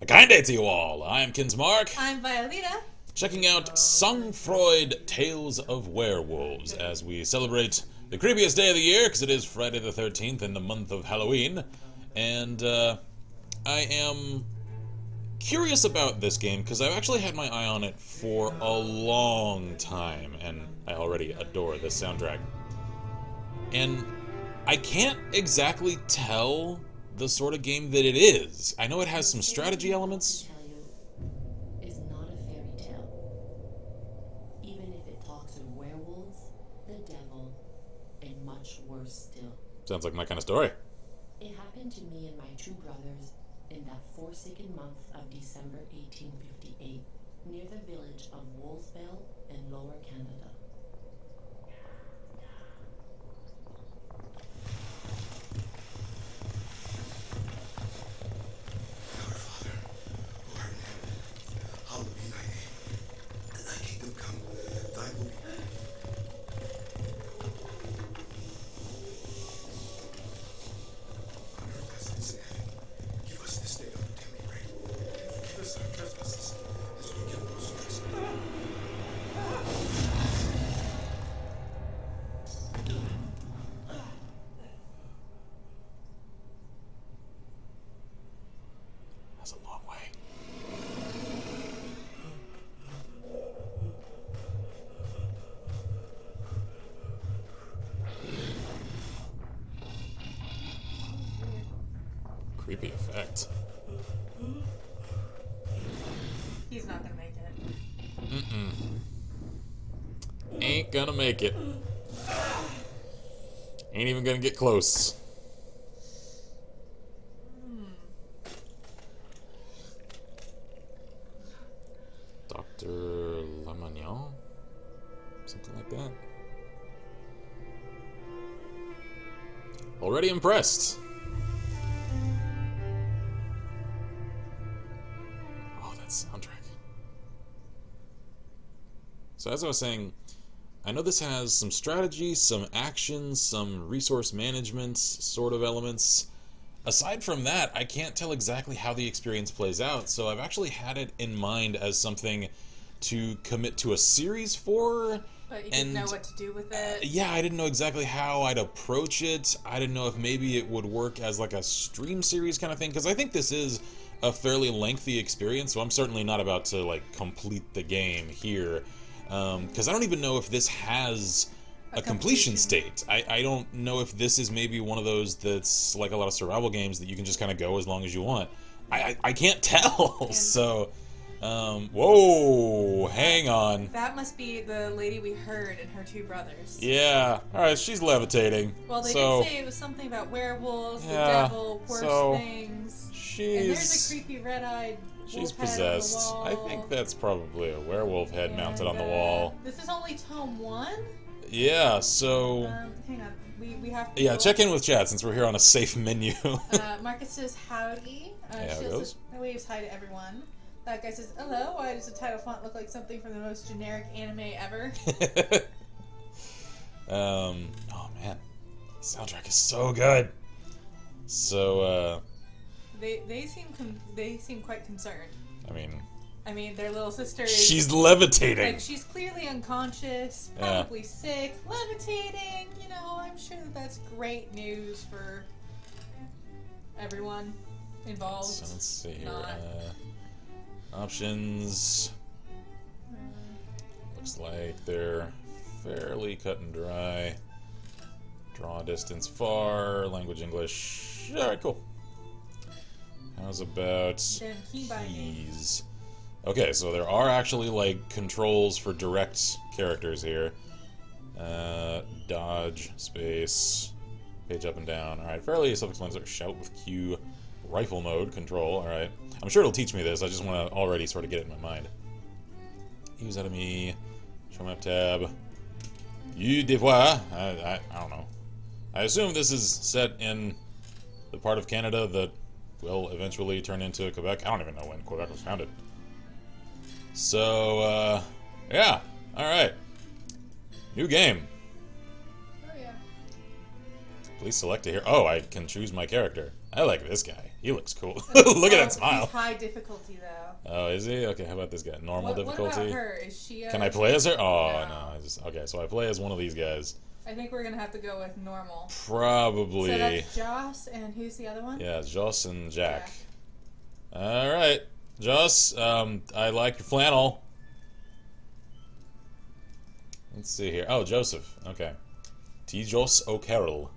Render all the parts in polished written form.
Kind day to you all. I'm Kinsmark. I'm Violeta. Checking out Sang-Froid Tales of Werewolves as we celebrate the creepiest day of the year, because it is Friday the 13th in the month of Halloween. And I am curious about this game because I've actually had my eye on it for a long time, and I already adore this soundtrack. And I can't exactly tell the sort of game that it is. I know it has some strategy elements. Is not a fairy tale. Even if it talks of werewolves, the devil, and much worse still. Sounds like my kind of story. It happened to me and my two brothers in that forsaken month of December 1858, near the village of Wolfsbell in Lower Canada. That's a long way. Creepy effect. He's not gonna make it. Ain't gonna make it. Ain't even gonna get close. Dr. Lamagnon? Something like that. Already impressed. Oh, that soundtrack. So as I was saying, I know this has some strategy, some action, some resource management sort of elements. Aside from that, I can't tell exactly how the experience plays out, so I've actually had it in mind as something to commit to a series for. But you didn't know what to do with it. Yeah, I didn't know exactly how I'd approach it. I didn't know if maybe it would work as like a stream series kind of thing, because I think this is a fairly lengthy experience, so I'm certainly not about to like complete the game here. Because I don't even know if this has a completion state. I don't know if this is maybe one of those that's like a lot of survival games that you can just kind of go as long as you want. I can't tell. So, whoa, hang on. That must be the lady we heard and her two brothers. Yeah, alright, she's levitating. Well, they did say it was something about werewolves, the devil, worse things. And there's a creepy red-eyed she's wolf head possessed. on the wall. I think that's probably a werewolf head mounted on the wall. This is only tome 1? Yeah, so... hang on. We have to... Yeah, check in with chat since we're here on a safe menu. Marcus says howdy. How it goes? Waves hi to everyone. That guy says, hello, why does the title font look like something from the most generic anime ever? Oh man. The soundtrack is so good. So, They seem quite concerned. I mean, their little sister is... she's levitating! Like, she's clearly unconscious, probably sick, levitating, you know, I'm sure that's great news for everyone involved. So let's see here. Options. Looks like they're fairly cut and dry. Draw distance far, language English. Alright, cool. How's about keys? Okay, so there are actually like controls for direct characters here. Dodge, space, page up and down. Alright, fairly self-explanatory. Shout with Q, rifle mode, control. Alright. I'm sure it'll teach me this, I just want to already sort of get it in my mind. Use enemy, show map tab. You devoir. I don't know. I assume this is set in the part of Canada that will eventually turn into Quebec. I don't even know when Quebec was founded. So, yeah. Alright. New game. Oh, yeah. Please select a hero. Oh, I can choose my character. I like this guy. He looks cool. Look at that smile. He's high difficulty though. Oh, is he? Okay, how about this guy? Normal difficulty. What about her? Is she? Can I play as her? Oh No. Okay. So I play as one of these guys. I think we're gonna have to go with normal. Probably. So that's Joss, and who's the other one? Yeah, Joss and Jack. Yeah. All right, Joss. I like your flannel. Let's see here. Oh, Joseph. Okay. T. Joss O'Carroll.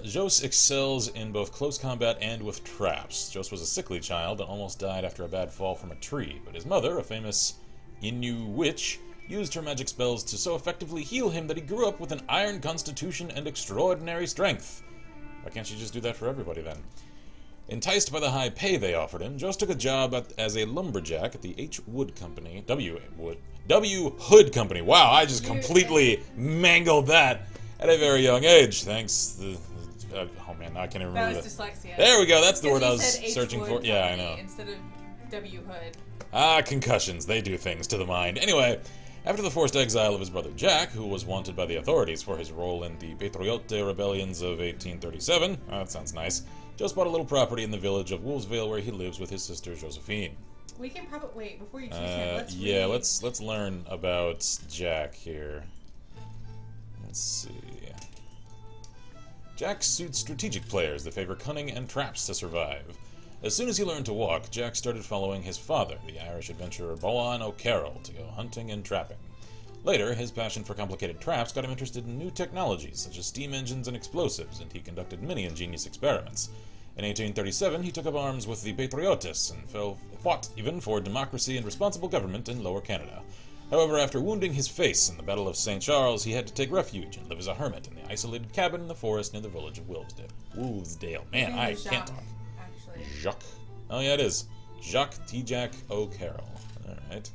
Jos excels in both close combat and with traps. Jos was a sickly child and almost died after a bad fall from a tree, but his mother, a famous Innu witch, used her magic spells to so effectively heal him that he grew up with an iron constitution and extraordinary strength. Why can't she just do that for everybody then? Enticed by the high pay they offered him, Jos took a job as a lumberjack at the H. Wood Company. W. Hood Company. Wow, I just completely mangled that at a very young age. Thanks. Oh man, now I can't even remember that. Was dyslexia. There we go. That's the word I was H. searching Wood for. Company Yeah, I know. Instead of W. Hood. Ah, concussions. They do things to the mind. Anyway, after the forced exile of his brother Jack, who was wanted by the authorities for his role in the Patriote rebellions of 1837, that sounds nice, Jos bought a little property in the village of Wolvesvale where he lives with his sister Josephine. We can probably wait before you choose him. Let's learn about Jack here. Let's see. Jack suits strategic players that favor cunning and traps to survive. As soon as he learned to walk, Jack started following his father, the Irish adventurer Boan O'Carroll, to go hunting and trapping. Later, his passion for complicated traps got him interested in new technologies, such as steam engines and explosives, and he conducted many ingenious experiments. In 1837, he took up arms with the Patriotes and fought even for democracy and responsible government in Lower Canada. However, after wounding his face in the Battle of St. Charles, he had to take refuge and live as a hermit in the isolated cabin in the forest near the village of Wolvesdale. Man, I can't talk. Actually. Jacques. Oh yeah, it is. Jacques T. Jack O'Carroll. Alright.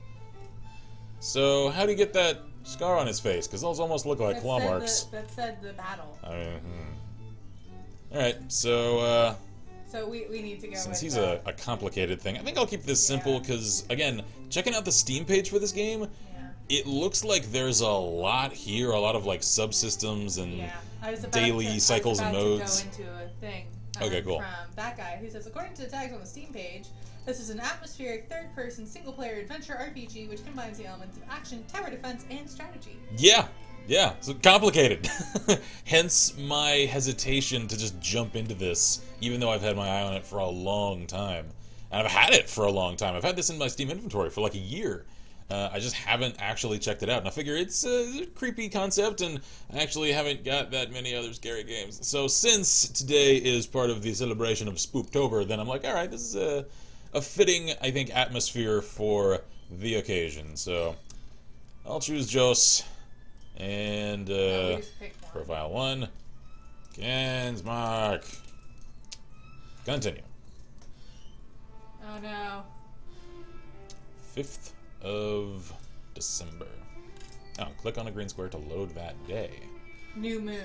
So, how do you get that scar on his face? Because those almost look like claw marks. That said the battle. Alright, so, So we need to go since with he's a complicated thing, I think I'll keep this simple, because, again, checking out the Steam page for this game, it looks like there's a lot here, a lot of, like, subsystems and daily cycles and modes. To go into a thing Okay, cool. From that guy who says, according to the tags on the Steam page, this is an atmospheric, third-person, single-player adventure RPG which combines the elements of action, tower defense, and strategy. Yeah, so complicated. Hence my hesitation to just jump into this, even though I've had my eye on it for a long time. And I've had it for a long time. I've had this in my Steam inventory for like a year. I just haven't actually checked it out. And I figure it's a creepy concept, and I actually haven't got that many other scary games. So since today is part of the celebration of Spooktober, then I'm like, alright, this is a fitting, I think, atmosphere for the occasion. So I'll choose Jos. And, profile 1. Gansmark. Continue. Oh no. 5th of December. Now, click on a green square to load that day. New moon.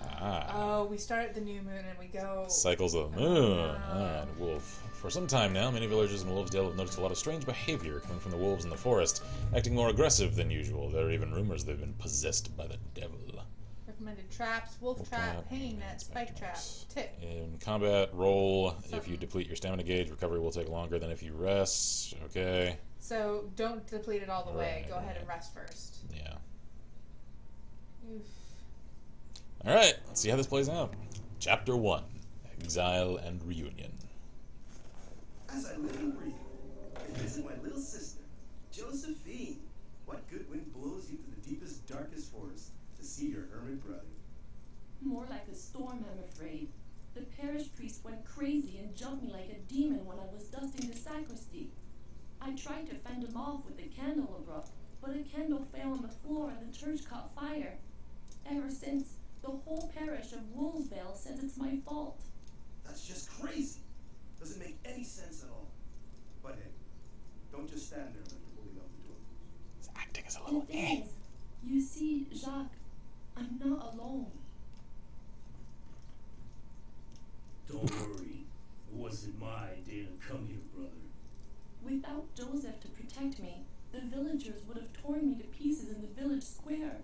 Ah. Oh, we start at the new moon and we go... Cycles of the moon. Alright, wolf. For some time now, many villagers in Wolvesdale have noticed a lot of strange behavior coming from the wolves in the forest, acting more aggressive than usual. There are even rumors they've been possessed by the devil. Recommended traps, wolf trap, hanging net, spike trap, tip. In combat, roll. If you deplete your stamina gauge, recovery will take longer than if you rest. Okay. So don't deplete it all the way. Go ahead and rest first. Yeah. Oof. Alright, let's see how this plays out. Chapter 1. Exile and Reunion. As I live and breathe, I visit my little sister, Josephine. What good wind blows you to the deepest, darkest forest to see your hermit brother? More like a storm, I'm afraid. The parish priest went crazy and jumped me like a demon when I was dusting the sacristy. I tried to fend him off with the candelabra, but a candle fell on the floor and the church caught fire. Ever since, the whole parish of Wolvesvale says it's my fault. That's just crazy. Doesn't make any sense at all. But hey, don't just stand there like you're holding up the door. He's acting as a little The thing is, you see, Jacques, I'm not alone. Don't worry. It wasn't my day to come here, brother. Without Joseph to protect me, the villagers would have torn me to pieces in the village square.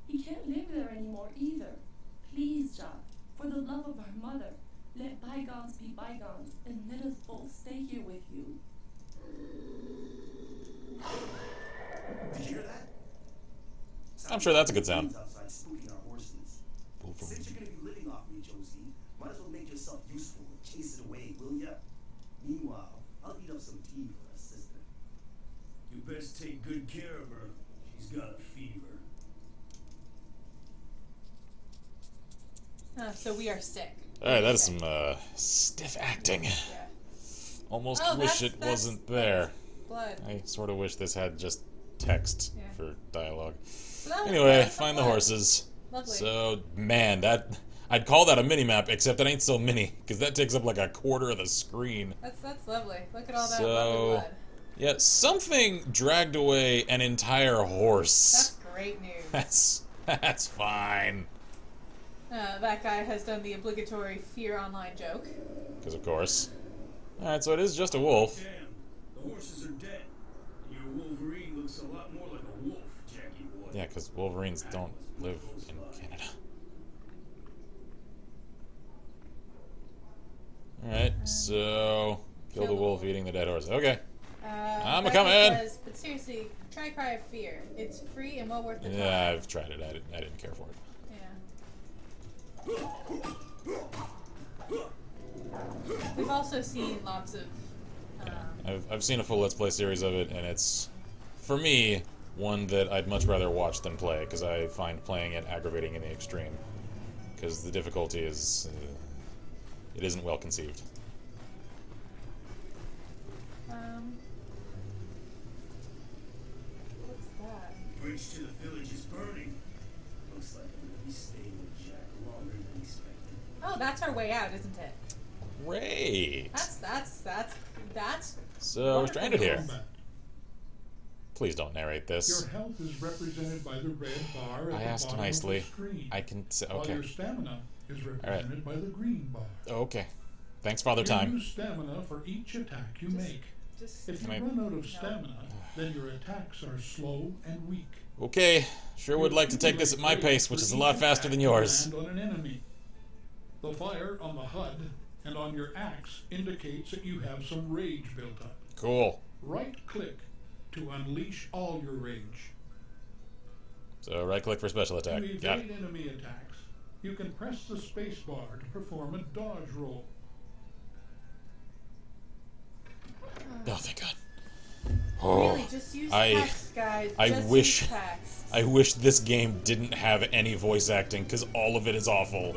He can't live there anymore either. Please, father. Let bygones be bygones, and let us both stay here with you. Did you hear that? I'm sure that's a good sound. Outside spooking our horses. Since you're gonna be living off me, Josie, might as well make yourself useful and chase it away, will ya? Meanwhile, I'll eat up some tea for our sister. You best take good care of her. She's got a fever. So we are sick. Alright, that is some stiff acting. Yeah. Almost Oh, wish that's- it wasn't there. Blood. I sort of wish this had just text Yeah. for dialogue. So that was Anyway, good. find the Blood. horses. Lovely. So, man, that... I'd call that a mini-map, except it ain't so mini, because that takes up like a quarter of the screen. That's lovely. Look at all that So- lovely blood. Yeah, something dragged away an entire horse. That's great news. That's fine. That guy has done the obligatory fear online joke. Because of course. Alright, so it is just a wolf. Damn, the horses are dead. And your Wolverine looks a lot more like a wolf, Jackie boy. Yeah, because Wolverines don't live in Canada. Alright, so... Kill the wolf eating the dead horse. Okay. I'm Becca a-comin'. says, but seriously, try Cry of Fear. It's free and well worth the time. Yeah, I've tried it. I didn't care for it. Yeah. We've also seen lots of. I've seen a full Let's Play series of it, and it's, for me, one that I'd much rather watch than play, because I find playing it aggravating in the extreme. Because the difficulty is... it isn't well conceived. What's that? Bridge to the village is burning. Looks like I'm gonna be staying with Jack longer than expected. Oh, that's our way out, isn't it? Great! That's. So, we're wonderful stranded here. news. Please don't narrate this. Your health is represented by the red bar at I the asked bottom nicely. of the screen, I can say... while Okay. your stamina is represented by the green bar. Okay. Thanks, Father You Time. use stamina for each attack you make. Just. If you Can I- run out of stamina, then your attacks are slow and weak. Okay. Sure would like to take this at my pace, which is a lot faster than yours. And on an enemy. The fire on the HUD and on your axe indicates that you have some rage built up. Cool. Right-click to unleash all your rage. So, right-click for special attack. To evade Got it. enemy attacks, you can press the space bar to perform a dodge roll. Oh, thank God. Oh, Really, just use I- text, guys. I Just wish- use text. I wish this game didn't have any voice acting, because all of it is awful.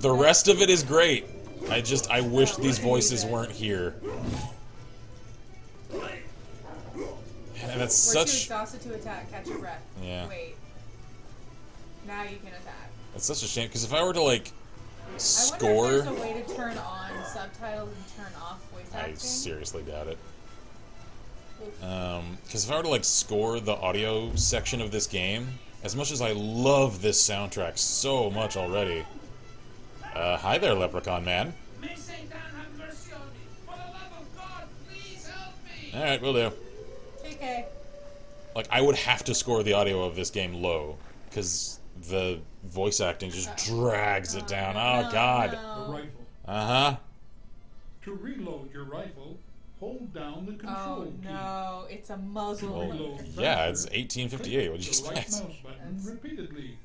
The rest of it is great. I wish these voices weren't here. And that's We're too such... exhausted to attack. Catch your breath. Yeah. Wait. Now you can attack. That's such a shame, because if I were to, like, I wonder score... if there's a way to turn on subtitles and turn off voice I acting. seriously doubt it. Oof. Because if I were to, like, score the audio section of this game, as much as I love this soundtrack so much already... hi there, Leprechaun Man. May Satan have mercy on me. For the love of God, please help me. Alright, will do. TK. Like, I would have to score the audio of this game low, because the voice acting just drags it down. Oh, no, God. The no. rifle. Uh-huh. To reload your rifle, hold down the control Oh key. no, it's a muzzle. Well, Reload yeah, it's faster. 1858. What'd you Click the right expect? mouse button That's- repeatedly.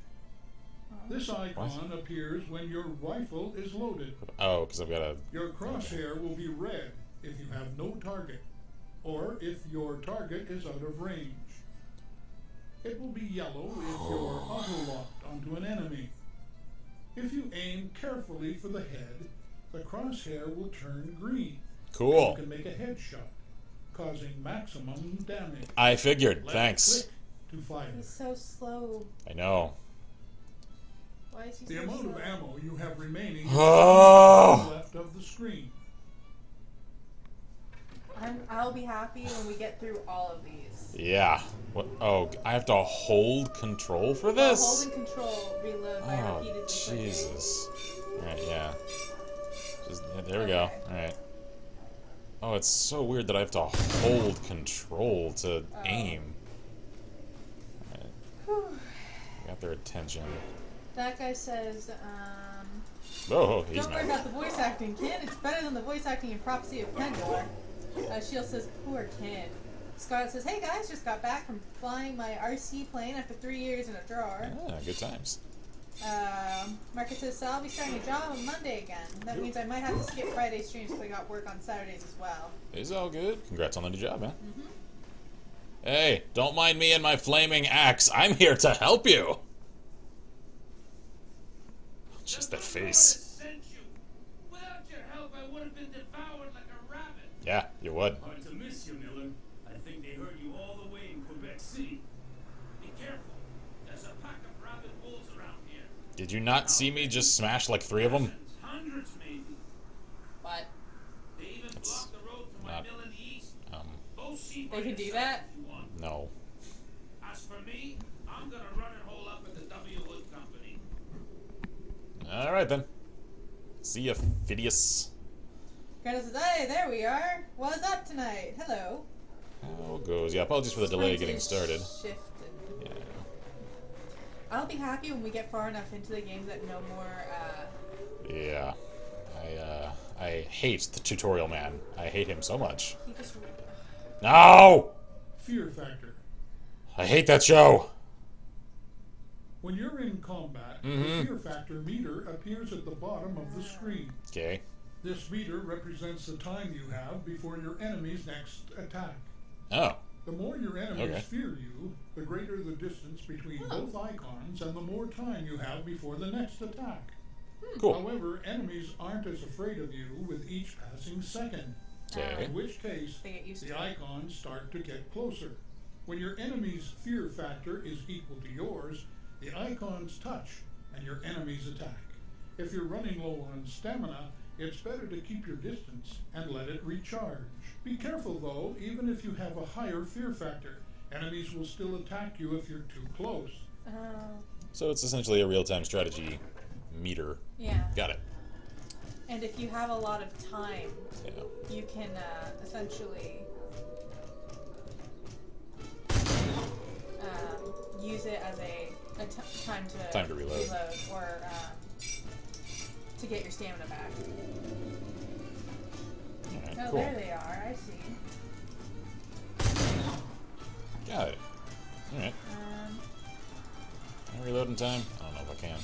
This icon appears when your rifle is loaded. Oh, because I've got a... Your crosshair will be red if you have no target, or if your target is out of range. It will be yellow if you're auto-locked onto an enemy. If you aim carefully for the head, the crosshair will turn green. Cool. You can make a headshot, causing maximum damage. I figured. Left Thanks. click to fire. He's so slow. I know. Why is he The so amount slow? of ammo you have remaining is Oh. on the left of the screen. I'll be happy when we get through all of these. Yeah. What? Oh, I have to hold control for While this? holding control, reload by Oh, repeatedly clicking. Jesus. Alright, yeah. Yeah, there we go. Okay. Alright. Oh, it's so weird that I have to hold control to aim. Alright. Whew. Got their attention. That guy says, Oh, he's Don't worry mad. about the voice acting, Kin. It's better than the voice acting in Prophecy of Pendor. Shield says, poor Kin. Scarlet says, hey guys, just got back from flying my RC plane after 3 years in a drawer. Ah, good times. Marcus says, so I'll be starting a job on Monday again. That means I might have to skip Friday streams because I got work on Saturdays as well. It's all good. Congrats on the new job, man. Hey, don't mind me and my flaming axe. I'm here to help you. Just that face. Sent you. Without your help, I would have been devoured like a rabbit. Yeah, you would. Hard to miss you, Miller. I think they heard you all the way in Quebec City. Be careful. There's a pack of rabid wolves around here. Did you not see me just smash like 3 of them? Dozens, hundreds maybe. What? They even It's blocked the road to my not- mill in the east. Go see They for can do yourself that? if you want. No. As for me, I'm gonna run and hole up at the W. Hood Company. Alright then. See ya, Phidias. Greta says, hey, there we are. What's up tonight? Hello. How goes? Yeah, apologies for the delay getting started. Shift and... Yeah. I'll be happy when we get far enough into the game that no more, Yeah. I hate the tutorial man. I hate him so much. he just... No! Fear factor. I hate that show! When you're in combat, Mhm. the fear factor meter appears at the bottom of the screen. Okay. This meter represents the time you have before your enemy's next attack. Oh. The more your enemies Okay. fear you, the greater the distance between both icons and the more time you have before the next attack. Cool. However, enemies aren't as afraid of you with each passing second, Okay. in which case They get used the to it. icons start to get closer. When your enemy's fear factor is equal to yours, the icons touch and your enemies attack. If you're running low on stamina, it's better to keep your distance and let it recharge. Be careful though, even if you have a higher fear factor, enemies will still attack you if you're too close. So it's essentially a real-time strategy meter. Yeah. Got it. And if you have a lot of time, Yeah. you can essentially use it as time to reload. or to get your stamina back. Alright, Oh, cool. there they are. I see. Got it. Alright. Can I reload in time? I don't know if I can.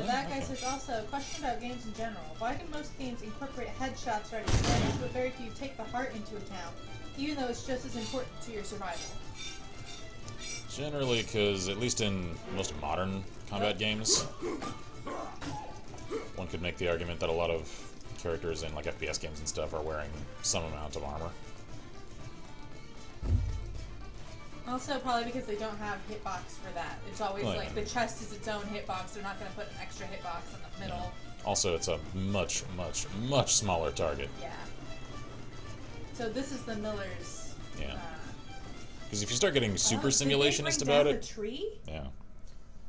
That guy okay. says also, question about games in general. Why do most games incorporate headshots right at damage, but very few take the heart into account, even though it's just as important to your survival? Generally, because at least in most modern combat games, one could make the argument that a lot of characters in like FPS games and stuff are wearing some amount of armor. Also, probably because they don't have hitbox for that. It's always Oh, yeah. like the chest is its own hitbox. They're not going to put an extra hitbox in the middle. Also, it's a much, much, much smaller target. Yeah. So this is the Miller's. Yeah. Because if you start getting super did they simulationist bring about down it, the tree? yeah.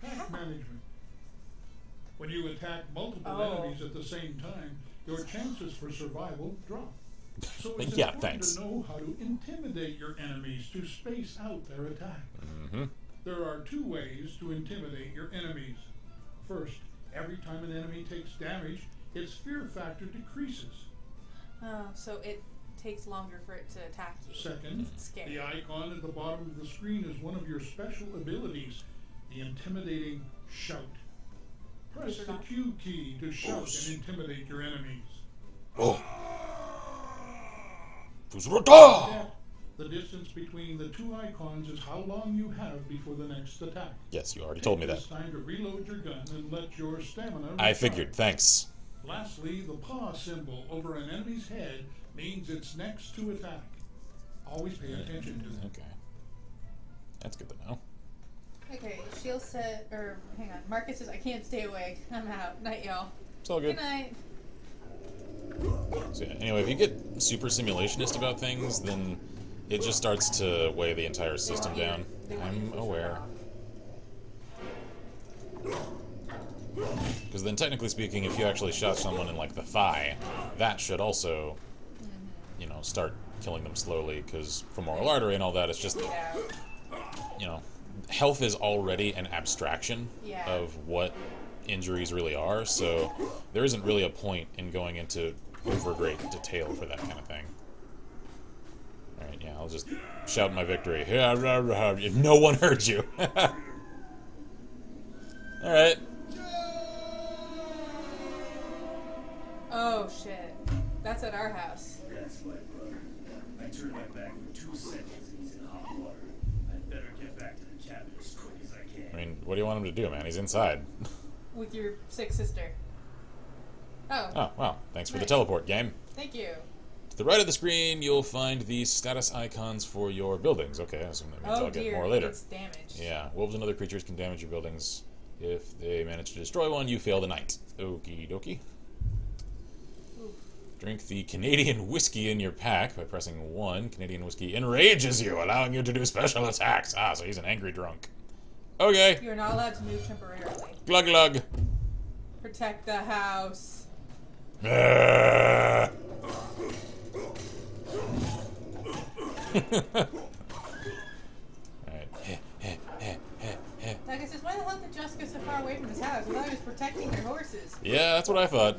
Pack management. When you attack multiple Oh. enemies at the same time, your chances for survival drop. So it's Yeah, important thanks. to know how to intimidate your enemies to space out their attack. Mm-hmm. There are two ways to intimidate your enemies. First, every time an enemy takes damage, its fear factor decreases. Oh, so it takes longer for it to attack you. Second, Scary. the icon at the bottom of the screen is one of your special abilities, the intimidating shout. Press the Q key to shout and intimidate your enemies. Oh. That, the distance between the two icons is how long you have before the next attack. Yes, you already told me that. It's time to reload your gun and let your stamina I recharge. figured, thanks. Lastly, the paw symbol over an enemy's head means it's next to attack. Always pay attention to that. Okay. That's good to know. Okay, Shield said, or hang on. Marcus says, I can't stay awake. I'm out. Night, y'all. It's all good. Good night. So, yeah, anyway, if you get super simulationist about things, then it just starts to weigh the entire system down. I'm aware. Because then, technically speaking, if you actually shot someone in, like, the thigh, that should also, you know, start killing them slowly, because femoral artery and all that, it's just, Yeah. you know, health is already an abstraction Yeah. of what injuries really are, so there isn't really a point in going into over great detail for that kind of thing. Alright, yeah, I'll just shout my victory. No one heard you. Alright. Oh shit. That's at our house. That's my brother. I turned my back for 2 seconds and he's in hot water. I'd better get back to the cabin as quick as I can. I mean, what do you want him to do, man? He's inside. With your sick sister. Oh. Oh, wow. Thanks for the Nice. teleport, game. Thank you. To the right of the screen, you'll find the status icons for your buildings. Okay, I assume that means Oh I'll get dear, more it later. gets damaged. Yeah, wolves and other creatures can damage your buildings. If they manage to destroy one, you fail the night. Okie dokie. Oof. Drink the Canadian whiskey in your pack by pressing 1. Canadian whiskey enrages you, allowing you to do special attacks. Ah, so he's an angry drunk. Okay. You are not allowed to move temporarily. Glug glug. Protect the house. Ah. Alright. Like I says, why the hell did Jessica so far away from his house? I thought he was protecting their horses. Yeah, that's what I thought.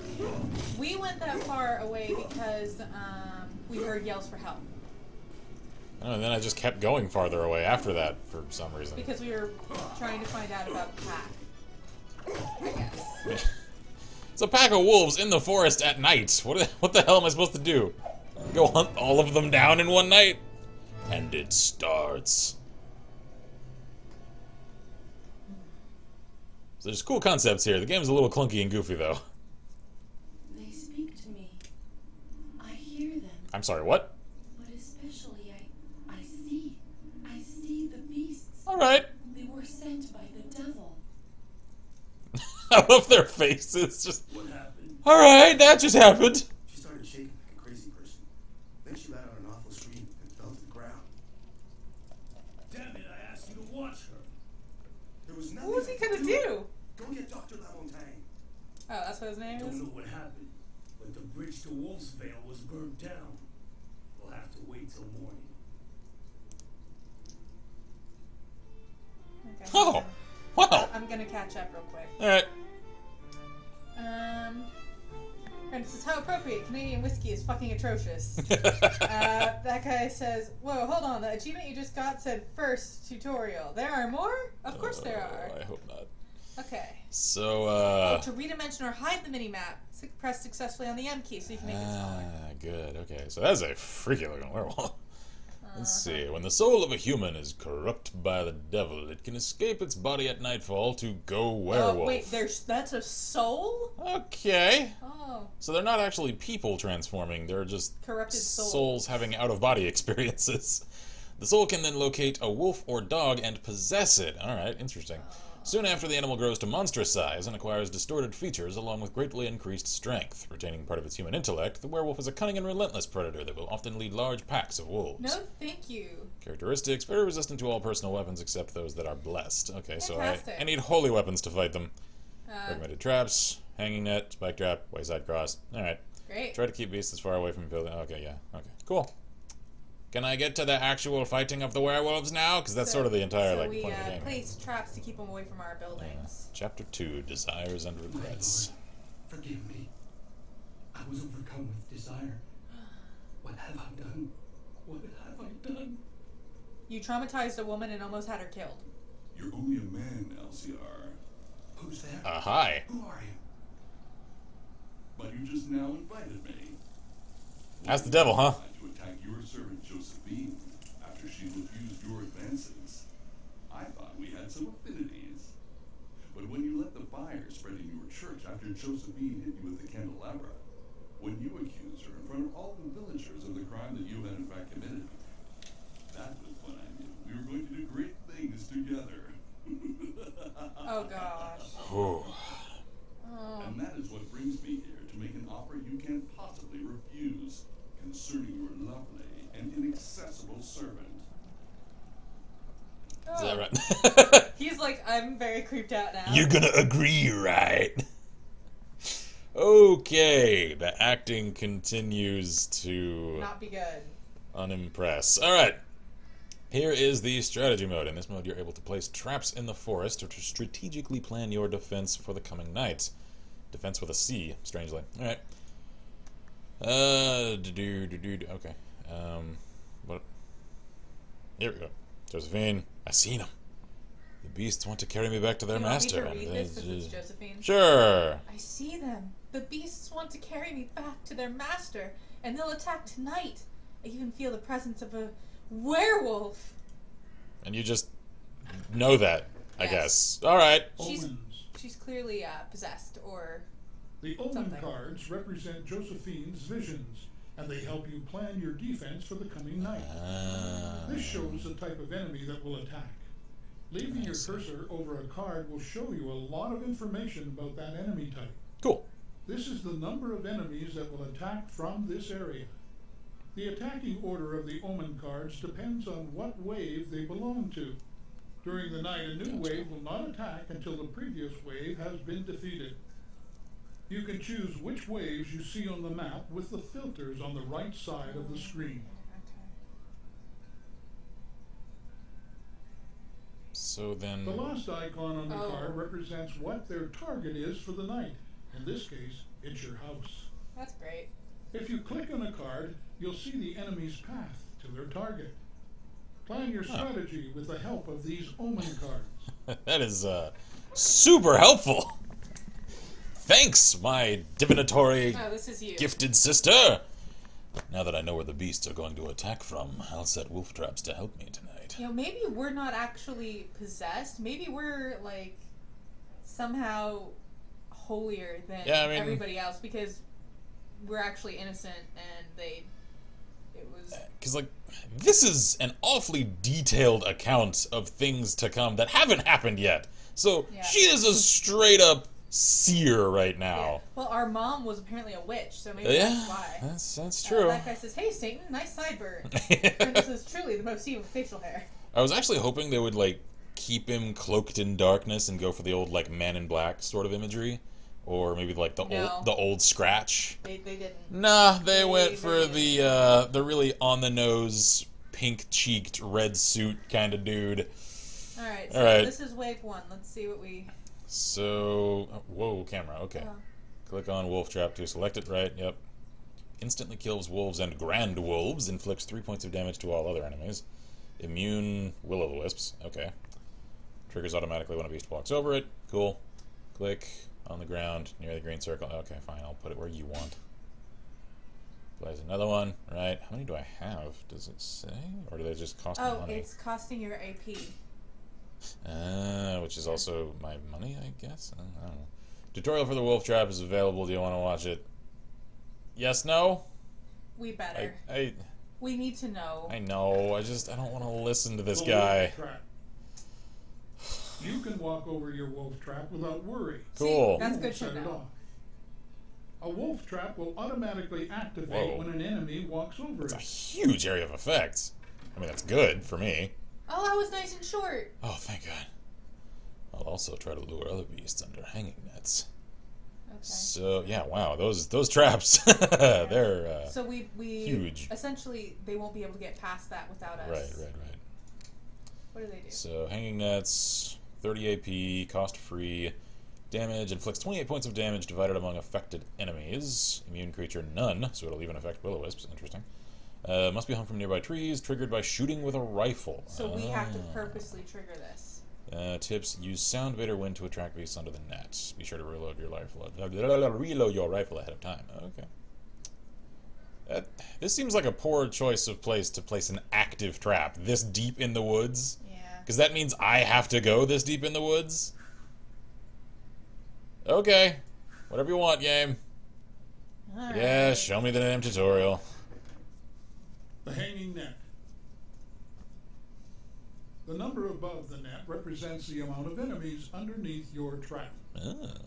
We went that far away because we heard yells for help. Oh, and then I just kept going farther away after that for some reason. Because we were trying to find out about the pack. I guess. It's a pack of wolves in the forest at night. What the hell am I supposed to do? Go hunt all of them down in one night? And it starts. So there's cool concepts here. The game's a little clunky and goofy, though. They speak to me. I hear them. I'm sorry, what? But especially I see. I see the beasts. Alright. They were sent by the devil. I love their faces. Just, What happened? alright, that just happened. She started shaking like a crazy person. Then she let out an awful scream and fell to the ground. Damn it, I asked you to watch her. There was nothing. What was he I could gonna do? Go get Dr. Lamontagne. Oh, that's what his name Don't is? know what happened, but the bridge to Wolfsvale was burned down. We'll have to wait till morning. Okay. Oh, wow. I'm gonna catch up real quick. Alright. And this is how appropriate. Canadian whiskey is fucking atrocious. That guy says, whoa, hold on. The achievement you just got said first tutorial. There are more? Of course there are. I hope not. Okay. So, To read a mention or hide the minimap, press successfully on the M key so you can make it smaller. Good, okay. So that's a freaky looking werewolf. Let's see. When the soul of a human is corrupt by the devil, it can escape its body at nightfall to go werewolf. Oh, wait, that's a soul? Okay. Oh. So they're not actually people transforming, they're just Corrupted souls. souls having out-of-body experiences. The soul can then locate a wolf or dog and possess it. Alright, interesting. Soon after, the animal grows to monstrous size and acquires distorted features along with greatly increased strength. Retaining part of its human intellect, the werewolf is a cunning and relentless predator that will often lead large packs of wolves. No, thank you. Characteristics: very resistant to all personal weapons except those that are blessed. Okay, so Fantastic. I need holy weapons to fight them. Recommended traps, hanging net, spike trap, wayside cross. Alright. Great. Try to keep beasts as far away from building. Okay, yeah. Okay, cool. Can I get to the actual fighting of the werewolves now? Because that's sort of the entire so like we point of the game. place traps to keep them away from our buildings. Chapter 2, Desires and Regrets. Forgive me. I was overcome with desire. What have I done? What have I done? You traumatized a woman and almost had her killed. You're only a man, LCR. Who's there? Hi. Who are you? But you just now invited me. That's the devil, huh? To attack your servant Josephine after she refused your advances. I thought we had some affinities. But when you let the fire spread in your church after Josephine hit you with the candelabra, when you accused her in front of all the villagers of the crime that you had in fact committed, that was when I knew we were going to do great things together. Oh gosh. Ooh. Oh. And that is what brings me here to make an offer you can't possibly refuse concerning your lovely and inaccessible servant. Is that Oh. right? He's like, I'm very creeped out now. You're gonna agree, right? Okay, the acting continues to Not be good. unimpress. Alright. Here is the strategy mode. In this mode, you're able to place traps in the forest or to strategically plan your defense for the coming night. Defense with a C, strangely. Alright. Okay. What? Here we go. Josephine, I seen them. The beasts want to carry me back to their master. Want me to read this since it's Josephine? Sure. I see them. The beasts want to carry me back to their master, and they'll attack tonight. I even feel the presence of a werewolf. And you just know that, I Yes. guess. Alright. She's clearly possessed, or The Omen something. cards represent Josephine's visions, and they help you plan your defense for the coming night. This shows the type of enemy that will attack. Leaving your cursor over a card will show you a lot of information about that enemy type. Cool. This is the number of enemies that will attack from this area. The attacking order of the Omen cards depends on what wave they belong to. During the night, a new wave will not attack until the previous wave has been defeated. You can choose which waves you see on the map with the filters on the right side of the screen. So then... The last icon on the card represents what their target is for the night. In this case, it's your house. That's great. If you click on a card, you'll see the enemy's path to their target. Plan your strategy with the help of these Omen cards. That is super helpful. Thanks, my divinatory this is you. gifted sister. Now that I know where the beasts are going to attack from, I'll set wolf traps to help me tonight. You know, maybe we're not actually possessed. Maybe we're, like, somehow holier than everybody else because we're actually innocent and it was... Because, like, this is an awfully detailed account of things to come that haven't happened yet. So, she is a straight-up seer right now. Yeah. Well, our mom was apparently a witch, so maybe that's why. That's true. That guy says, "Hey, Satan, nice sideburn." And this is truly the most evil facial hair. I was actually hoping they would, like, keep him cloaked in darkness and go for the old, like, Man in Black sort of imagery. Or maybe, like, the old Scratch. They didn't. Nah, they went for the really on-the-nose, pink-cheeked, red suit kind of dude. Alright, so this is wave 1. Let's see what we... So, whoa, camera, okay. Click on Wolf Trap to select it, right, yep. Instantly kills wolves and grand wolves, inflicts 3 points of damage to all other enemies. Immune will-o'-the-wisps, okay. Triggers automatically when a beast walks over it, cool. Click on the ground near the green circle, okay, fine, I'll put it where you want. Plays another one, right. How many do I have? Does it say? Or do they just cost me money? Oh, it's costing your AP. Which is also my money, I guess? I don't know. Tutorial for the wolf trap is available. Do you want to watch it? Yes, no? We better. We need to know. I know. I don't want to listen to this guy. Wolf trap. You can walk over your wolf trap without worry. Cool. See, that's good to know. A wolf trap will automatically activate when an enemy walks over it. That's a huge area of effect. I mean, that's good for me. Oh, that was nice and short. Oh, thank God. I'll also try to lure other beasts under hanging nets. Okay. So, yeah, wow, those traps, they're so we huge. Essentially, they won't be able to get past that without us. Right. What do they do? So, hanging nets, 30 AP, cost-free, damage, inflicts 28 points of damage divided among affected enemies. Immune creature, none, so it'll even affect will-o'-wisps. Interesting. Must be hung from nearby trees, triggered by shooting with a rifle. So we have to purposely trigger this. Tips: use sound, bait, or wind to attract beasts under the net. Be sure to reload your rifle ahead of time. Okay. This seems like a poor choice of place to place an active trap this deep in the woods. Yeah. Because that means I have to go this deep in the woods. Okay. Whatever you want, game. All Yeah, right. show me the damn tutorial. The hanging net. The number above the net represents the amount of enemies underneath your trap.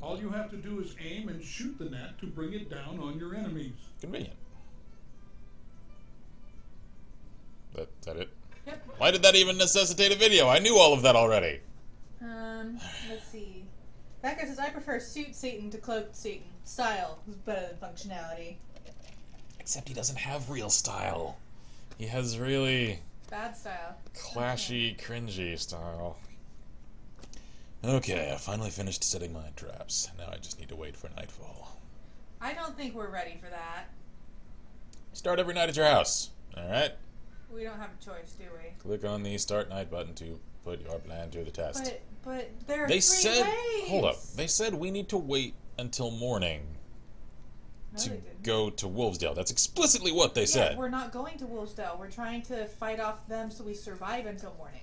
All you have to do is aim and shoot the net to bring it down on your enemies. Convenient. That it? Yep. Why did that even necessitate a video? I knew all of that already. Let's see. That guy says, I prefer suit Satan to cloaked Satan. Style is better than functionality. Except he doesn't have real style. He has really... Bad style. Clashy, cringy style. Okay, I finally finished setting my traps. Now I just need to wait for nightfall. I don't think we're ready for that. Start every night at your house. Alright? We don't have a choice, do we? Click on the Start Night button to put your plan to the test. But there are They 3 said... ways! Hold up. They said we need to wait until morning No, to they didn't. go to Wolvesdale. That's explicitly what they Yeah, said. we're not going to Wolvesdale. We're trying to fight off them so we survive until morning.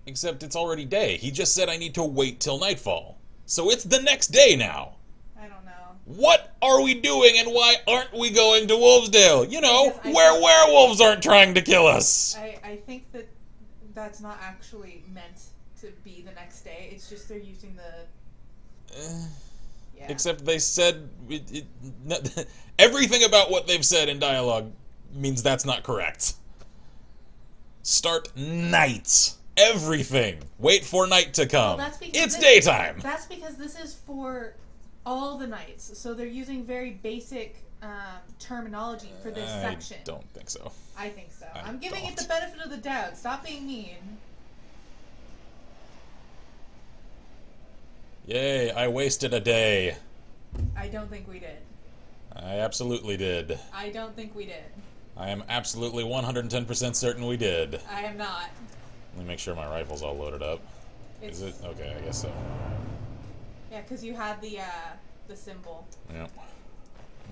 Except it's already day. He just said I need to wait till nightfall. So it's the next day now. I don't know. What are we doing and why aren't we going to Wolvesdale? You know, Because I where think- werewolves aren't trying to kill us. I think that that's not actually meant to be the next day. It's just they're using the... Yeah. Except they said... everything about what they've said in dialogue means that's not correct. Start night. Everything. Wait for night to come. Well, that's because It's daytime. That's because this is for all the nights. So they're using very basic terminology for this section. I don't think so. I think so. I I'm giving it don't. the benefit of the doubt. Stop being mean. Yay, I wasted a day. I don't think we did. I absolutely did. I don't think we did. I am absolutely 110% certain we did. I am not. Let me make sure my rifle's all loaded up. It's, Is it? Okay, I guess so. Yeah, because you had the symbol. Yep.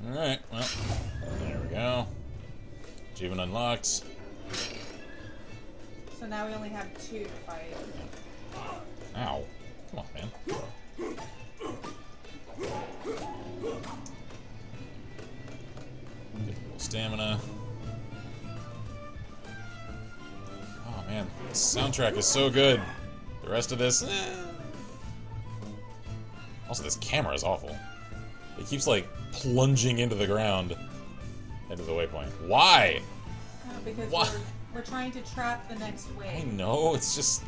Alright, well, there we go. Achievement unlocked. So now we only have 2 to fight. Ow. Come on, man. Get a little stamina. Oh man, the soundtrack is so good. The rest of this, Also, this camera is awful. It keeps like plunging into the ground, into the waypoint. Why? Because Why? we're trying to trap the next I wave. know, it's just...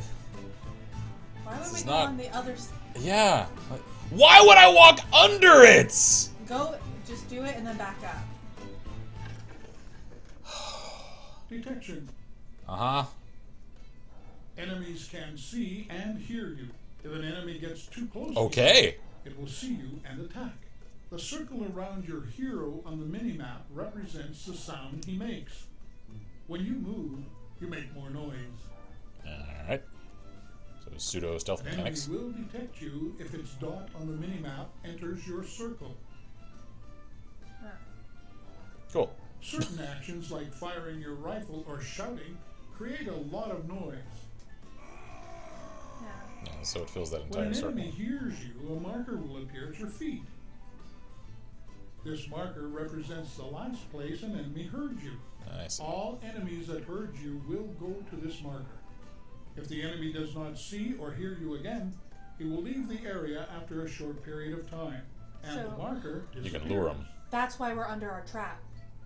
Why would This we is go not- on the other s- Yeah. Why would I walk under it? Go, just do it and then back up. Detection. Uh-huh. Enemies can see and hear you. If an enemy gets too close Okay. to you, it will see you and attack. The circle around your hero on the minimap represents the sound he makes. When you move, you make more noise. Alright. So pseudo stealth An enemy mechanics. will detect you if its dot on the minimap enters your circle. Huh. Cool. Certain actions like firing your rifle or shouting create a lot of noise. Yeah. Yeah, so it fills that When entire an circle. enemy hears you, a marker will appear at your feet. This marker represents the last place an enemy heard you. I see. All enemies that heard you will go to this marker. If the enemy does not see or hear you again, he will leave the area after a short period of time, and So- the marker You disappears. can lure them. That's why we're under our trap.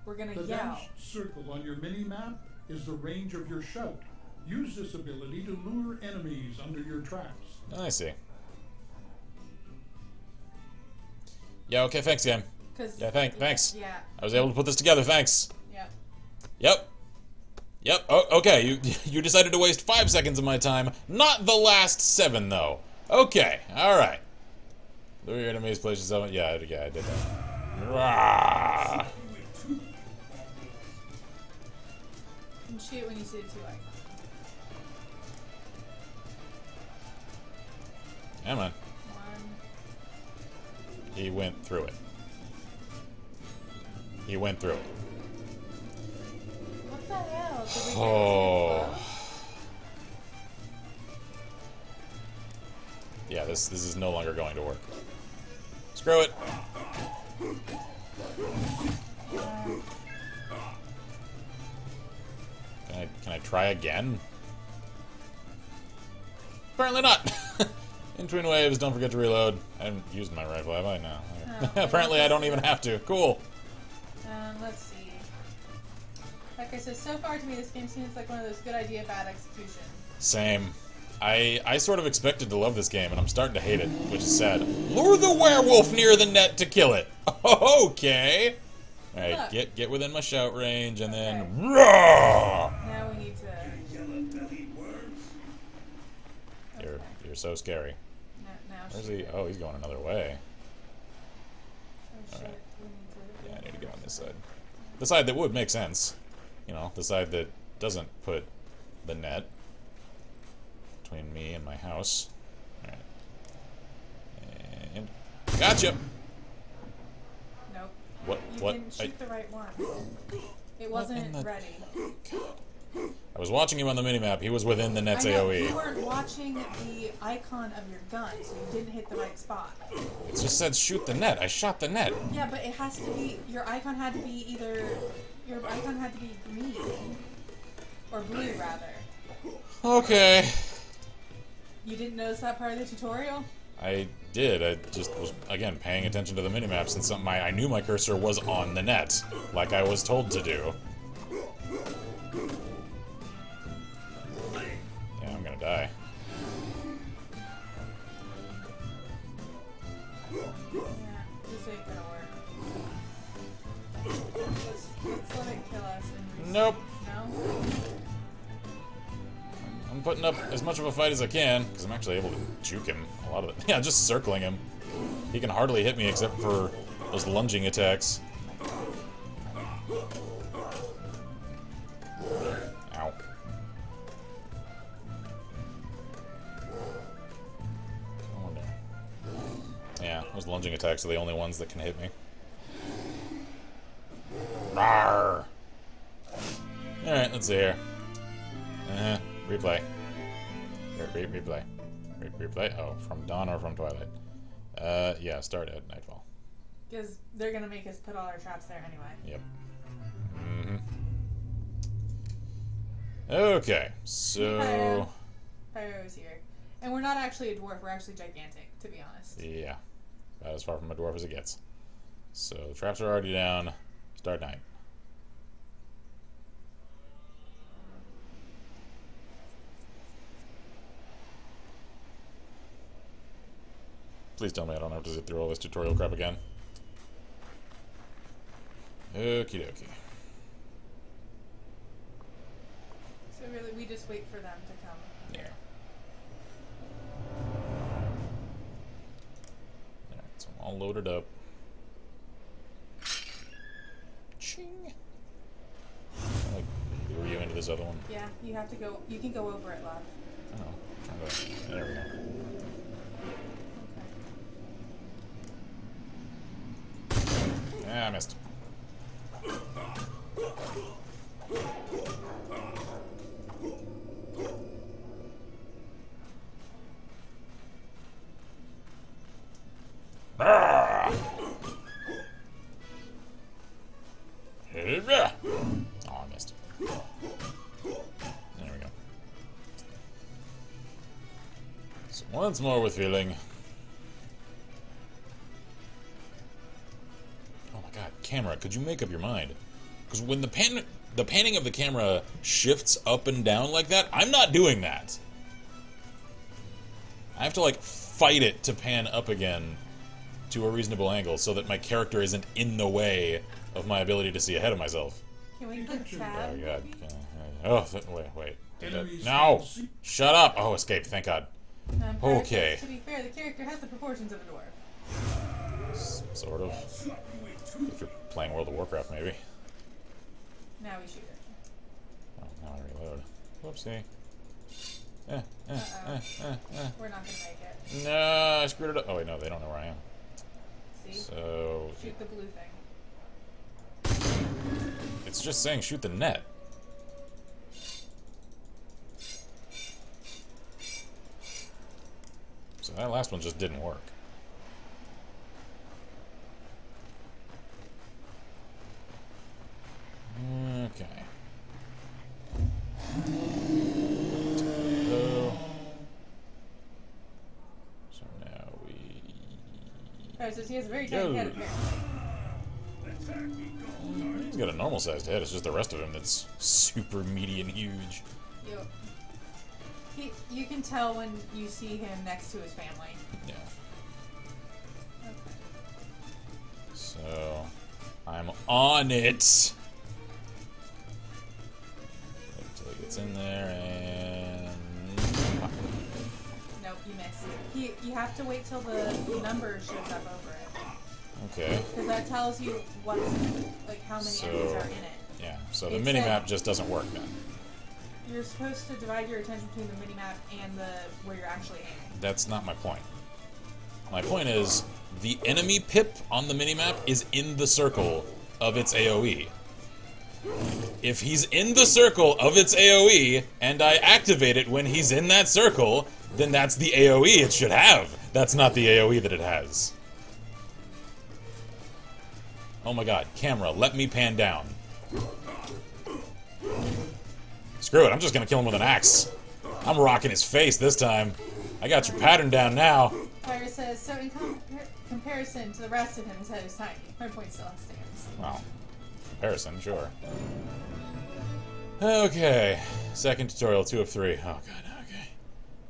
We're gonna The yell. dashed circle on your mini-map is the range of your shout. Use this ability to lure enemies under your traps. I see. Yeah, okay, thanks, game. 'Cause- Yeah, thanks. Yeah. I was able to put this together, thanks. Yep. Yep. Yep, okay, you decided to waste 5 seconds of my time. Not the last 7, though. Okay, alright. Lure your enemies, place yourself... Yeah, I did that. Rah! And shoot when you see the 2 icons. Come on. 1. He went through it. He went through it. What the hell? Did we get Oh. too close? Yeah, this is no longer going to work. Screw it. Can I try again? Apparently not. In twin waves, don't forget to reload. I haven't used my rifle, have I? No. No. Apparently I don't even have to. Cool. Let's see. Like I said, so far to me this game seems like one of those good idea, bad execution. Same. I sort of expected to love this game, and I'm starting to hate it, which is sad. Lure the werewolf near the net to kill it. Okay. All right, Look. get within my shout range, and then Okay. roar. Now we need to so scary. Now Where's he? Oh, he's going another way. Oh shit. Alright. We need to... Yeah, I need to go on this side. The side that would make sense. You know, the side that doesn't put the net between me and my house. Alright. And... Gotcha! Nope. What? You What? didn't shoot the right one. It wasn't ready. I was watching him on the minimap. He was within the net's I know, AoE. you weren't watching the icon of your gun, so you didn't hit the right spot. It just said shoot the net. I shot the net. Yeah, but it has to be, your icon had to be either, your icon had to be green. Or blue, rather. Okay. You didn't notice that part of the tutorial? I did. I just was, again, paying attention to the minimap since I knew my cursor was on the net, like I was told to do. Yeah, I'm gonna die. Yeah, this ain't gonna work. Let's let it kill us and reset. Nope. No? I'm putting up as much of a fight as I can, because I'm actually able to juke him a lot of it. Yeah, just circling him. He can hardly hit me except for those lunging attacks. Ow. I wonder. Yeah, those lunging attacks are the only ones that can hit me. Rawr! Alright, let's see here. Replay. Replay. Replay. Oh, from dawn or from twilight? Yeah, start at nightfall. Because they're gonna make us put all our traps there anyway. Yep. Okay, so... Pyro's here. And we're not actually a dwarf, we're actually gigantic, to be honest. Yeah, about as far from a dwarf as it gets. So, the traps are already down. Start night. Please tell me I don't have to sit through all this tutorial crap again. Okie dokie. So really, we just wait for them to come. Yeah. Alright, so I'm all loaded up. Ching! Like, lure you into this other one? Yeah, you have to go, you can go over it, love. I know. I'm trying to... There we go. Yeah, I missed. Ah! Oh, I missed. There we go. So once more with feeling. Camera, could you make up your mind? Because when the panning of the camera shifts up and down like that, I'm not doing that. I have to like fight it to pan up again to a reasonable angle so that my character isn't in the way of my ability to see ahead of myself. Can we put tab? Oh god. Oh, wait. No! Shut up! Oh, escape, thank god. Okay. To be fair, the character has the proportions of a dwarf. Sort of. If you're playing World of Warcraft, maybe. Now we shoot it. Oh, now I reload. Whoopsie. We're not gonna make it. No, I screwed it up. Oh wait, no, they don't know where I am. See? So... Shoot the blue thing. It's just saying shoot the net. So that last one just didn't work. Okay. So now we... Alright, so he has a very tiny head apparently. He's got a normal sized head, it's just the rest of him that's super meaty and huge. Yep. You can tell when you see him next to his family. Yeah. Okay. So... I'm on it! Until it gets in there and... Nope, you missed. You have to wait till the number shows up over it. Okay. Because that tells you what's, like, how many enemies are in it. Yeah, so the minimap just doesn't work then. You're supposed to divide your attention between the minimap and where you're actually aiming. That's not my point. My point is, the enemy pip on the minimap is in the circle of its AoE. If he's in the circle of its AoE, and I activate it when he's in that circle, then that's the AoE it should have. That's not the AoE that it has. Oh my god, camera, let me pan down. Screw it, I'm just gonna kill him with an axe. I'm rocking his face this time. I got your pattern down now. Fire says, so in comparison to the rest of him, his head is tiny. My point still stands. Well, comparison, sure. Okay, second tutorial, 2 of 3. Oh god, okay.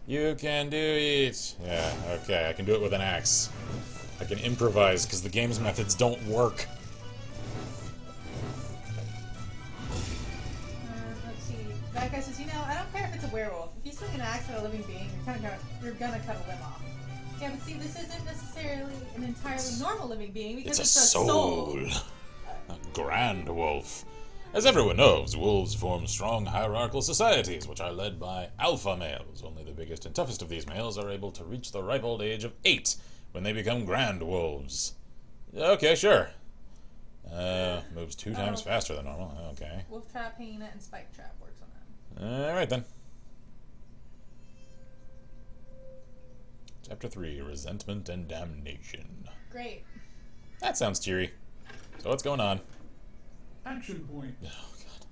You can do it. Yeah, okay, I can do it with an axe. I can improvise, because the game's methods don't work. Let's see. That guy says, I don't care if it's a werewolf. If you swing an axe at a living being, you're gonna cut a limb off. Yeah, but see, this isn't necessarily an entirely normal living being because it's a soul. A grand wolf. As everyone knows, wolves form strong hierarchical societies, which are led by alpha males. Only the biggest and toughest of these males are able to reach the ripe old age of 8 when they become grand wolves. Okay, sure. Moves 2 times faster than normal. Okay. Wolf trap, hyena, and spike trap works on that. Alright then. Chapter 3, Resentment and Damnation. Great. That sounds cheery. So what's going on? Action point. Oh god.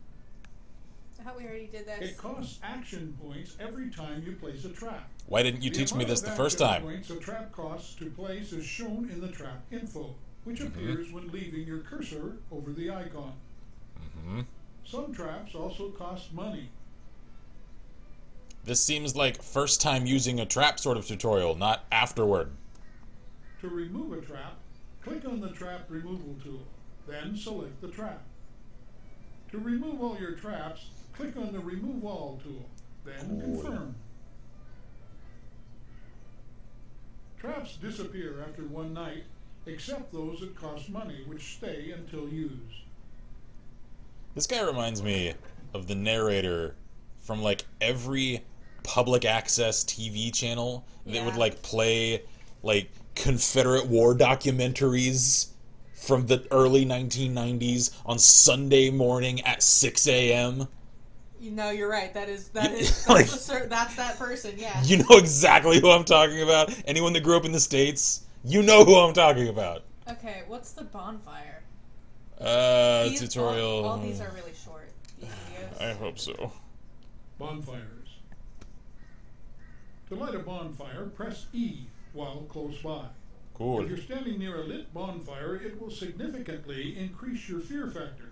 I thought we already did this. It costs action points every time you place a trap. Why didn't you teach me this the first time? The amount of action points a trap costs to place is shown in the trap info, which appears when leaving your cursor over the icon. Some traps also cost money. This seems like first time using a trap sort of tutorial, not afterward. To remove a trap, click on the trap removal tool, then select the trap. To remove all your traps, click on the remove all tool, then confirm. Traps disappear after one night, except those that cost money, which stay until used. This guy reminds me of the narrator from like every public access TV channel that would like play like Confederate war documentaries from the early 1990s on Sunday morning at 6 a.m. No, you're right. That's that person, yeah. You know exactly who I'm talking about. Anyone that grew up in the States, you know who I'm talking about. Okay, what's the bonfire? Tutorial. All these are really short, these videos. I hope so. Bonfires. To light a bonfire, press E while close by. Cool. If you're standing near a lit bonfire, it will significantly increase your fear factor.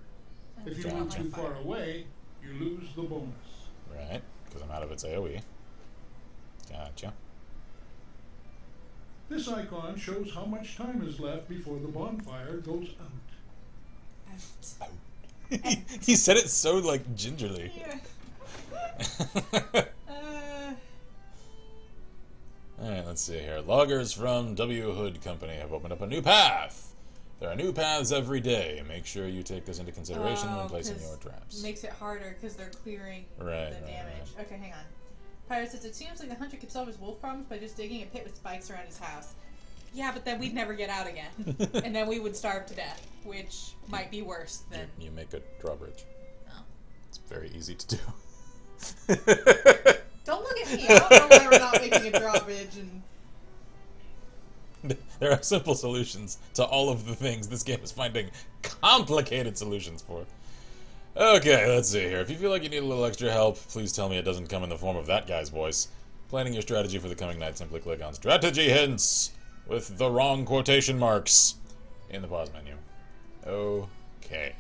If you move too far away, you lose the bonus. Right, because I'm out of its AoE. Gotcha. This icon shows how much time is left before the bonfire goes out. He said it so, like, gingerly. Yeah. Alright, let's see here. Loggers from W. Hood Company have opened up a new path. There are new paths every day. Make sure you take this into consideration when placing your traps. Makes it harder because they're clearing the damage. Right. Okay, hang on. Pirate says, it seems like the hunter could solve his wolf problems by just digging a pit with spikes around his house. Yeah, but then we'd never get out again. And then we would starve to death, which might be worse than... You make a drawbridge. Oh. It's very easy to do. Don't look at me. I don't know why we're not making a drawbridge and... There are simple solutions to all of the things this game is finding complicated solutions for. Okay, let's see here. If you feel like you need a little extra help, please tell me it doesn't come in the form of that guy's voice. Planning your strategy for the coming night, simply click on Strategy Hints with the wrong quotation marks in the pause menu. Okay.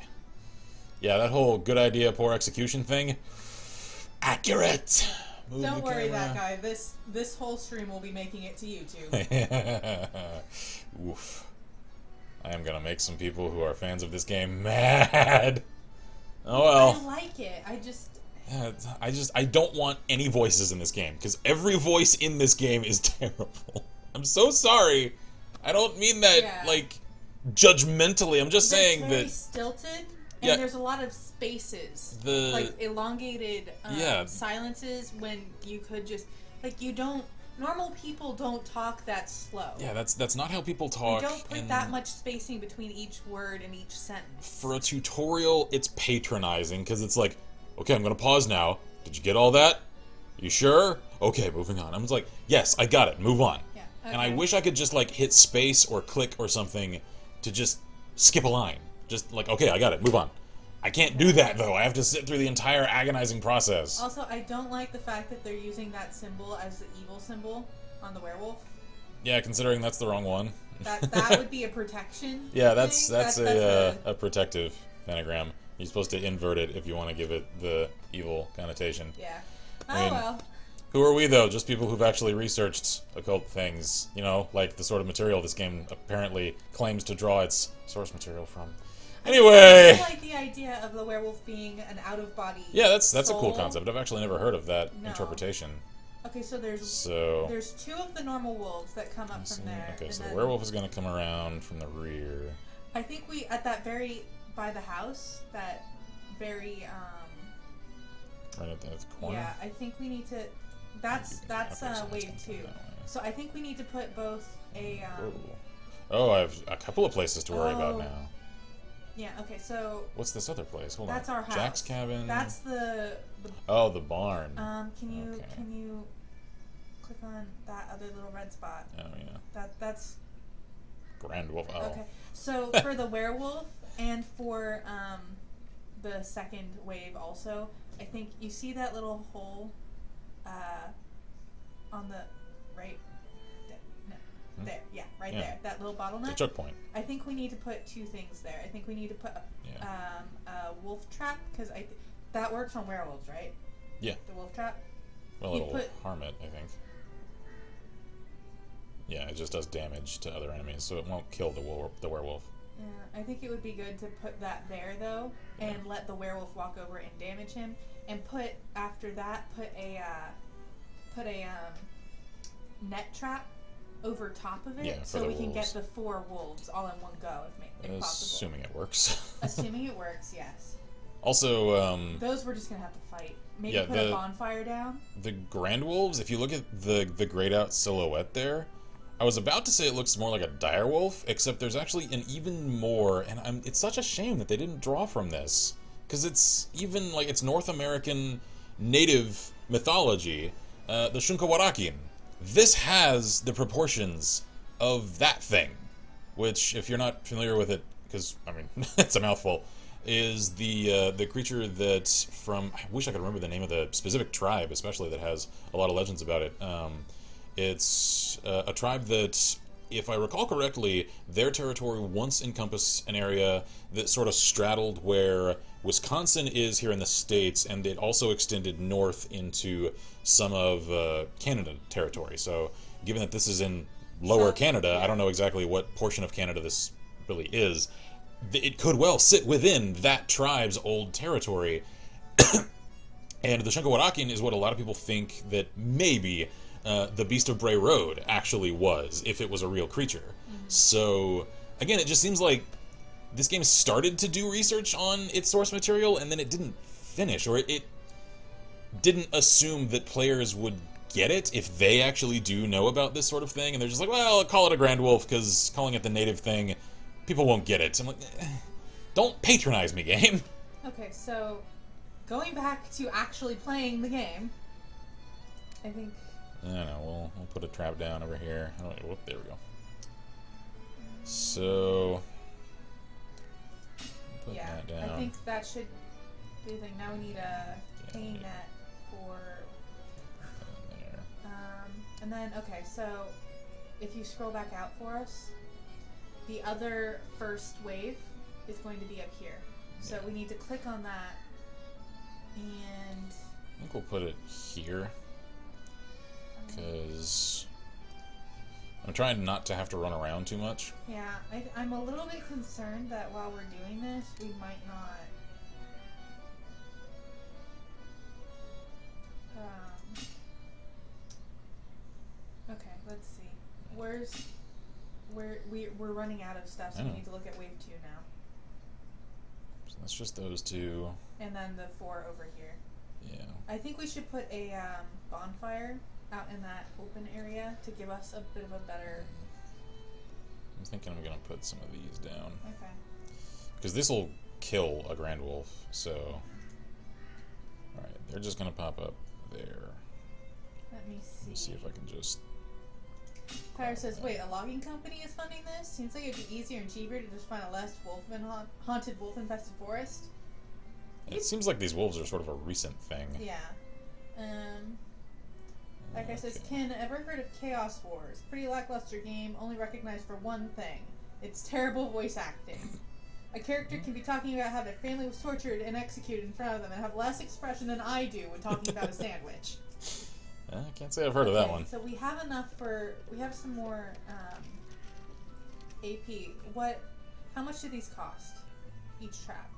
Yeah, that whole good idea, poor execution thing. Accurate! Move Don't the worry, camera. that guy. This whole stream will be making it to YouTube. Oof. I am gonna make some people who are fans of this game mad. Oh well. I like it. I just... I don't want any voices in this game, because every voice in this game is terrible. I'm so sorry. I don't mean that, like, judgmentally. I'm just saying very that... stilted, and there's a lot of spaces. Like, elongated silences when you could just... Like, you don't... Normal people don't talk that slow. Yeah, that's not how people talk. You don't put that much spacing between each word and each sentence. For a tutorial, it's patronizing, because it's like, okay, I'm going to pause now. Did you get all that? You sure? Okay, moving on. I'm just like, yes, I got it. Move on. Yeah, okay. And I wish I could just, like, hit space or click or something to just skip a line. Just like, okay, I got it. Move on. I can't do that, though. I have to sit through the entire agonizing process. Also, I don't like the fact that they're using that symbol as the evil symbol on the werewolf. Yeah, considering that's the wrong one. That would be a protection. Yeah, that's a protective pentagram. You're supposed to invert it if you want to give it the evil connotation. Yeah. I mean, well. Who are we, though? Just people who've actually researched occult things. You know, like the sort of material this game apparently claims to draw its source material from. Anyway! I like the idea of the werewolf being an out-of-body Yeah, that's soul. a cool concept. I've actually never heard of that interpretation. Okay, so there's two of the normal wolves that come up from there. Okay, so the werewolf is going to come around from the rear. I think we, at that by the house, that very, right at the corner? Yeah, I think we need to, that's wave 2. So I think we need to put both a, Oh, I have a couple of places to worry about now. Yeah, okay, so... What's this other place? Hold on. That's our house. Jack's cabin. That's the... Oh, the barn. Can you click on that other little red spot? Oh, yeah. That's... Grand Wolf. Oh. Okay, so for the werewolf and for the second wave also, I think you see that little hole on the right... There, yeah, right there. That little bottleneck. The choke point. I think we need to put two things there. I think we need to put a wolf trap, because that works on werewolves, right? Yeah. The wolf trap? Well, it'll harm it, I think. Yeah, it just does damage to other enemies, so it won't kill the werewolf. Yeah, I think it would be good to put that there, though, and let the werewolf walk over and damage him, and after that, put a net trap over top of it, so we can get the 4 wolves all in one go, if possible. Assuming it works. Assuming it works, yes. Also, those we're just gonna have to fight. Maybe put a bonfire down. The Grand Wolves, if you look at the grayed out silhouette there, I was about to say it looks more like a dire wolf, except there's actually an even more, and it's such a shame that they didn't draw from this, because it's even like it's North American native mythology, the Shunkawarakien. This has the proportions of that thing, which, if you're not familiar with it, because, I mean, it's a mouthful, is the creature that from... I wish I could remember the name of the specific tribe, especially, that has a lot of legends about it. It's a tribe that, if I recall correctly, their territory once encompassed an area that sort of straddled where Wisconsin is here in the States, and it also extended north into some of Canada territory. So, given that this is in lower Canada, I don't know exactly what portion of Canada this really is. It could well sit within that tribe's old territory. And the Shunkawarakien is what a lot of people think that maybe the Beast of Bray Road actually was, if it was a real creature. So, again, it just seems like this game started to do research on its source material, and then it didn't finish, or it didn't assume that players would get it if they actually do know about this sort of thing, and they're just like, well, I'll call it a Grand Wolf, because calling it the native thing, people won't get it. I'm like, don't patronize me, game. Okay, so going back to actually playing the game, I think... I don't know, we'll put a trap down over here. Oh, wait, whoop, there we go. So... put that down. I think that should be the thing. Now we need a hanging net for... there. And then, okay, so if you scroll back out for us, the other first wave is going to be up here. So we need to click on that, and... I think we'll put it here, because I'm trying not to have to run around too much. Yeah, I'm a little bit concerned that while we're doing this, we might not... Okay, let's see. We're running out of stuff, so we need to look at wave 2 now. So that's just those two. And then the 4 over here. Yeah. I think we should put a bonfire out in that open area to give us a bit of a better... I'm thinking I'm gonna put some of these down. Okay. Because this will kill a Grand Wolf, so... Alright, they're just gonna pop up there. Let me see. Let me see if I can just... Pyre says, wait, a logging company is funding this? Seems like it'd be easier and cheaper to just find a less haunted wolf-infested forest. It seems like these wolves are sort of a recent thing. Yeah. That guy says, Ken, ever heard of Chaos Wars? Pretty lackluster game, only recognized for one thing. It's terrible voice acting. A character can be talking about how their family was tortured and executed in front of them and have less expression than I do when talking about a sandwich. I can't say I've heard of that one. So we have enough for... We have some more AP. How much do these cost? Each trap?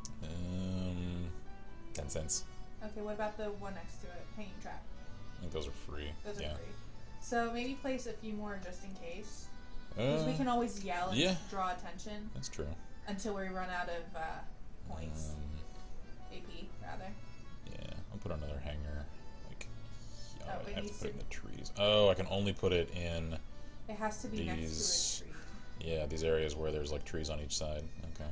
10 cents. Okay, what about the one next to it? Hanging trap? I think those are free. Those are free. So maybe place a few more just in case. Because we can always yell and draw attention. That's true. Until we run out of points. AP, rather. Yeah, I'll put another hanger. Like, Oh, I it have to needs put it in to- the trees. Oh, I can only put it in It has to be next these. to a tree. Yeah, these areas where there's like trees on each side. Okay.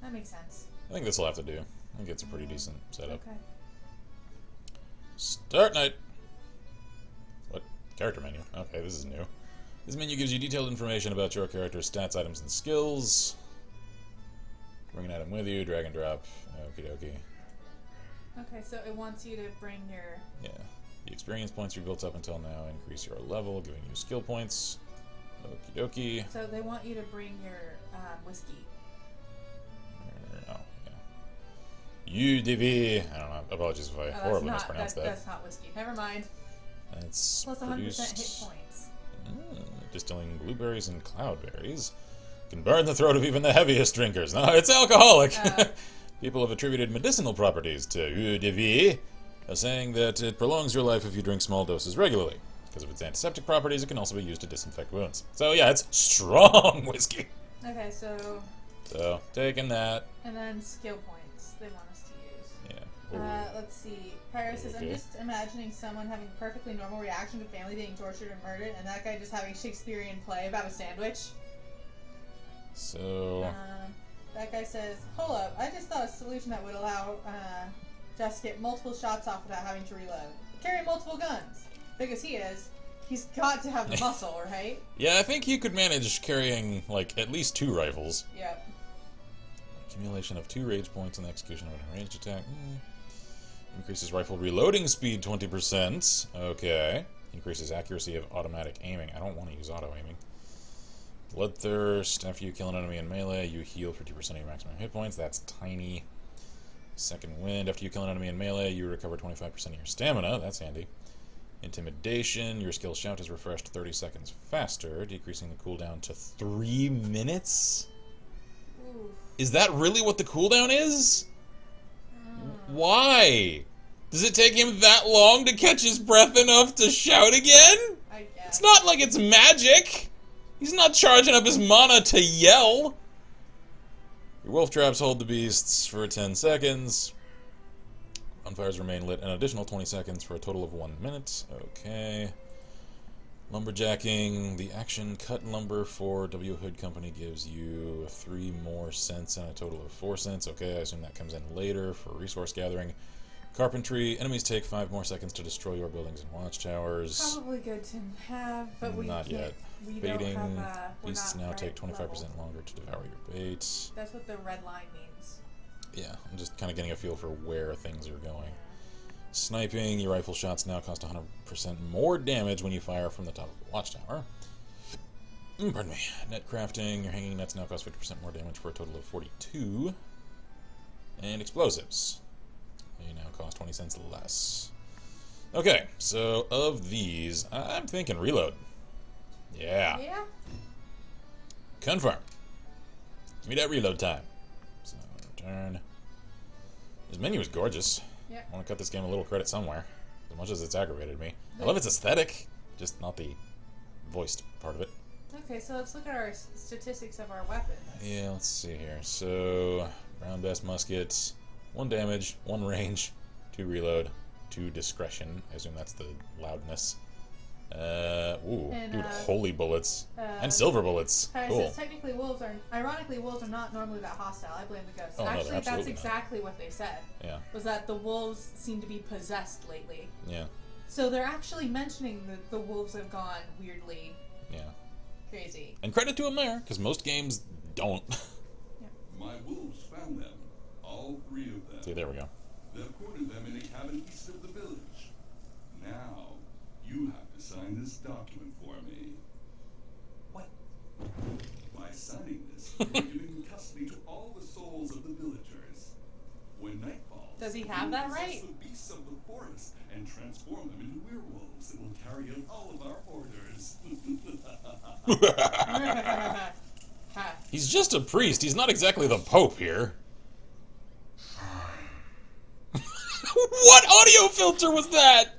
That makes sense. I think this will have to do. I think it's a pretty decent setup. Okay. Start night. What? Character menu. Okay, this is new. This menu gives you detailed information about your character's stats, items, and skills. Bring an item with you, drag and drop. Okie dokie. Okay, so it wants you to bring your... Yeah. The experience points you built up until now increase your level, giving you skill points. Okie dokie. So they want you to bring your whiskey. Oh, yeah. UDV. I don't know. Apologies if I horribly mispronounced that. That's not whiskey. Never mind. That's Plus 100% produced, hit points. distilling blueberries and cloudberries. Can burn the throat of even the heaviest drinkers. No, it's alcoholic. People have attributed medicinal properties to UDV, saying that it prolongs your life if you drink small doses regularly. Because of its antiseptic properties, it can also be used to disinfect wounds. So yeah, it's strong whiskey. Okay, so... So, taking that. And then skill points they want us to use. Yeah. Let's see. Pyro says, I'm just imagining someone having a perfectly normal reaction to family being tortured and murdered, and that guy just having a Shakespearean play about a sandwich. So... that guy says, hold up, I just thought a solution that would allow Just to get multiple shots off without having to reload. Carry multiple guns. Big as he is, he's got to have the muscle, right? Yeah, I think he could manage carrying, like, at least 2 rifles. Yep. Accumulation of 2 rage points and execution of a ranged attack. Increases rifle reloading speed 20%. Okay. Increases accuracy of automatic aiming. I don't want to use auto-aiming. Bloodthirst. After you kill an enemy in melee, you heal 50% of your maximum hit points. That's tiny. Second Wind. After you kill an enemy in melee, you recover 25% of your stamina. That's handy. Intimidation. Your skill shout is refreshed 30 seconds faster, decreasing the cooldown to 3 minutes? Oof. Is that really what the cooldown is? Why? Does it take him that long to catch his breath enough to shout again? I guess. It's not like it's magic. He's not charging up his mana to yell. Your wolf traps hold the beasts for 10 seconds. Bonfires remain lit an additional 20 seconds for a total of 1 minute. Okay. Lumberjacking. The action cut lumber for W. Hood Company gives you 3 more cents and a total of 4 cents. Okay, I assume that comes in later for resource gathering. Carpentry. Enemies take 5 more seconds to destroy your buildings and watchtowers. Probably good to have, but we Not can't. yet. We Baiting. don't have, Beasts we're now not take 25% level. longer to devour your bait. That's what the red line means. Yeah, I'm just kind of getting a feel for where things are going. Sniping. Your rifle shots now cost 100% more damage when you fire from the top of the watchtower. Pardon me. Net crafting. Your hanging nets now cost 50% more damage for a total of 42. And explosives. They now cost 20 cents less. Okay, so of these, I'm thinking reload. Yeah. Yeah? Confirm. Give me that reload time. So, return. This menu is gorgeous. Yep. I want to cut this game a little credit somewhere. as much as it's aggravated me. I love its aesthetic, just not the voiced part of it. Okay, so let's look at our statistics of our weapons. Yeah, let's see here. So, round best musket, 1 damage, 1 range, 2 reload, 2 discretion. I assume that's the loudness. Dude, holy bullets. And silver bullets. Cool. Says technically ironically, wolves are not normally that hostile. I blame the ghosts. Oh, no, actually, that's exactly what they said. Yeah. Was that the wolves seem to be possessed lately. Yeah. So they're actually mentioning that the wolves have gone weirdly crazy. And credit to them there, because most games don't. My wolves found them. All 3 of them. See, there we go. They've cornered them in a cabin east of the village. Now, you have to sign this document for me. What? By signing this, you're giving custody to all the souls of the villagers. When night falls, Does he have that right? the beasts of the forest and transform them into werewolves that will carry out all of our orders. He's just a priest. He's not exactly the Pope here. What audio filter was that?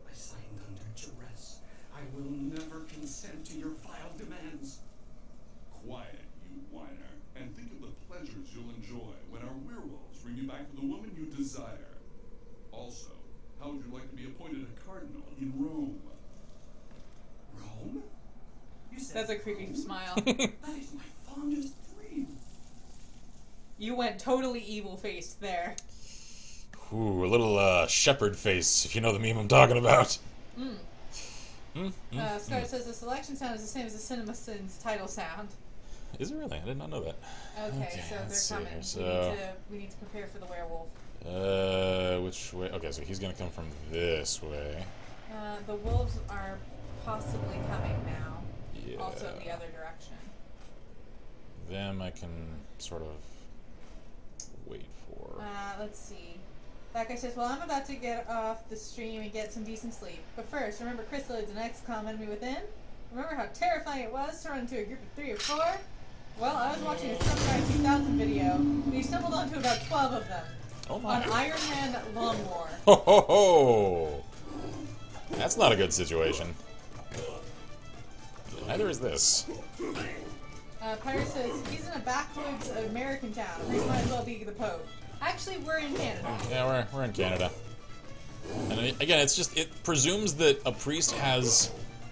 I signed under duress. I will never consent to your vile demands. Quiet, you whiner, and think of the pleasures you'll enjoy when our werewolves bring you back to the woman you desire. Also, how would you like to be appointed a cardinal in Rome? Rome? You said That's a creepy smile. that is my fondest dream. You went totally evil-faced there. Ooh, a little shepherd face, if you know the meme I'm talking about. Scar says the selection sound is the same as the CinemaSins title sound. Is it really? I did not know that. Okay, so let's they're see coming. here. So, We need to prepare for the werewolf. which way? Okay, so he's gonna come from this way. The wolves are possibly coming now. Yeah. Also the other direction. Them I can sort of wait for. Let's see. That guy says, well, I'm about to get off the stream and get some decent sleep. But first, remember chrysalids and XCOM Enemy Within? Remember how terrifying it was to run into a group of 3 or 4? Well, I was watching a Samurai 2000 video, and he stumbled onto about 12 of them. Oh my. On Iron Man Lawnmower. Ho ho ho! That's not a good situation. Neither is this. Pirate says, he's in a backwoods American town. We might as well be the Pope. Actually, we're in Canada. Yeah, we're in Canada. And again, it's just, it presumes that a priest has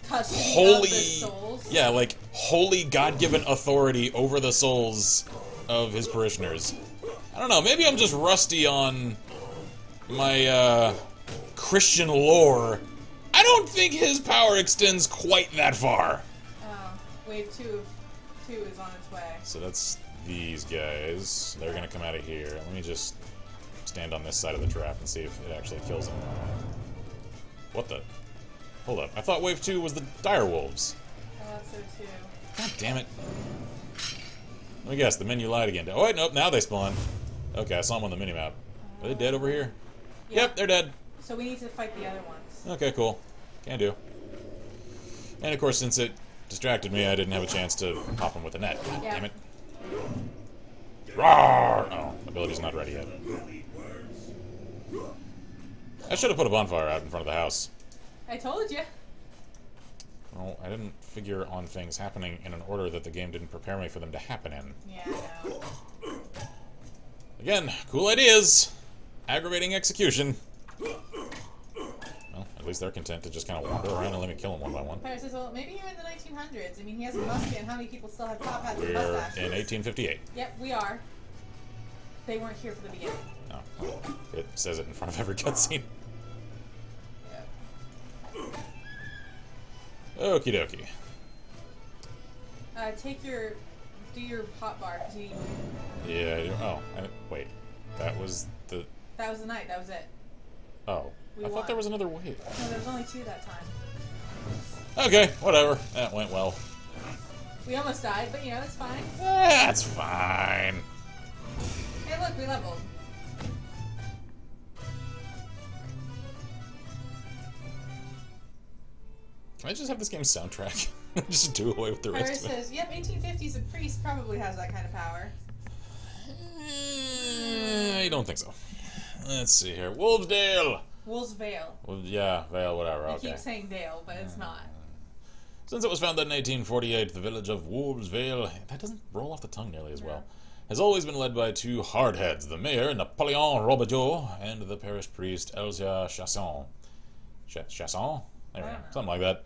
Custody holy, of the souls. yeah, like holy God-given authority over the souls of his parishioners. I don't know, maybe I'm just rusty on my Christian lore. I don't think his power extends quite that far. Wave 2 is on its way. So that's these guys. They're gonna come out of here. Let me just stand on this side of the trap and see if it actually kills them. What the? Hold up. I thought wave 2 was the dire wolves. I thought so too. God damn it. Let me guess, the menu lied again. Oh wait, nope, now they spawn. Okay, I saw them on the minimap. Are they dead over here? Yeah. Yep, they're dead. So we need to fight the other ones. Okay, cool. Can do. And of course, since it distracted me, I didn't have a chance to pop him with a net. God damn it. Roar! Oh, ability's not ready yet. I should have put a bonfire out in front of the house. I told you. Well, I didn't figure on things happening in an order that the game didn't prepare me for them to happen in. Yeah, I know. Again, cool ideas. Aggravating execution. Well, at least they're content to just kind of wander around and let me kill them one by one. Pirate says, well, maybe you're in the 1900s. I mean, he has a musket, and how many people still have top hats and We're mustaches? in 1858. Yep, we are. They weren't here for the beginning. No, well, it says it in front of every cutscene. Yep. Okie dokie. Do your hot bar, because you... Yeah, I do. Oh, wait. That was the... That was the night, that was it. Oh. We I won. thought there was another wave. No, there was only 2 that time. Okay, whatever. That went well. We almost died, but you know, it's fine. That's fine. Hey, look, we leveled. Can I just have this game's soundtrack? Just do away with the Pirate rest of it. says, yep, 1850s, a priest probably has that kind of power. I don't think so. Let's see here. Wolvesdale! Wolves Vale. Well, yeah, Vale, whatever, I okay. keep saying Dale, but it's not. Since it was founded in 1848, the village of Wolvesvale, that doesn't roll off the tongue nearly as well, has always been led by two hardheads, the mayor, Napoleon Robideau, and the parish priest, Elzia Chasson. Chasson? There we go. Something like that.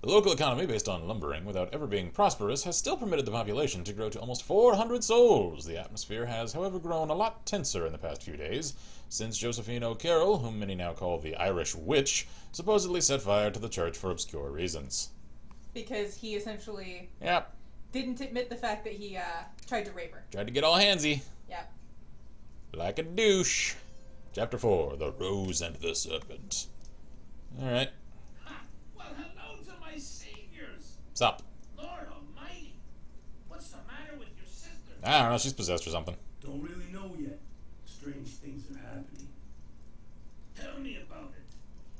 The local economy, based on lumbering, without ever being prosperous, has still permitted the population to grow to almost 400 souls. The atmosphere has, however, grown a lot tenser in the past few days, since Josephine O'Carroll, whom many now call the Irish Witch, supposedly set fire to the church for obscure reasons. Because he essentially Yep. didn't admit the fact that he tried to rape her. Tried to get all handsy. Yep. Like a douche. Chapter 4, The Rose and the Serpent. Alright. Ha! Well, hello to my saviors. Sup? Lord Almighty. What's the matter with your sister? I don't know, she's possessed or something. Don't really know yet. Strange things are happening. Tell me about it.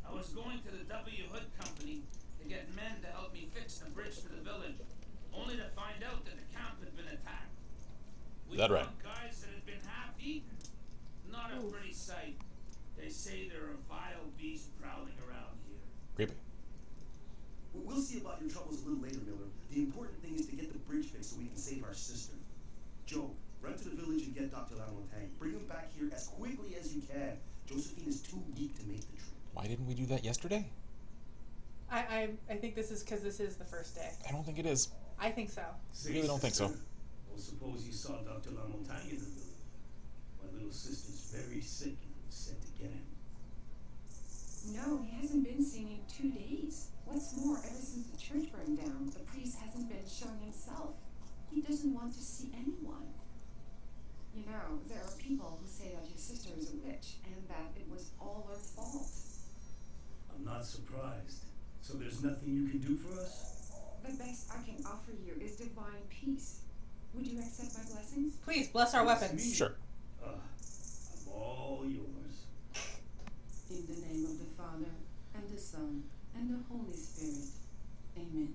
I was going to the W. Hood Company to get men to help me fix the bridge to the village, only to find out that the camp had been attacked. We Is that right? found guys that had been half-eaten. Not a pretty sight. They say there are vile beasts prowling around here. Creepy. We'll see about your troubles a little later, Miller. The important thing is to get the bridge fixed so we can save our sister. Joe, run to the village and get Dr. Lamontagne. Bring him back here as quickly as you can. Josephine is too weak to make the trip. Why didn't we do that yesterday? I think this is because this is the first day. I don't think it is. I think so. I really don't think so. Well, suppose you saw Dr. Lamontagne in the village. My little sister's very sick and was sent to get him. No, he hasn't been seen in 2 days. What's more, ever since the church burned down, the priest hasn't been showing himself. He doesn't want to see anyone. You know, there are people who say that your sister is a witch and that it was all her fault. I'm not surprised. So there's nothing you can do for us? The best I can offer you is divine peace. Would you accept my blessings? Please, bless our weapons. Sure. I'm all yours. In the name of the Father, and the Son, and the Holy Spirit. Amen.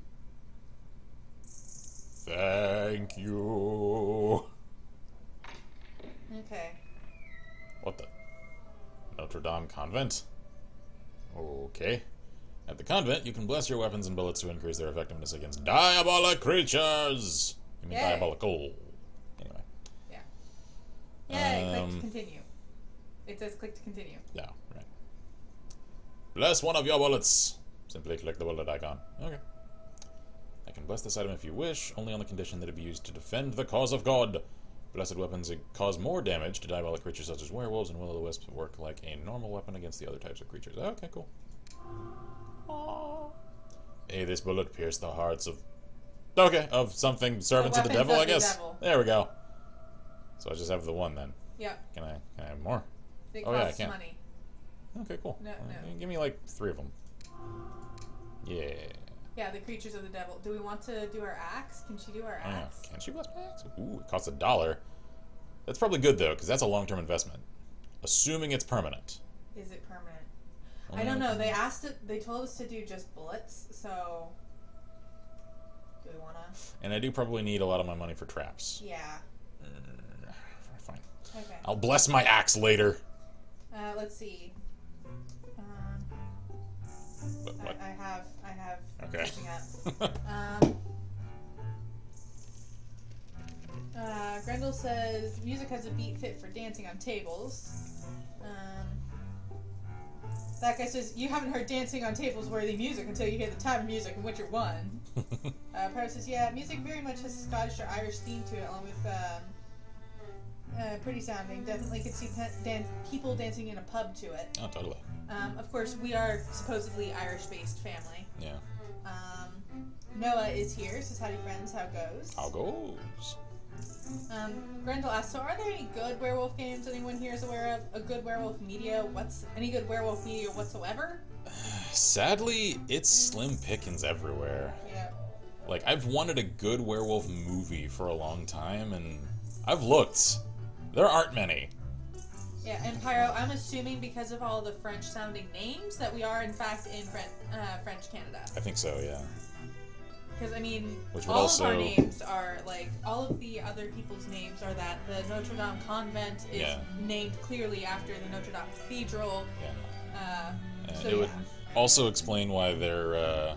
Thank you. Okay. What the? Notre Dame Convent? Okay. At the convent, you can bless your weapons and bullets to increase their effectiveness against diabolic creatures. I mean, Yay. diabolical. Anyway. Yeah. Yay, click to continue. It says click to continue. Yeah, right. Bless one of your bullets. Simply click the bullet icon. Okay. I can bless this item if you wish, only on the condition that it be used to defend the cause of God. Blessed weapons cause more damage to diabolic creatures such as werewolves, and will-o'-the-wisps work like a normal weapon against the other types of creatures. Okay, cool. Aww. May this bullet pierce the hearts of... Okay, of something servants of the devil, I guess. There we go. So I just have the one then. Yep. Can I have more? It Oh yeah, I costs can. money. Okay, cool. No. Give me like 3 of them. Yeah. Yeah, the creatures of the devil. Do we want to do our axe? Can she do our Oh, axe? can she bless my axe? Ooh, it costs $1. That's probably good though, because that's a long-term investment. Assuming it's permanent. Is it permanent? I don't know. They asked it. They told us to do just bullets. So, do we wanna? And I do probably need a lot of my money for traps. Yeah. Fine. Okay. I'll bless my axe later. Let's see. What? I have. Okay. Catching up. Grendel says music has a beat fit for dancing on tables. That guy says you haven't heard dancing on tables worthy music until you hear the type of music in Witcher 1. Pyro says yeah, music very much has a Scottish or Irish theme to it, along with pretty sounding. Definitely could see people dancing in a pub to it. Oh, totally. Of course, we are supposedly Irish-based family. Yeah. Noah is here, says howdy friends, how goes? How goes? Grendel asks, so are there any good werewolf games anyone here is aware of? A good werewolf media? Any good werewolf media whatsoever? Sadly, it's slim pickings everywhere. Yeah. Like, I've wanted a good werewolf movie for a long time, and I've looked. There aren't many. Yeah, and Pyro, I'm assuming because of all the French-sounding names that we are, in fact, in French Canada. I think so, yeah. Because, I mean, Which would all also... of our names are, like, all of the other people's names are that the Notre Dame convent is Yeah. named clearly after the Notre Dame Cathedral. Yeah. And So, it would yeah. also explain why they're a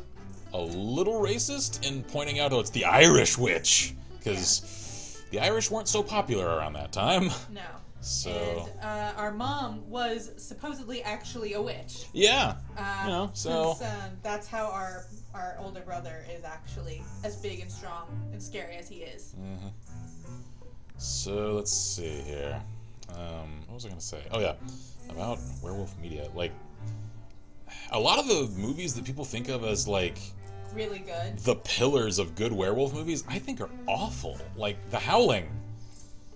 little racist in pointing out, oh, it's the Irish witch. Because the Irish weren't so popular around that time. No. So... And our mom was supposedly actually a witch. Yeah. You know, so... Since, that's how our older brother is actually as big and strong and scary as he is. Mm-hmm. So, let's see here. What was I going to say? Oh, yeah. About werewolf media. Like, a lot of the movies that people think of as, like... Really good. The pillars of good werewolf movies, I think are awful. Like, The Howling.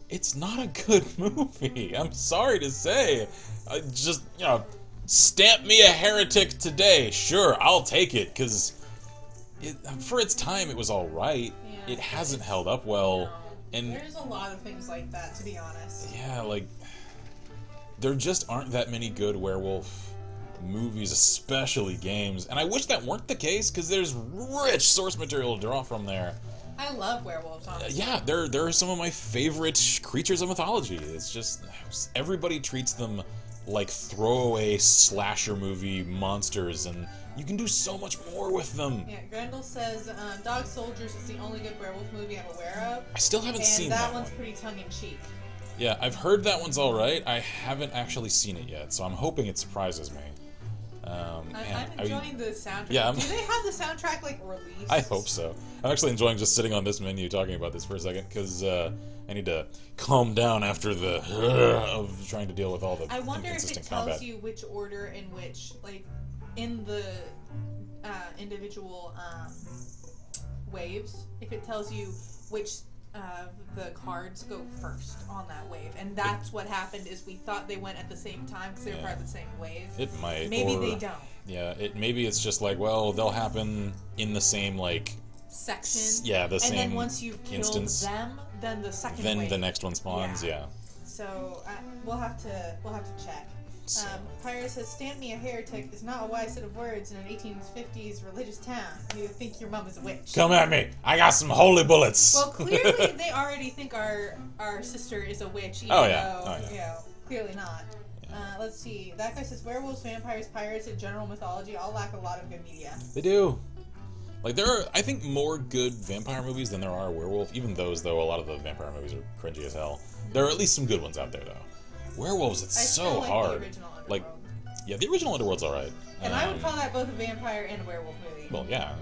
It's not a good movie. I'm sorry to say. Just, you know, stamp me a heretic today. Sure, I'll take it, because for its time, it was alright. Yeah, It hasn't held up well. No. And There's a lot of things like that, to be honest. yeah, like, there just aren't that many good werewolf movies, especially games. And I wish that weren't the case, because there's rich source material to draw from there. I love werewolves, honestly. Yeah, they're some of my favorite creatures of mythology. It's just, everybody treats them like throwaway slasher movie monsters, and you can do so much more with them. Yeah, Grendel says Dog Soldiers is the only good werewolf movie I'm aware of. I still haven't seen that And that one's one. pretty tongue-in-cheek. Yeah, I've heard that one's alright. I haven't actually seen it yet, so I'm hoping it surprises me. I'm enjoying the soundtrack. Yeah, Do they have the soundtrack, like, released? I hope so. I'm actually enjoying just sitting on this menu talking about this for a second, because I need to calm down after the of trying to deal with all the I wonder if it inconsistent tells combat. you which order in which, like, in the individual waves, if it tells you which the cards go first on that wave. And that's what happened, is we thought they went at the same time because they were part of the same wave. It might. Maybe or, they don't. Yeah, maybe it's just like, well, they'll happen in the same, like... Section. Yeah, the same And then once you've killed instance. them, then the second Then wave. the next one spawns, yeah. So we'll have to check. So. Pyra says, "Stamp me a heretic" is not a wise set of words in an 1850s religious town. You think your mom is a witch. Come at me! I got some holy bullets! Well, clearly they already think our sister is a witch, even though, you know, clearly not. Yeah. Let's see. That guy says, werewolves, vampires, pirates, and general mythology all lack a lot of good media. They do. Like, there are, I think, more good vampire movies than there are werewolf. Even those, though, a lot of the vampire movies are cringy as hell. There are at least some good ones out there, though. Werewolves, it's I so still like hard. The original Underworld. Like, yeah, the original Underworld's alright. And I would call that both a vampire and a werewolf movie. Well, yeah,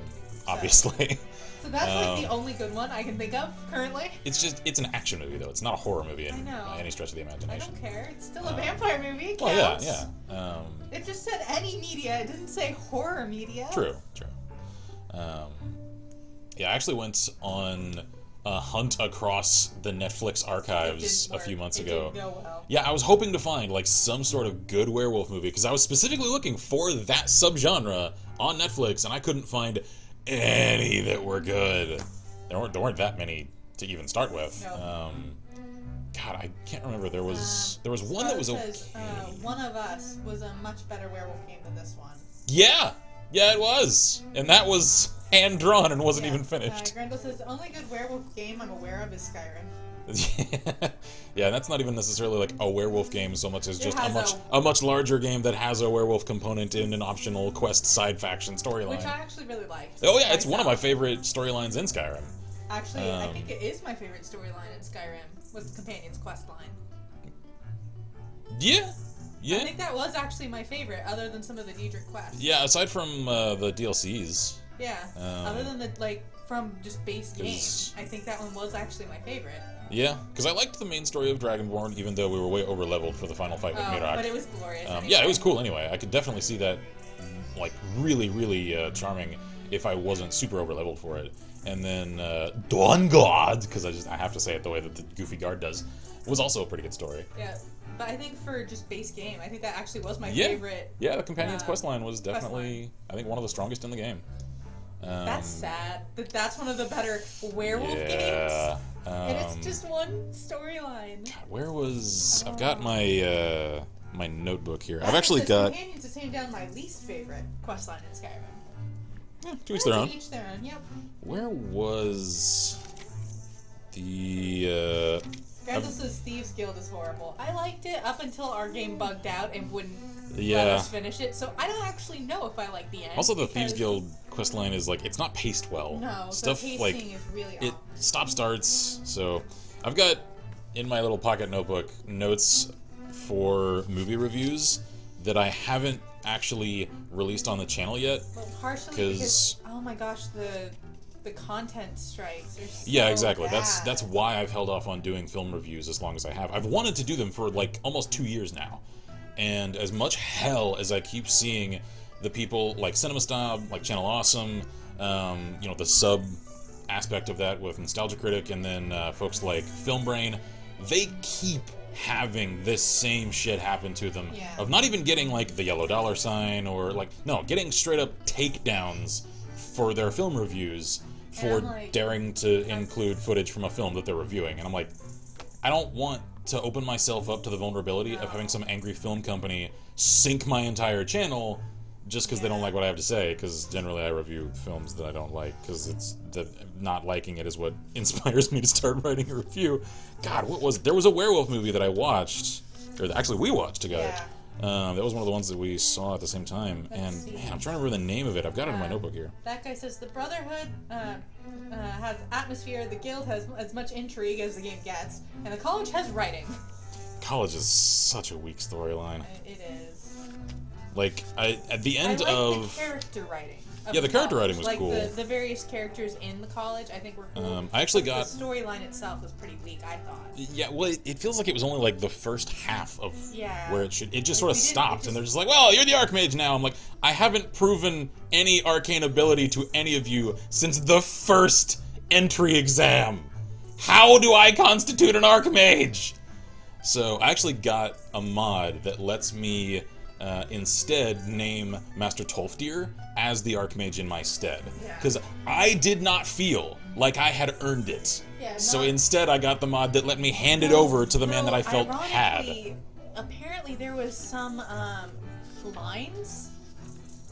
obviously. So that's like the only good one I can think of currently. It's just, it's an action movie, though. It's not a horror movie in I know. by any stretch of the I imagination. don't care. It's still a vampire movie. It Well, counts. yeah. It just said any media. It didn't say horror media. True. Yeah, I actually went on a hunt across the Netflix archives a few months ago. It didn't go well. Yeah, I was hoping to find like some sort of good werewolf movie because I was specifically looking for that subgenre on Netflix, and I couldn't find any that were good. There weren't that many to even start with. No. God, I can't remember. There was one that was okay. Says, One of Us was a much better werewolf game than this one. Yeah, it was, and that was hand drawn and wasn't even finished. Grendel says the only good werewolf game I'm aware of is Skyrim. Yeah, that's not even necessarily like a werewolf game so much as just has a much larger game that has a werewolf component in an optional quest side faction storyline. Which I actually really liked. Oh yeah, it's one of my favorite storylines in Skyrim. Actually, I think it is my favorite storyline in Skyrim, was the companion's quest line. Yeah. I think that was actually my favorite, other than some of the Daedric quests. Yeah, aside from the DLCs. Yeah. Other than the from just base game, I think that one was actually my favorite. Yeah, because I liked the main story of Dragonborn, even though we were way over leveled for the final fight with Mirak. But it was glorious. Anyway. Yeah, it was cool anyway. I could definitely see that, like, really, really charming if I wasn't super over leveled for it. And then Dawn God, because I have to say it the way that the Goofy Guard does, was also a pretty good story. Yeah. But I think for just base game, I think that actually was my favorite. Yeah, the Companion's questline was definitely, I think, one of the strongest in the game. That's sad. That's one of the better werewolf games. And it's just one storyline. God, where was... I've got my my notebook here. I've actually got... Companions is hands down my least favorite questline in Skyrim. To each their own. To each their own, yep. Where was the... Grendel says Thieves Guild is horrible. I liked it up until our game bugged out and wouldn't let Yeah. us finish it, so I don't actually know if I like the end. Also, the Thieves because- Guild questline is, like, it's not paced well. No, Stuff, the pacing like, is really it off. stop-starts, so... I've got, in my little pocket notebook, notes for movie reviews that I haven't actually released on the channel yet. Well, partially 'cause- because, oh my gosh, the content strikes are so Yeah, exactly. bad. That's why I've held off on doing film reviews as long as I have. I've wanted to do them for like almost 2 years now, and as much hell as I keep seeing the people like CinemaStob, like Channel Awesome, you know, the sub aspect of that with Nostalgia Critic, and then folks like Film Brain, they keep having this same shit happen to them. Yeah. Of not even getting like the yellow dollar sign or like no, getting straight up takedowns for their film reviews for I'm like, daring to include footage from a film that they're reviewing. And I'm like, I don't want to open myself up to the vulnerability of having some angry film company sink my entire channel just because they don't like what I have to say, because generally I review films that I don't like, because it's the not liking it is what inspires me to start writing a review. God, what was it? There was a werewolf movie that I watched, or actually we watched together. Yeah. That was one of the ones that we saw at the same time, Let's and see. man, I'm trying to remember the name of it. I've got it in my notebook here. That guy says the Brotherhood has atmosphere, the Guild has as much intrigue as the game gets, and the College has writing. College is such a weak storyline. It is. Like, at the end I like of... the character writing. of Yeah, the character College. writing was like cool. The various characters in the College, I think were cool. I actually But got... the storyline itself was pretty weak, I thought. Yeah, well, it feels like it was only like the first half of Yeah. where it should. It just Like, sort of we didn't- stopped, it and they're just- just like, "Well, you're the Archmage now." I'm like, I haven't proven any arcane ability to any of you since the first entry exam. How do I constitute an Archmage? So I actually got a mod that lets me instead name Master Tolfdir as the Archmage in my stead, Yeah. because I did not feel like I had earned it. Yeah, So not- instead, I got the mod that let me hand it over to the man that I felt had. ironically, apparently there was some lines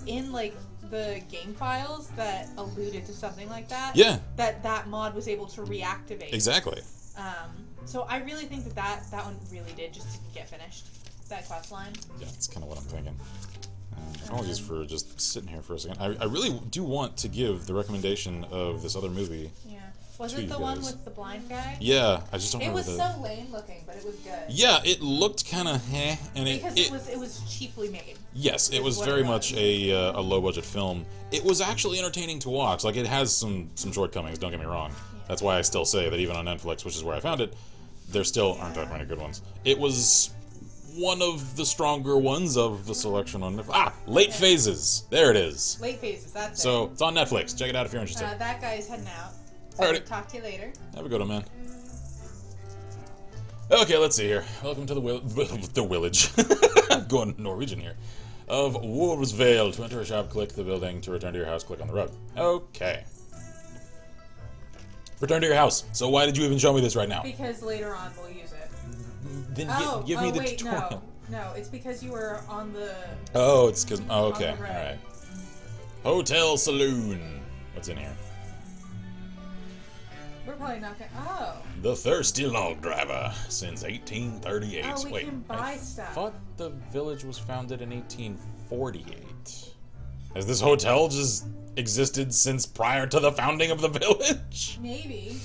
in like the game files that alluded to something like that. Yeah. That mod was able to reactivate. Exactly. So I really think that one really did just to get finished. That quest line. Yeah, that's kind of what I'm thinking. Apologies for just sitting here for a second. I really do want to give the recommendation of this other movie. Yeah. Was To it you the one guys. with the blind guy? Yeah, I just don't It remember was the... so lame looking, but it was good. Yeah, it looked kind of and Because it was cheaply made. Yes, it is was what very it much was. a low-budget film. It was actually entertaining to watch. Like, it has some shortcomings, don't get me wrong. That's why I still say that even on Netflix, which is where I found it, there still aren't that many good ones. It was one of the stronger ones of the selection on Netflix. Ah, Late Phases. There it is. Late phases, that's So, it. it's on Netflix. Check it out if you're interested. That guy's heading out. So Alrighty. we'll talk to you later. Have a good one, man. Okay, let's see here. Welcome to the village. I'm going Norwegian here. Of Wolvesvale. To enter a shop, click the building. To return to your house, click on the rug. Okay. Return to your house. So why did you even show me this right now? Because later on we'll use it. Then give me the wait, tutorial. No, it's because you were on the... Oh, it's because... Oh, okay. On the road. Alright. Hotel Saloon. What's in here? We're probably not gonna... Oh. The Thirsty Log Driver. Since 1838. Oh, we Wait, can buy I stuff. thought the village was founded in 1848. Has this hotel just existed since prior to the founding of the village? Maybe.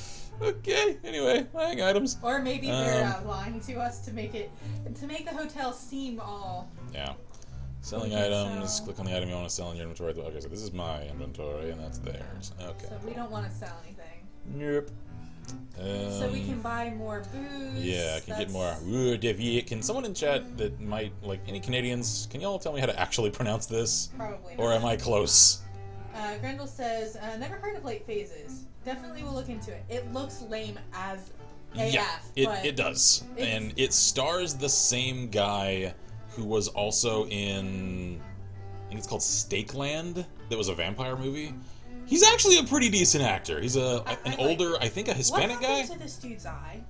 Okay, anyway, buying items. Or maybe they're lying to us to make the hotel seem all... Yeah. Selling Okay, items. so- Click on the item you want to sell in your inventory. Okay, so this is my inventory, and that's theirs. Okay. So we don't want to sell anything. Nope. So we can buy more booze. Yeah, I can get That's- more. Can someone in chat that might, like, any Canadians, can y'all tell me how to actually pronounce this? Probably Or not. am I close? Grendel says, never heard of Late Phases. Definitely will look into it. It looks lame as AF, Yeah, but it does. it's- And it stars the same guy who was also in, I think it's called Stakeland, that was a vampire movie. He's actually a pretty decent actor. He's an older, I think a Hispanic what guy? happened to this dude's eye?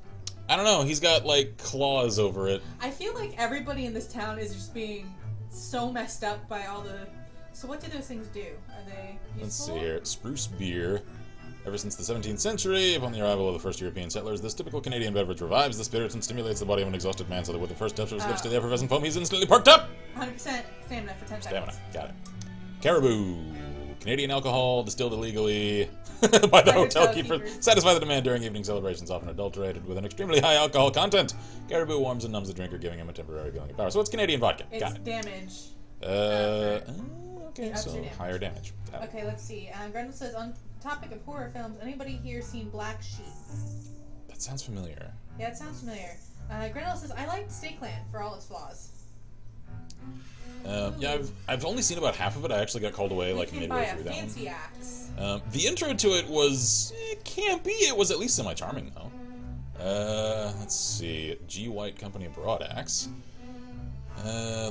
I don't know, he's got like claws over it. I feel like everybody in this town is just being so messed up by all the So what do those things do? Are they useful? Let's see here. Spruce beer. Ever since the 17th century, upon the arrival of the first European settlers, this typical Canadian beverage revives the spirits and stimulates the body of an exhausted man so that with the first touch of his lips to the effervescent foam, he's instantly perked up! 100% stamina for 10 Stamina. seconds. Got it. Caribou. Canadian alcohol distilled illegally by the hotel keepers. Satisfy the demand during evening celebrations, often adulterated with an extremely high alcohol content. Caribou warms and numbs the drinker, giving him a temporary feeling of power. So it's Canadian vodka. It's Got it. damage. Okay, so damage. higher damage. Got it. Okay, let's see. Grendel says, on topic of horror films, anybody here seen Black Sheep? That sounds familiar. Yeah, it sounds familiar. Grendel says, I liked Stakeland for all its flaws. Yeah, I've only seen about half of it. I actually got called away like midway through that fancy one. axe. The intro to it was campy. It was at least semi-charming though. Let's see. G. White Company broadaxe.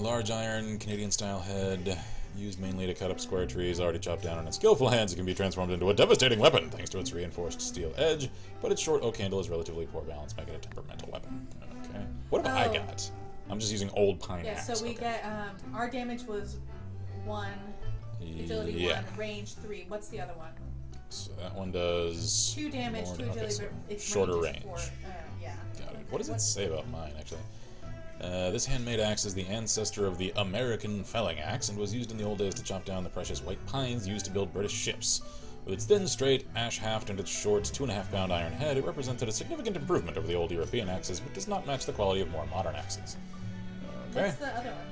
Large iron Canadian-style head, used mainly to cut up square trees already chopped down. On its skillful hands, it can be transformed into a devastating weapon thanks to its reinforced steel edge. But its short oak handle is relatively poor balance, making it a temperamental weapon. Okay. What have I got? I'm just using old pine axe. Yeah, so we get, our damage was 1, agility 1, range 3. What's the other one? So that one does 2 damage, 2 agility, so but its shorter range. range. Is 4. Yeah. Got it. What does it say about mine, actually? This handmade axe is the ancestor of the American felling axe and was used in the old days to chop down the precious white pines used to build British ships. With its thin, straight ash haft and its short 2.5-pound iron head, it represented a significant improvement over the old European axes, but does not match the quality of more modern axes. Okay. What's the other one?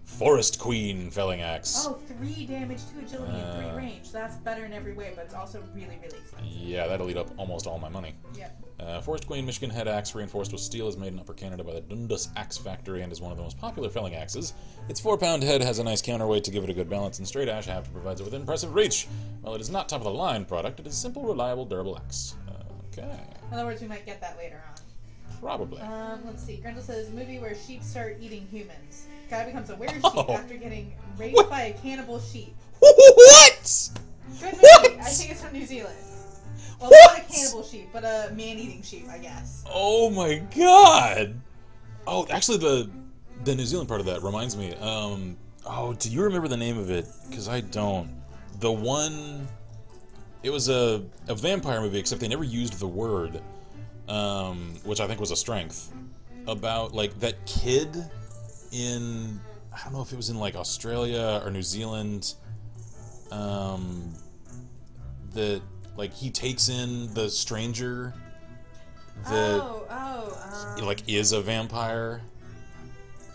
Forest Queen felling axe. Oh, 3 damage, 2 agility, and 3 range. That's better in every way, but it's also really, really expensive. Yeah, that'll eat up almost all my money. Yep. Forest Queen Michigan head axe reinforced with steel is made in Upper Canada by the Dundas Axe Factory and is one of the most popular felling axes. Its 4-pound head has a nice counterweight to give it a good balance, and straight ash haft provides it with impressive reach. While it is not top-of-the-line product, it is a simple, reliable, durable axe. Okay. In other words, we might get that later on. Probably. Let's see. Grendel says, a movie where sheep start eating humans. Guy becomes a weresheep after getting raped by a cannibal sheep. What? Good movie. What? I think it's from New Zealand. Well, What? not a cannibal sheep, but a man-eating sheep, I guess. Oh my god! Oh, actually, the New Zealand part of that reminds me. Oh, do you remember the name of it? Because I don't. The one. It was a vampire movie, except they never used the word, which I think was a strength. About like that kid in, I don't know if it was in like Australia or New Zealand. That like he takes in the stranger that like is a vampire.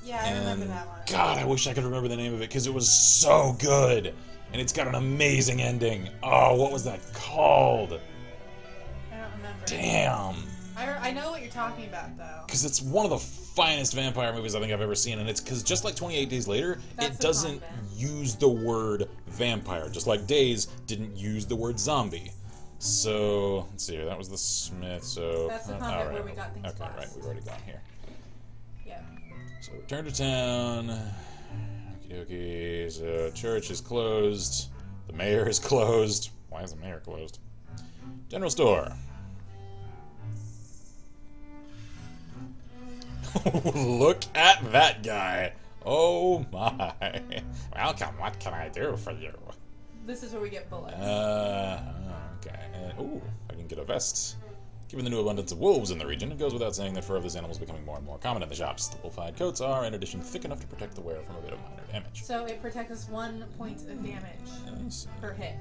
Yeah, I remember that one. God, I wish I could remember the name of it because it was so good, and it's got an amazing ending. Oh, what was that called? I don't remember. Damn. I know what you're talking about, though. Because it's one of the finest vampire movies I think I've ever seen, and it's because just like 28 Days Later, it doesn't use the word vampire, just like Days didn't use the word zombie. So, let's see here, that was the Smith, so... That's the combat where we got things Okay, lost. right, we've already gone here. Yeah. So, return to town. Okie dokie, so church is closed. The mayor is closed. Why is the mayor closed? General store. Look at that guy. Oh my. Welcome, what can I do for you? This is where we get bullets. Okay. Ooh, I can get a vest. Given the new abundance of wolves in the region, it goes without saying that fur of this animal is becoming more and more common in the shops. The wolf-hide coats are, in addition, thick enough to protect the wearer from a bit of minor damage. So it protects us 1 point of damage per hit.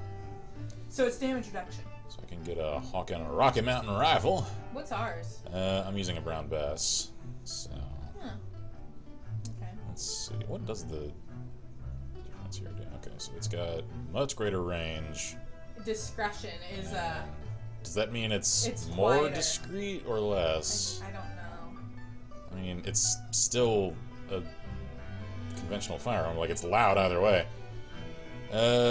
So it's damage reduction. So I can get a Hawk and a Rocky Mountain rifle. What's ours? I'm using a brown bass. So. Huh. Okay. Let's see. What does the difference here do? Okay, so it's got much greater range. Discretion is Does that mean it's more quieter. discreet or less? I don't know. I mean, it's still a conventional firearm. Like, it's loud either way.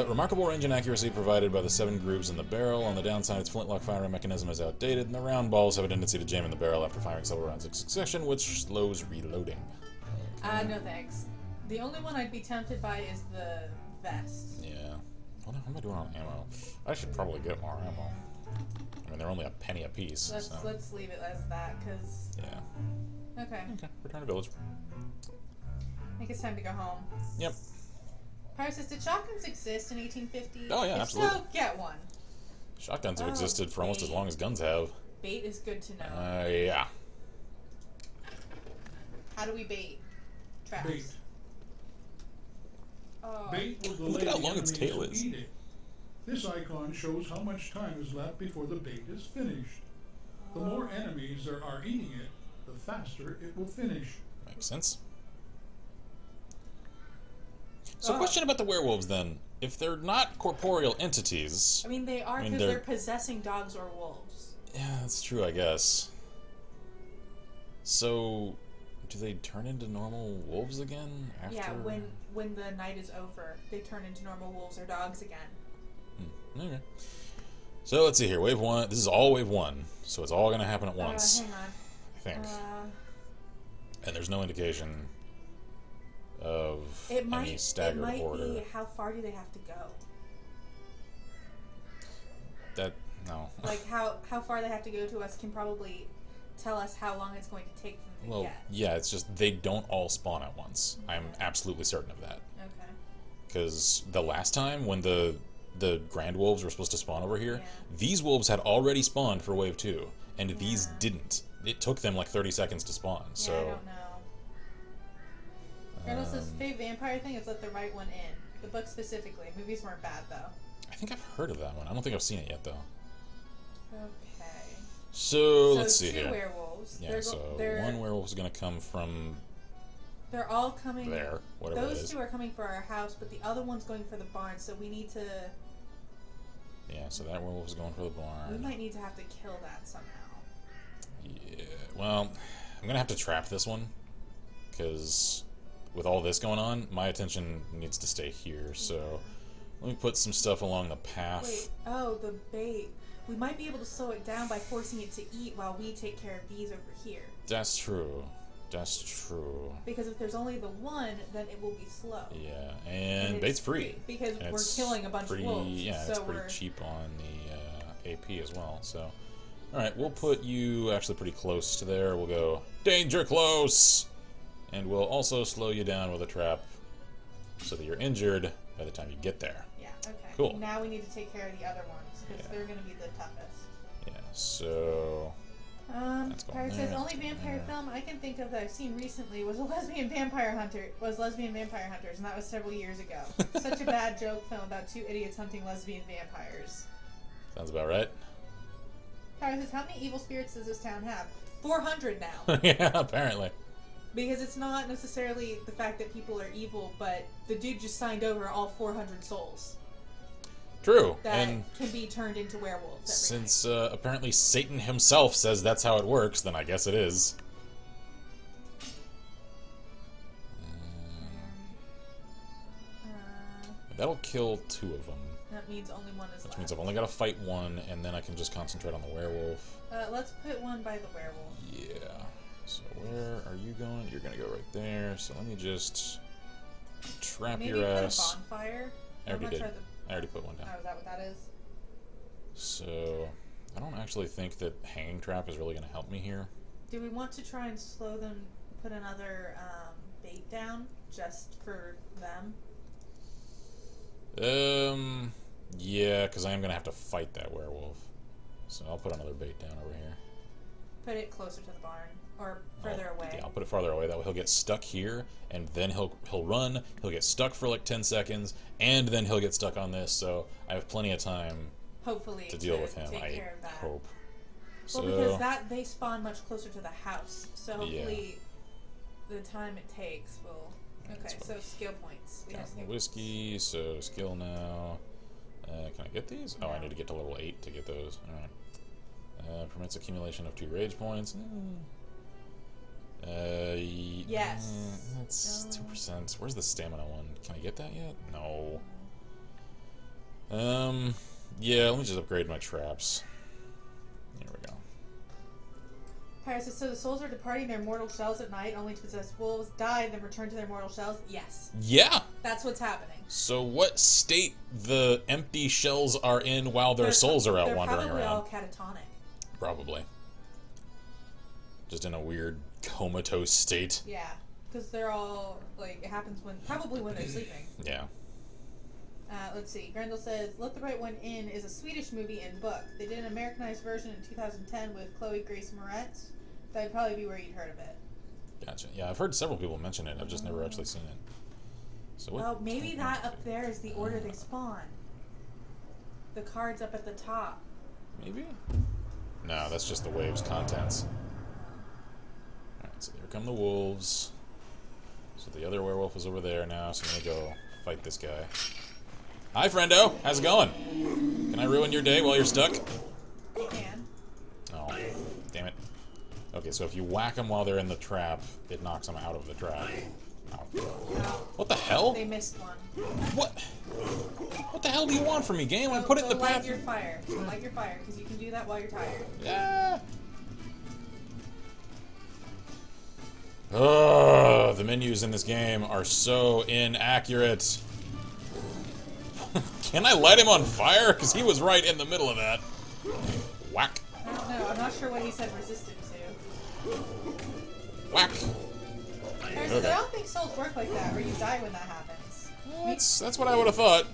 Remarkable range and accuracy provided by the 7 grooves in the barrel. On the downside, its flintlock firing mechanism is outdated, and the round balls have a tendency to jam in the barrel after firing several rounds in succession, which slows reloading. Okay. No thanks. The only one I'd be tempted by is the vest. Yeah. What am I doing on ammo? I should probably get more ammo. I mean, they're only a penny a piece. Let's leave it as that, because... Yeah. Okay. Okay, return to village. I think it's time to go home. Yep. Pirate says, did shotguns exist in 1850? Oh, yeah, if absolutely. so, get one. Shotguns have Oh, existed for almost as bait. long as guns have. Bait is good to know. Yeah. How do we bait? Traps. Bait. Oh. Bait will delay Look at how the long its enemies tail from is. eating. This icon shows how much time is left before the bait is finished. The more enemies there are eating it, the faster it will finish. Makes sense. So, question about the werewolves then. If they're not corporeal entities... I mean, they are because they're possessing dogs or wolves. Yeah, that's true, I guess. So, do they turn into normal wolves again? After... Yeah, when the night is over, they turn into normal wolves or dogs again. Okay. So, let's see here. Wave 1. This is all Wave 1. So, it's all going to happen at once. Hang on. I think. And there's no indication of any staggered order. It might be how far do they have to go? No. Like, how far they have to go to us can probably tell us how long it's going to take them to get. Yeah, it's just they don't all spawn at once. Okay. I'm absolutely certain of that. Okay. Because the last time when the Grand Wolves were supposed to spawn over here, these wolves had already spawned for Wave 2, and these didn't. It took them like 30 seconds to spawn, so... I don't know. Randall says, fave vampire thing is let the right one in. The book specifically. Movies weren't bad, though. I think I've heard of that one. I don't think I've seen it yet, though. Okay. So let's see here. Two werewolves. Yeah, one werewolf is going to come from... They're all coming... There, whatever it is. Those two are coming for our house, but the other one's going for the barn, so we need to... Yeah, so that werewolf is going for the barn. We might need to have to kill that somehow. Yeah, well, I'm going to have to trap this one, because with all this going on, my attention needs to stay here, so let me put some stuff along the path. Wait, oh, the bait. We might be able to slow it down by forcing it to eat while we take care of these over here. That's true. That's true. Because if there's only the one, then it will be slow. Yeah, and bait's free. Because we're killing a bunch of wolves. Yeah, so it's pretty cheap on the AP as well, so... Alright, we'll put you actually pretty close to there. We'll go, danger close! And we'll also slow you down with a trap so that you're injured by the time you get there. Yeah, okay. Cool. Now we need to take care of the other ones, because they're going to be the toughest. Yeah, so... Pirate says, only vampire film I can think of that I've seen recently was Lesbian Vampire Hunters, and that was several years ago. Such a bad joke film about two idiots hunting lesbian vampires. Sounds about right. Pirate says, how many evil spirits does this town have? 400 now. Yeah, apparently. Because it's not necessarily the fact that people are evil, but the dude just signed over all 400 souls. True. That and can be turned into werewolves every night. Since apparently Satan himself says that's how it works, then I guess it is. That'll kill 2 of them. That means only one is left. Which means I've only got to fight one, and then I can just concentrate on the werewolf. Let's put one by the werewolf. Yeah. So where are you going? You're going to go right there. So let me just trap your ass. Maybe put a bonfire? I already did. I already put one down. Oh, is that what that is? So, I don't actually think that hanging trap is really going to help me here. Do we want to try and slow them, put another bait down, just for them? Yeah, because I am going to have to fight that werewolf. So I'll put another bait down over here. Put it closer to the barn, or further away. Yeah, I'll put it farther away. That way he'll get stuck here, and then he'll run, he'll get stuck for like 10 seconds, and then he'll get stuck on this, so I have plenty of time hopefully to deal with him, take care of that. Hope. Well, because they spawn much closer to the house, so hopefully the time it takes will... Okay, so skill points. We have skill whiskey, so skill now. Can I get these? No. Oh, I need to get to level 8 to get those. Alright. Permits accumulation of 2 rage points. Yes. That's 2%. Where's the stamina one? Can I get that yet? No. Yeah, let me just upgrade my traps. Here we go. Pirate says, so the souls are departing their mortal shells at night only to possess wolves, die, then return to their mortal shells? Yes. Yeah! That's what's happening. So what state the empty shells are in while their souls are out wandering around? They're probably all catatonic. Probably. Just in a weird comatose state. Yeah, because they're all, like, it happens probably when they're sleeping. Yeah. Let's see. Grendel says, Let the Right One In is a Swedish movie and book. They did an Americanized version in 2010 with Chloe Grace Moretz. That'd probably be where you'd heard of it. Gotcha. Yeah, I've heard several people mention it. I've just never actually seen it. So what? Well, maybe that up there is the order they spawn. The cards up at the top. Maybe? No, that's just the wave's contents. Alright, so here come the wolves. So the other werewolf is over there now, so I'm gonna go fight this guy. Hi, friendo! How's it going? Can I ruin your day while you're stuck? You can. Oh, damn it. Okay, so if you whack them while they're in the trap, it knocks them out of the trap. Oh. What the hell? They missed one. What? What the hell do you want from me, game? I put it in the path. Light your fire. Light your fire, because you can do that while you're tired. Yeah. Ugh, the menus in this game are so inaccurate. Can I light him on fire? Because he was right in the middle of that. Whack. I don't know. I'm not sure what he said resisted to. Whack. Okay. I don't think souls work like that, where you die when that happens. Well, that's what I would have thought.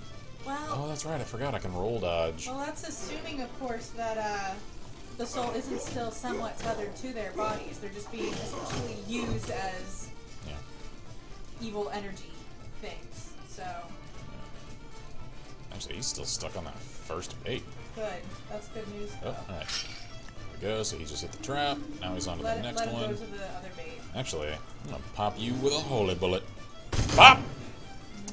Well, oh, that's right. I forgot I can roll dodge. Well, that's assuming, of course, that the soul isn't still somewhat tethered to their bodies. They're just being essentially used as evil energy things. So. Actually, he's still stuck on that first bait. Good. That's good news. Oh, alright. There we go. So he just hit the trap. Now he's on to the next let him one. go to the other bait. Actually, I'm gonna pop you with a holy bullet. Pop!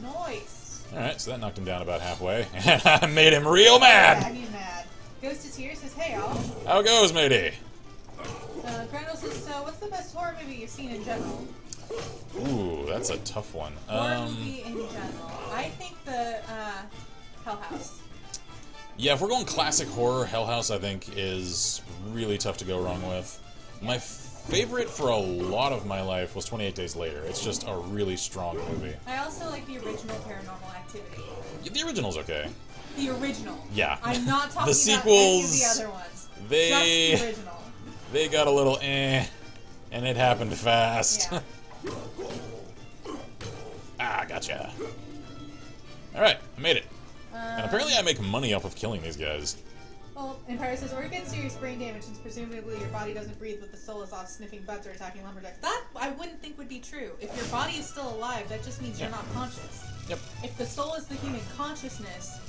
Nice. Alright, so that knocked him down about halfway. And I made him real mad! Yeah, he's mad. Ghost is here, says, hey, all. How goes, matey? Grendel says, so what's the best horror movie you've seen in general? Ooh, that's a tough one. Horror movie in general. I think the Hell House. Yeah, if we're going classic horror, Hell House, I think, is really tough to go wrong with. My favorite for a lot of my life was 28 Days Later. It's just a really strong movie. I also like the original Paranormal Activity. Yeah, the original's okay. The original. Yeah. I'm not talking the sequels, about any of the other ones. They, just the original. They got a little and it happened fast. Yeah. Ah, gotcha. Alright, I made it. And apparently I make money off of killing these guys. Well, Empire says, or you get serious brain damage since presumably your body doesn't breathe with the soul is off sniffing butts or attacking lumberjacks. That I wouldn't think would be true. If your body is still alive, that just means you're not conscious. Yep. If the soul is the human consciousness,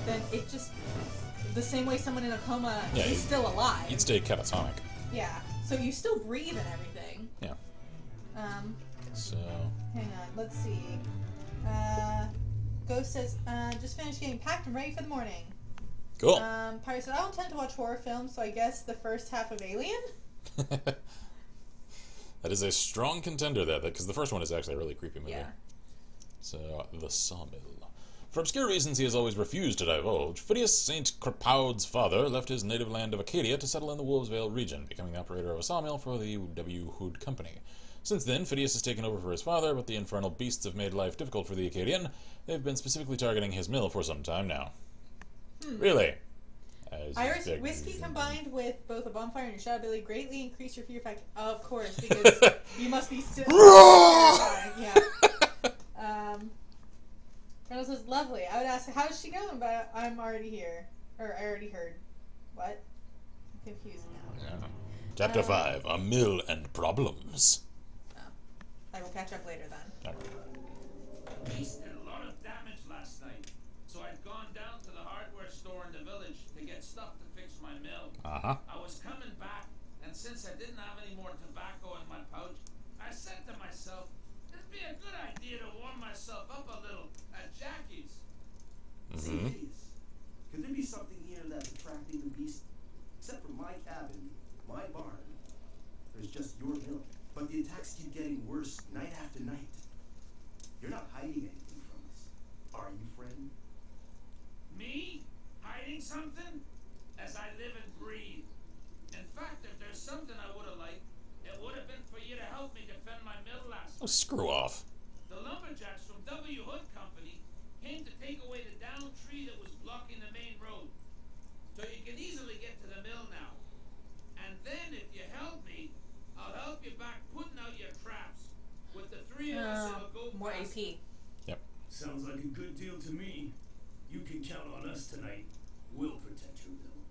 then it just... The same way someone in a coma is still alive. You'd stay catatonic. Yeah. So you still breathe and everything. Yeah. So... Hang on, let's see. Ghost says, just finished getting packed and ready for the morning. Cool. Pirate said, I don't tend to watch horror films, so I guess the first half of Alien? That is a strong contender there, because the first one is actually a really creepy movie. Yeah. So, the Sawmill. For obscure reasons he has always refused to divulge, Phidias St. Crapaud's father left his native land of Acadia to settle in the Wolvesvale region, becoming the operator of a sawmill for the W. Hood Company. Since then, Phidias has taken over for his father, but the infernal beasts have made life difficult for the Acadian. They've been specifically targeting his mill for some time now. Really? Irish whiskey combined with both a bonfire and your shot ability greatly increase your fear factor. Of course, because you must be still terrifying. Yeah. Colonel says, lovely. I would ask, how's she going? But I'm already here. Or I already heard. What? I'm confused now. Yeah. Chapter 5, A Mill and Problems. Oh. I will catch up later then. Beast did a lot of damage last night, so I'd gone down to the hardware store in the village to get stuff to fix my mill. I was coming back, and since I didn't have any more tobacco in my pouch, I said to myself, it'd be a good idea to warm myself up a little at Jackie's. See, could there be something here that's attracting the beast? Except for my cabin, my barn, there's just your mill. But the attacks keep getting worse night after night. You're not hiding anything from us, are you, friend? Me? Hiding something? As I live and breathe. In fact, if there's something I would have liked, it would have been for you to help me defend my mill last night. Oh, screw off. The lumberjacks from W. Hood Company came to take away the downed tree that was blocking the main road. So you can easily get to the mill now. And then if you help me, I'll help you back putting out your traps. With the three of us, it'll go more faster. AP. Yep. Sounds like a good deal to me. You can count on us tonight. We'll protect your mill.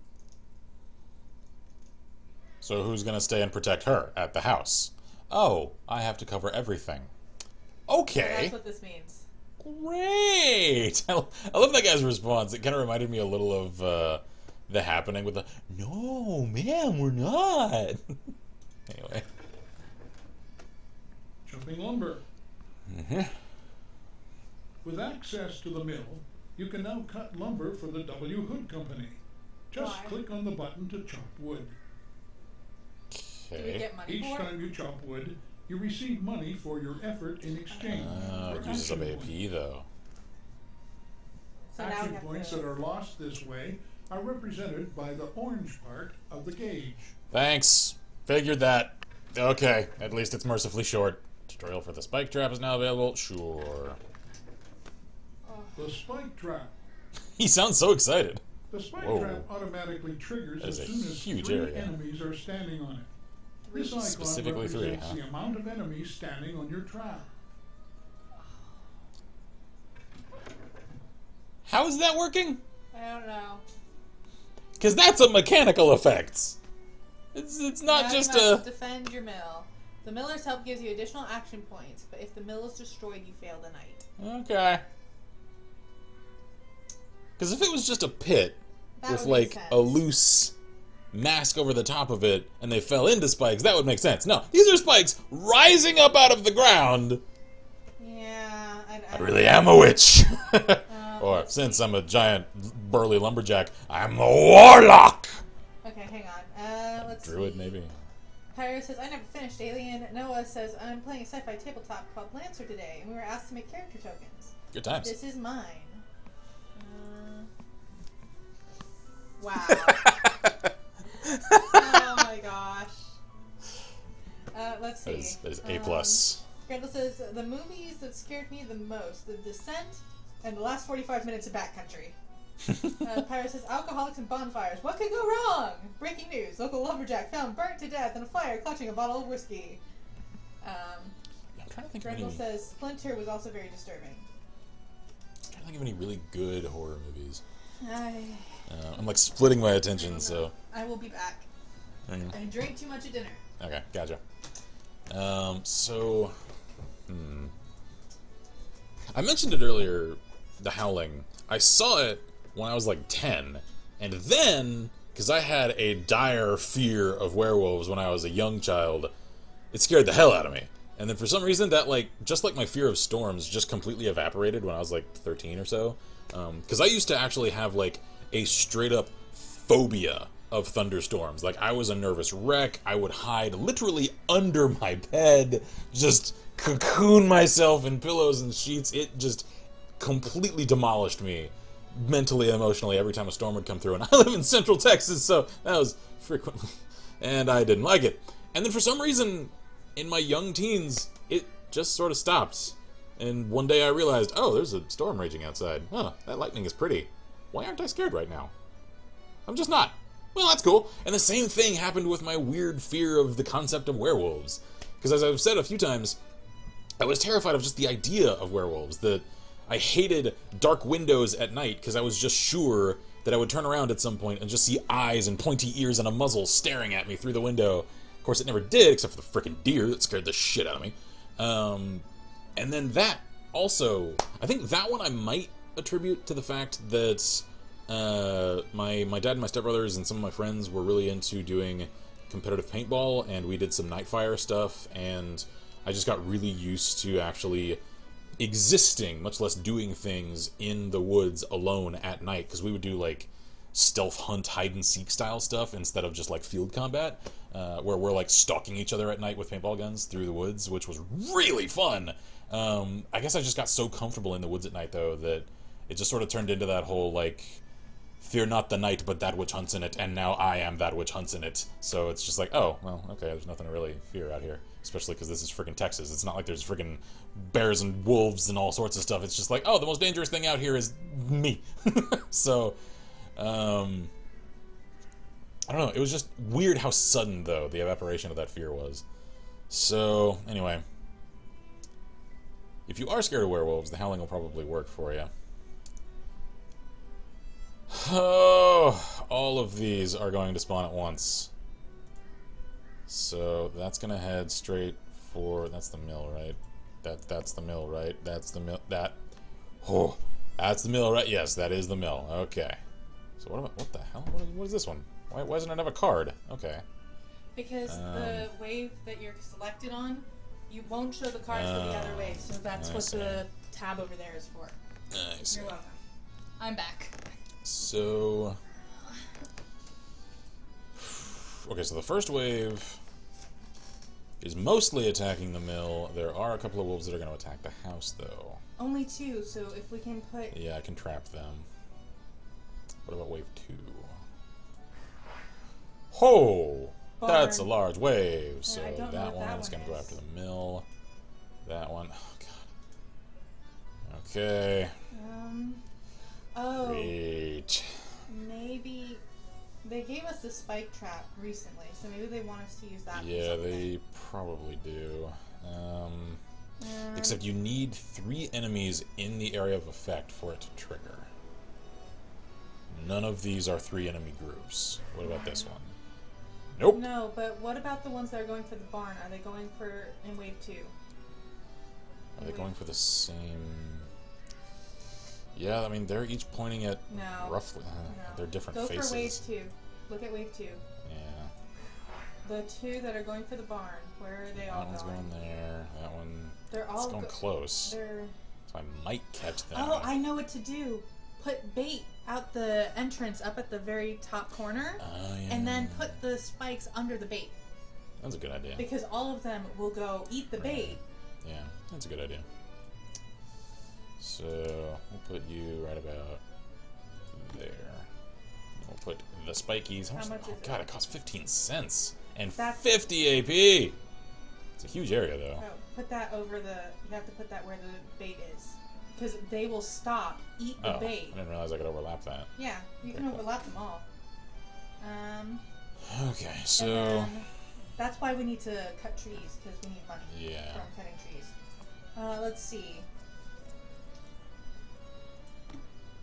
So who's gonna stay and protect her at the house? Oh, I have to cover everything. Okay. That's what this means. Great! I love that guy's response. It kind of reminded me a little of The Happening with the, no, man, we're not. Anyway. Chopping lumber. Mm-hmm. With access to the mill, you can now cut lumber for the W. Hood Company. Just Why? click on the button to chop wood. Do we Okay. get money Each for it? time you chop wood, you receive money for your effort in exchange. Oh, for it uses up action AP points. though. So now we Action have points to... that are lost this way are represented by the orange part of the gauge. Thanks. Figured that. Okay, at least it's mercifully short. Tutorial for the spike trap is now available. Sure. The spike trap. He sounds so excited. The spike Whoa. trap automatically triggers That is as a soon as huge 3 area. enemies are standing on it. This icon Specifically 3, represents huh? the amount of enemies standing on your trap. How is that working? I don't know. Because that's a mechanical effect. It's not Now just you must a... defend your mill. The miller's help gives you additional action points, but if the mill is destroyed, you fail the night. Okay. Because if it was just a pit That with, would make like, sense. a loose mask over the top of it, and they fell into spikes, that would make sense. No, these are spikes rising up out of the ground. Yeah, I really am a witch. Or, let's since I'm a giant burly lumberjack, I'm a warlock. Okay, hang on. Let's Druid, see. maybe. Pyro says, I never finished Alien. Noah says, I'm playing a sci-fi tabletop called Lancer today, and we were asked to make character tokens. Good times. This is mine. Wow. Oh my gosh. Let's see. That is A+. plus. Grendel says, the movies that scared me the most, The Descent and the last 45 minutes of Backcountry. Pyro says, alcoholics and bonfires. What could go wrong? Breaking news. Local lumberjack found burnt to death in a fire clutching a bottle of whiskey. I'm trying to think of Grendel any... says, Splinter was also very disturbing. I'm trying to think of any really good horror movies. I I'm like splitting my attention, so... I will be back. I drank too much at dinner. Okay, gotcha. I mentioned it earlier, The Howling. I saw it when I was like 10, and then, because I had a dire fear of werewolves when I was a young child, it scared the hell out of me. And then for some reason that, like, just like my fear of storms just completely evaporated when I was like 13 or so. Because I used to actually have like a straight up phobia of thunderstorms. Like, I was a nervous wreck. I would hide literally under my bed, just cocoon myself in pillows and sheets. It just completely demolished me mentally and emotionally every time a storm would come through. And I live in Central Texas, so that was frequently, and I didn't like it. And then for some reason, in my young teens, it just sort of stopped. And one day I realized, oh, there's a storm raging outside. Huh, that lightning is pretty. Why aren't I scared right now? I'm just not. Well, that's cool. And the same thing happened with my weird fear of the concept of werewolves. Because as I've said a few times, I was terrified of just the idea of werewolves. That I hated dark windows at night because I was just sure that I would turn around at some point and just see eyes and pointy ears and a muzzle staring at me through the window. Of course, it never did, except for the frickin' deer that scared the shit out of me. And then that also, I think that one I might attribute to the fact that my dad and my stepbrothers and some of my friends were really into doing competitive paintball, and we did some Nightfire stuff, and I just got really used to actually existing, much less doing things in the woods alone at night, because we would do like stealth hunt, hide and seek style stuff instead of just like field combat, where we're like stalking each other at night with paintball guns through the woods, which was really fun. I guess I just got so comfortable in the woods at night, though, that it just sort of turned into that whole, like, fear not the night, but that which hunts in it, and now I am that which hunts in it. So it's just like, oh, well, okay, there's nothing to really fear out here, especially because this is freaking Texas. It's not like there's freaking bears and wolves and all sorts of stuff. It's just like, oh, the most dangerous thing out here is me. So, I don't know. It was just weird how sudden, though, the evaporation of that fear was. So, anyway. If you are scared of werewolves, the howling will probably work for you. Oh, all of these are going to spawn at once. So that's gonna head straight for, that's the mill, right? That's the mill, right? That's the mill. That's the mill, right? Yes, that is the mill. Okay. So what the hell? What is this one? Why doesn't it have a card? Okay. Because the wave that you're selected on, you won't show the cards for the other wave, so that's what the tab over there is for. I see. You're welcome. I'm back. So, okay, so the first wave is mostly attacking the mill. There are a couple of wolves that are going to attack the house, though. Only 2, so if we can put... Yeah, I can trap them. What about wave 2? Ho! Barn. That's a large wave. Yeah, So I don't know that what that one's going one to go is. after the mill. That one. Oh, God. Okay. Oh. Great. Maybe... They gave us the spike trap recently, so maybe they want us to use that. Yeah, they probably do. Except you need 3 enemies in the area of effect for it to trigger. None of these are 3 enemy groups. What about this one? Nope. No, but what about the ones that are going for the barn? Are they going for in wave 2? Are they going for the same... Yeah, I mean, they're each pointing at roughly... No. They're different Go faces. for wave 2. Look at wave 2. Yeah. The 2 that are going for the barn. Where are they all That one's going there. That one... They're all going close. They're... So I might catch them. Oh, I know what to do. Put bait out the entrance up at the very top corner, Yeah. and then put the spikes under the bait. That's a good idea. Because all of them will go eat the bait. Yeah, that's a good idea. So, we'll put you right about there. We'll put the spikies. How much is oh, God, it costs 15 cents. And That's- 50 AP! It's a huge area, though. Oh, put that over the... You have to put that where the bait is. Because they will stop, eat the bait. I didn't realize I could overlap that. Yeah, you can overlap them all. Okay, so... And then that's why we need to cut trees, because we need money Yeah. from cutting trees. Let's see.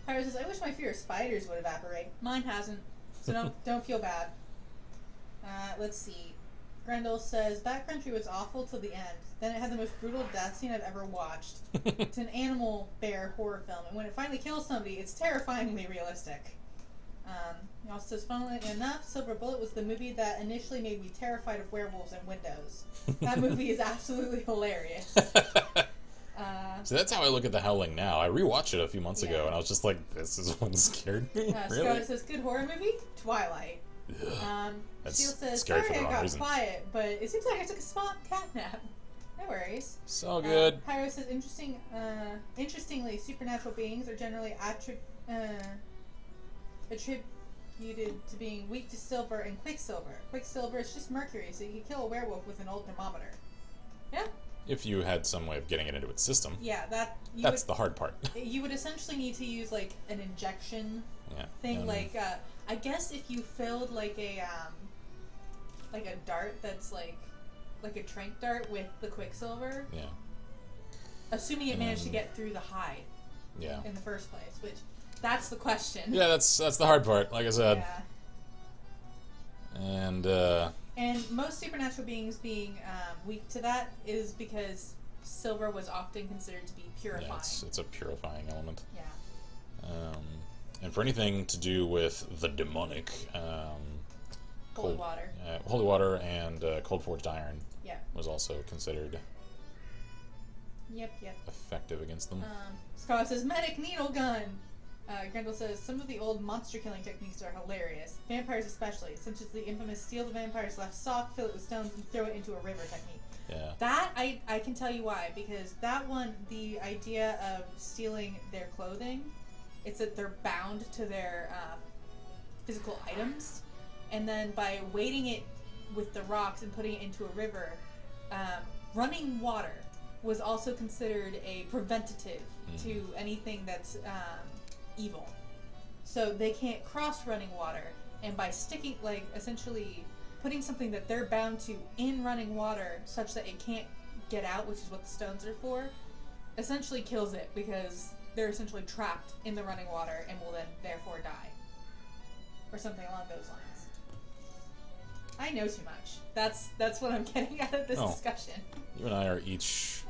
Pyro says, I wish my fear of spiders would evaporate. Mine hasn't, so don't feel bad. Let's see. Grendel says, Backcountry was awful till the end. Then it had the most brutal death scene I've ever watched. It's an animal bear horror film, and when it finally kills somebody, it's terrifyingly realistic. He also says, funnily enough, Silver Bullet was the movie that initially made me terrified of werewolves and windows. That movie is absolutely hilarious. So that's how I look at The Howling now. I rewatched it a few months ago, and I was just like, this is what scared me? Really? Scarlett says, good horror movie? Twilight. That's Shield says, scary sorry for the I wrong got reason. quiet, but it seems like I took a smart cat nap. No worries. So good. Pyro says, interestingly, supernatural beings are generally attributed to being weak to silver and quicksilver. Quicksilver is just mercury, so you can kill a werewolf with an old thermometer. Yeah? If you had some way of getting it into its system. Yeah, That's the hard part. You would essentially need to use, like, an injection thing, like, I guess if you filled, like a dart that's, like a trank dart with the quicksilver. Yeah. Assuming it managed to get through the hide. Yeah. In the first place, which, that's the question. Yeah, that's the hard part, like I said. Yeah. And And most supernatural beings being weak to that is because silver was often considered to be purifying. yeah, it's a purifying element. Yeah. And for anything to do with the demonic, Holy water. Holy water and cold forged iron was also considered Yep. effective against them. Scarlet says, medic needle gun! Grendel says, some of the old monster killing techniques are hilarious. Vampires especially, such as the infamous steal the vampire's left sock, fill it with stones, and throw it into a river technique. Yeah. That, I can tell you why, because that one, the idea of stealing their clothing, it's that they're bound to their physical items, and then by weighting it with the rocks and putting it into a river, running water was also considered a preventative to anything that's evil. So they can't cross running water, and by sticking, like, essentially putting something that they're bound to in running water such that it can't get out, which is what the stones are for, essentially kills it because they're essentially trapped in the running water and will then therefore die. Or something along those lines. I know too much. That's what I'm getting out of this discussion. You and I are each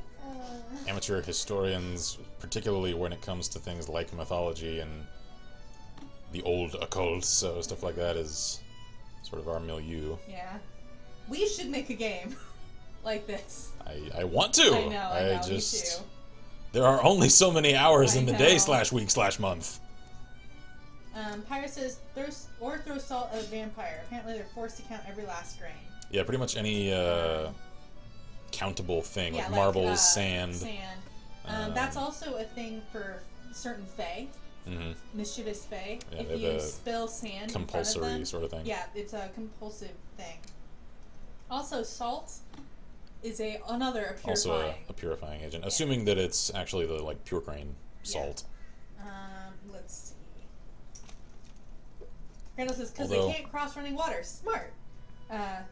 amateur historians, particularly when it comes to things like mythology and the old occult, so stuff like that is sort of our milieu. Yeah. We should make a game like this. I want to. I know, me too. There are only so many hours in the day know. / week / month. Pyre says, throw salt at a vampire. Apparently they're forced to count every last grain. Yeah, pretty much any countable thing, like marbles, sand. That's also a thing for certain fae. Mm-hmm. Mischievous fae. Yeah, if you spill sand compulsory in front of them, sort of thing. Yeah, it's a compulsive thing. Also, salt is another purifying. Also a purifying agent, assuming that it's actually the pure grain salt. Let's see. Randall says, because they can't cross running water. Smart.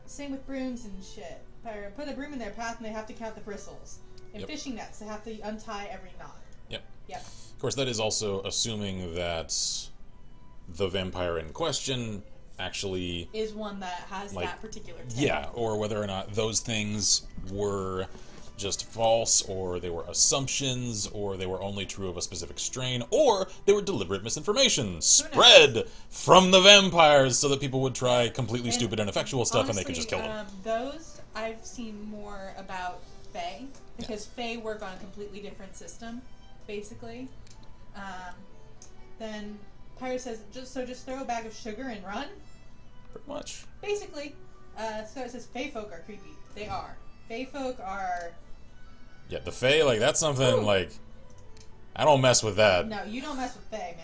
Same with brooms and shit. Put a broom in their path and they have to count the bristles. And fishing nets, they have to untie every knot. Yep. Yep. Of course, that is also assuming that the vampire in question actually is one that has that particular tale. Yeah, or whether or not those things were just false, or they were assumptions, or they were only true of a specific strain, or they were deliberate misinformation spread from the vampires so that people would try completely stupid and ineffectual stuff and they could just kill them. Those I've seen more about fae, because fae work on a completely different system, basically. Then Pyre says, just throw a bag of sugar and run. Pretty much. Basically. So it says fae folk are creepy. They are. Fae folk are... Yeah, the fae, that's something, I don't mess with that. No, you don't mess with fae,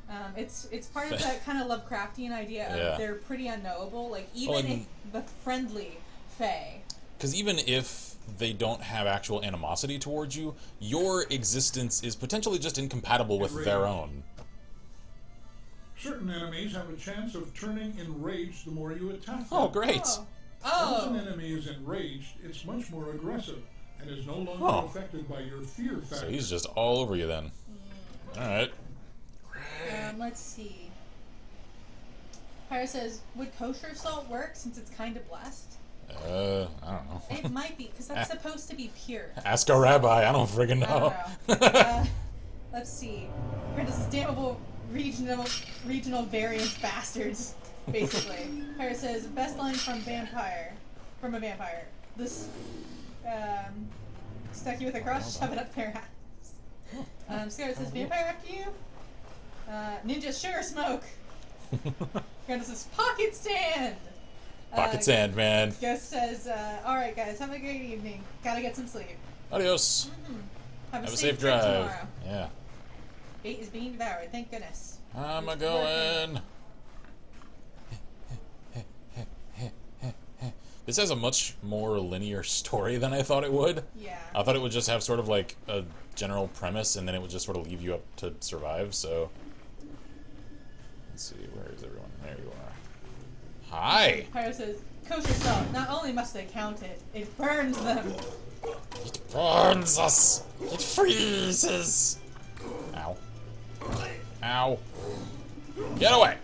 man. It's part of that kind of Lovecraftian idea of they're pretty unknowable. Even if the friendly fae... Because even if they don't have actual animosity towards you, your existence is potentially just incompatible with their own. Certain enemies have a chance of turning enraged the more you attack them. Oh, great. Once an enemy is enraged, it's much more aggressive and is no longer affected by your fear factor. So he's just all over you then. Alright. Let's see. Pyre says, would kosher salt work since it's kind of blessed? I don't know. It might be, because that's supposed to be pure. Ask a rabbi, I don't friggin' know. I don't know. Let's see. This is damnable regional variance bastards, basically. Pyre says, best line from a vampire. This, stuck you with a cross, shove it up their ass. Scarlet says, vampire after you? Ninja sugar smoke. Grandma says, pocket sand! Pocket sand, man. Ghost says, alright guys, have a great evening. Gotta get some sleep. Adios. Have a safe trip drive. tomorrow. Yeah. Bait is being devoured, thank goodness. I'm a-going. This has a much more linear story than I thought it would. Yeah. I thought it would just have sort of a general premise and then it would just sort of leave you up to survive, so... Let's see, where is everyone? There you are. Hi! Pyro says, kosher salt, not only must they count it, it burns them. It burns us! It freezes! Ow. Ow. Get away!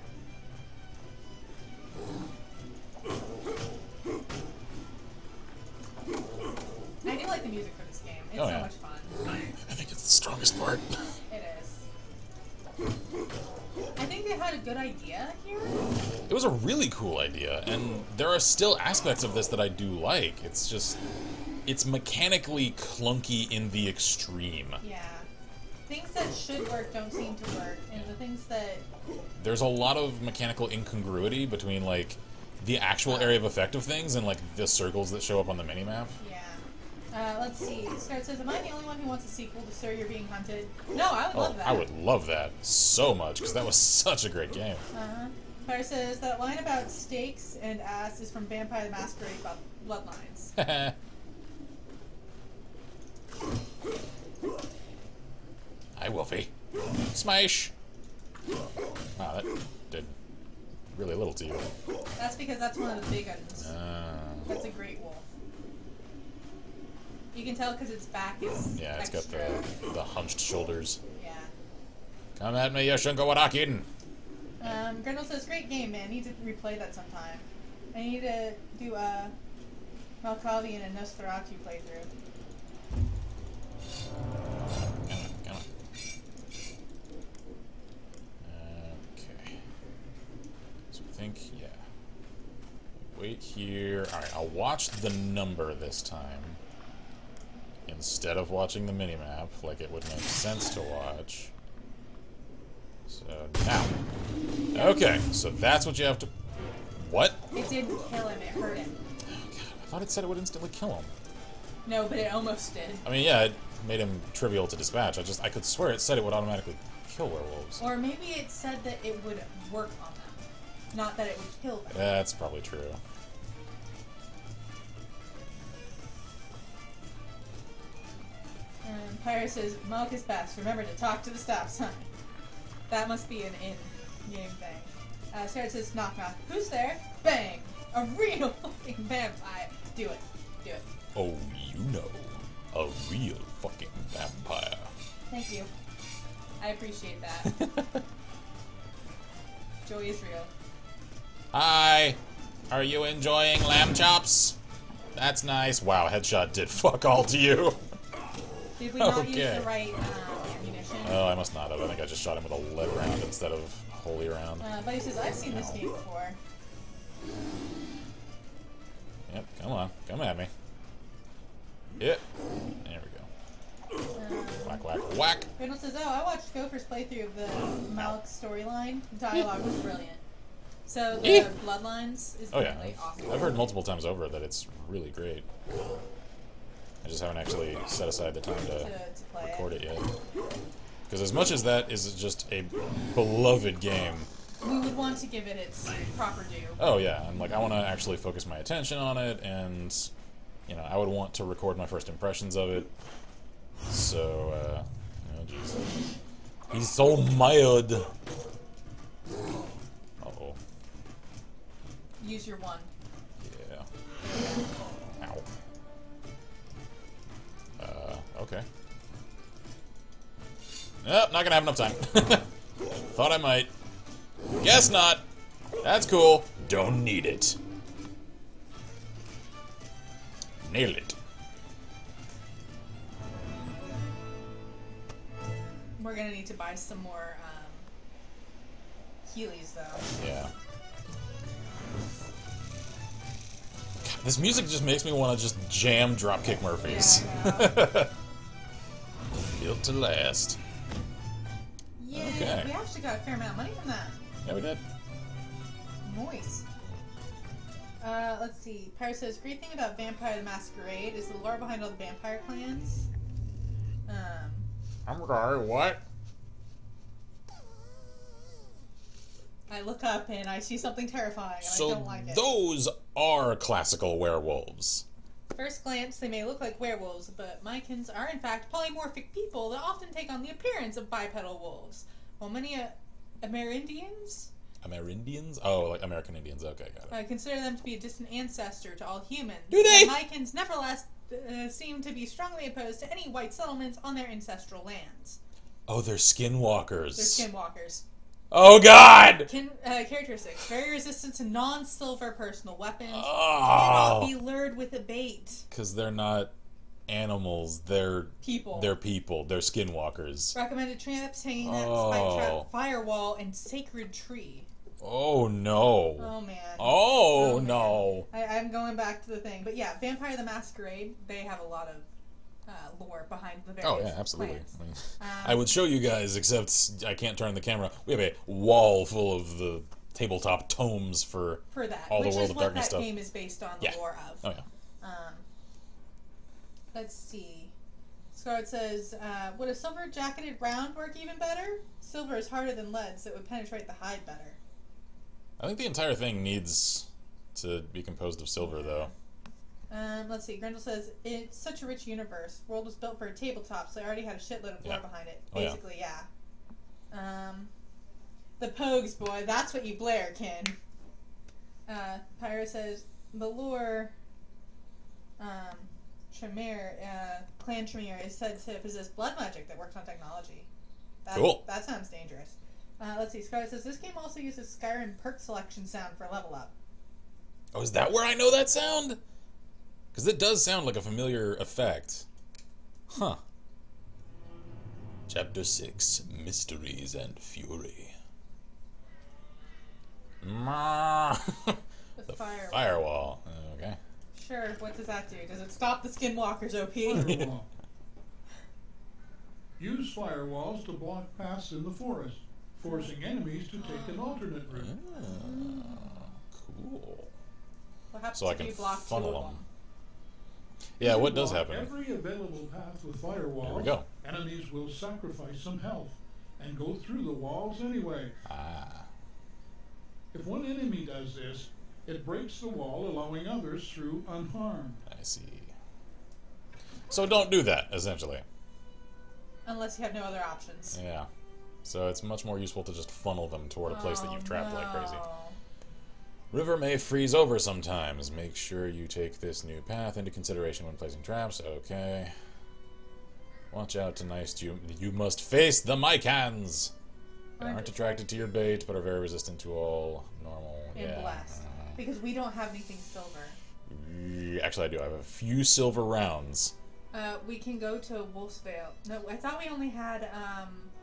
I do like the music for this game. It's so much fun. I think it's the strongest part. It is. I think they had a good idea here. It was a really cool idea, and there are still aspects of this that I do like. It's just... It's mechanically clunky in the extreme. Yeah. Things that should work don't seem to work, and the things that... There's a lot of mechanical incongruity between, the actual area of effect of things and, the circles that show up on the minimap. Yeah. Let's see. Scarlet says, am I the only one who wants a sequel to Sir, You're Being Hunted? No, I would love that. I would love that so much, because that was such a great game. Fire says, that line about steaks and ass is from Vampire the Masquerade Bloodlines. Hi, Wolfie. Smash! Wow, that did really little to you. That's because that's one of the big ones. That's a great wolf. You can tell because its back is Yeah, it's extra. got the hunched shoulders. Yeah. Come at me, Yashunka Warakin! Grendel says, great game, man. I need to replay that sometime. I need to do a Malkavian and Nosferatu playthrough. Come on. Okay. So I think, yeah. Wait here. Alright, I'll watch the number this time. Instead of watching the minimap, like it would make sense to watch. So, now. Okay, so that's what you have to... What? It didn't kill him, it hurt him. Oh, God, I thought it said it would instantly kill him. No, but it almost did. I mean, yeah, it made him trivial to dispatch. I could swear it said it would automatically kill werewolves. Or maybe it said that it would work on them. Not that it would kill them. That's probably true. Pyro says, Milk is best. Remember to talk to the stop sign. That must be an in-game thing. Sarah says, knock knock. Who's there? Bang! A real fucking vampire. Do it. Do it. Oh, you know. A real fucking vampire. Thank you. I appreciate that. Joy is real. Hi! Are you enjoying lamb chops? That's nice. Wow, headshot did fuck all to you. Did we not Okay. use the right ammunition? Oh, I must not have. I think I just shot him with a lead round instead of holy round. Buddy says, I've seen this game before. Yep, come on. Come at me. Yep. There we go. Whack, whack, whack. Grendel says, oh, I watched Gopher's playthrough of the Malik storyline. The dialogue was brilliant. So the Bloodlines is Oh yeah, really awesome. I've heard multiple times over that it's really great. I just haven't actually set aside the time to play record it yet. Because as much as that is just a beloved game, we would want to give it its proper due. oh yeah, and like I want to actually focus my attention on it, and you know I would want to record my first impressions of it. So, oh jeez, he's so mild. Uh-oh. Use your one. Yeah. Ow. Okay. Nope, not gonna have enough time. Thought I might. Guess not. That's cool. Don't need it. Nailed it. We're gonna need to buy some more Heelys, though. Yeah. God, this music just makes me want to just jam Dropkick Murphys. Yeah, Built to last. yeah, Okay. we actually got a fair amount of money from that. Yeah, we did. Nice. Let's see. Pyro says, great thing about Vampire the Masquerade is the lore behind all the vampire clans. I'm sorry, what? I look up and I see something terrifying and I So don't like it. those are classical werewolves. First glance, they may look like werewolves, but Mycans are in fact polymorphic people that often take on the appearance of bipedal wolves. While many Amerindians Amerindians? Oh, like American Indians. Okay, got it. consider them to be a distant ancestor to all humans, Do they? the Mycans nevertheless seem to be strongly opposed to any white settlements on their ancestral lands. Oh, they're skinwalkers. They're skinwalkers. Oh, God! Characteristics. Very resistant to non-silver personal weapons. Oh. Cannot be lured with a bait. Because they're not animals. They're People. They're people. They're skinwalkers. Recommended traps hanging at Oh. spike trap, firewall, and sacred tree. Oh, no. Oh, man. Oh, man. no. I'm going back to the thing. But yeah, Vampire the Masquerade, they have a lot of lore behind the various Oh, yeah, absolutely. clans. I mean, I would show you guys, except I can't turn the camera. We have a wall full of the tabletop tomes for that, all the which World is of what Darkness that stuff. game is based on the Yeah. lore of. Oh, yeah. Let's see. Scarlet says, would a silver jacketed round work even better? Silver is harder than lead, so it would penetrate the hide better. I think the entire thing needs to be composed of silver, though. Let's see. Grendel says, it's such a rich universe. World was built for a tabletop, so I already had a shitload of lore behind it. Oh, yeah. Basically, yeah. The Pogues, boy. That's what you Blair kin. Pyro says, the lore Tremere, Clan Tremere is said to possess blood magic that works on technology. Cool. That sounds dangerous. Let's see. Scarlet says this game also uses Skyrim perk selection sound for level up. Oh, is that where I know that sound? Because it does sound like a familiar effect. Huh. Chapter 6, Mysteries and Fury. The firewall. Firewall. Okay. Sure, what does that do? Does it stop the Skinwalker's OP? Firewall. Use firewalls to block paths in the forest, forcing enemies to take an alternate route. Cool. What happens So I if can you block funnel two of them. them? Yeah, If you what does block happen? Every available path with firewalls, There we go. enemies will sacrifice some health and go through the walls anyway. Ah. If one enemy does this, it breaks the wall, allowing others through unharmed. I see. So don't do that, essentially. Unless you have no other options. Yeah. So it's much more useful to just funnel them toward a place that you've trapped like crazy. River may freeze over sometimes. Make sure you take this new path into consideration when placing traps. Okay. Watch out tonight. You must face the Mycans! They aren't attracted to your bait, but are very resistant to all normal... And blessed. Because we don't have anything silver. Actually, I do. I have a few silver rounds. We can go to Wolf's Vale. No, I thought we only had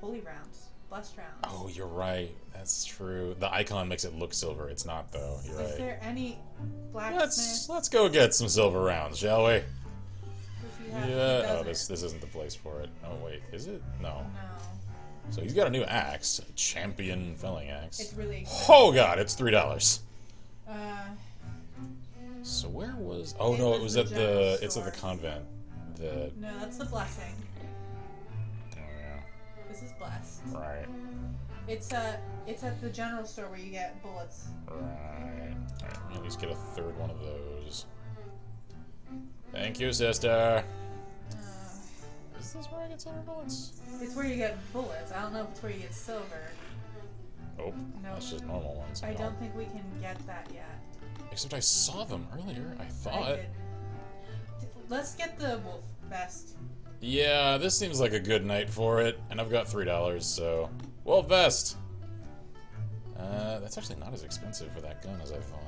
holy rounds. Blessed rounds. Oh, you're right. That's true. The icon makes it look silver. It's not, though. You're right. Is there any blacksmith? Let's go get some silver rounds, shall we? Does he have- he Yeah. Oh, doesn't. this isn't the place for it. Oh wait, is it? No. No. So he's got a new axe, a champion felling axe. It's really expensive. Oh god, it's $3. Uh, So where was? Oh It no, it was was the at general the. It's at the store. convent. The. no, that's the blessing. Oh yeah. This is blessed. Right. It's at the general store where you get bullets. Right. Alright, let me at least get a third one of those. Thank you, sister. Is this where I get silver bullets? It's where you get bullets. I don't know if it's where you get silver. Nope. No. That's just normal ones. I No. don't think we can get that yet. Except I saw them earlier. I I thought. did. Let's get the wolf vest. Yeah, this seems like a good night for it, and I've got $3, so... Well, vest! That's actually not as expensive for that gun as I thought.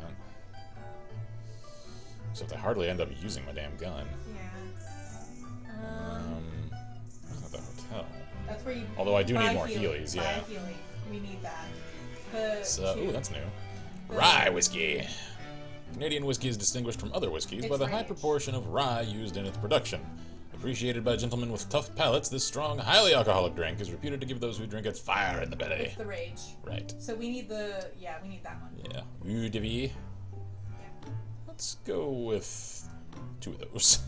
Except I hardly end up using my damn gun. Yeah. That's not the hotel. That's where you. Although I do buy need more healing. Heelys, Buy yeah. healing. We need that. The So, two- ooh, that's new. the- Rye whiskey! Canadian whiskey is distinguished from other whiskeys by It's the high range. proportion of rye used in its production. Appreciated by gentlemen with tough palates, this strong, highly alcoholic drink is reputed to give those who drink it fire in the belly. It's the rage. Right. So we need the. Yeah, we need that one. Yeah. Eau de vie. Let's go with 2 of those.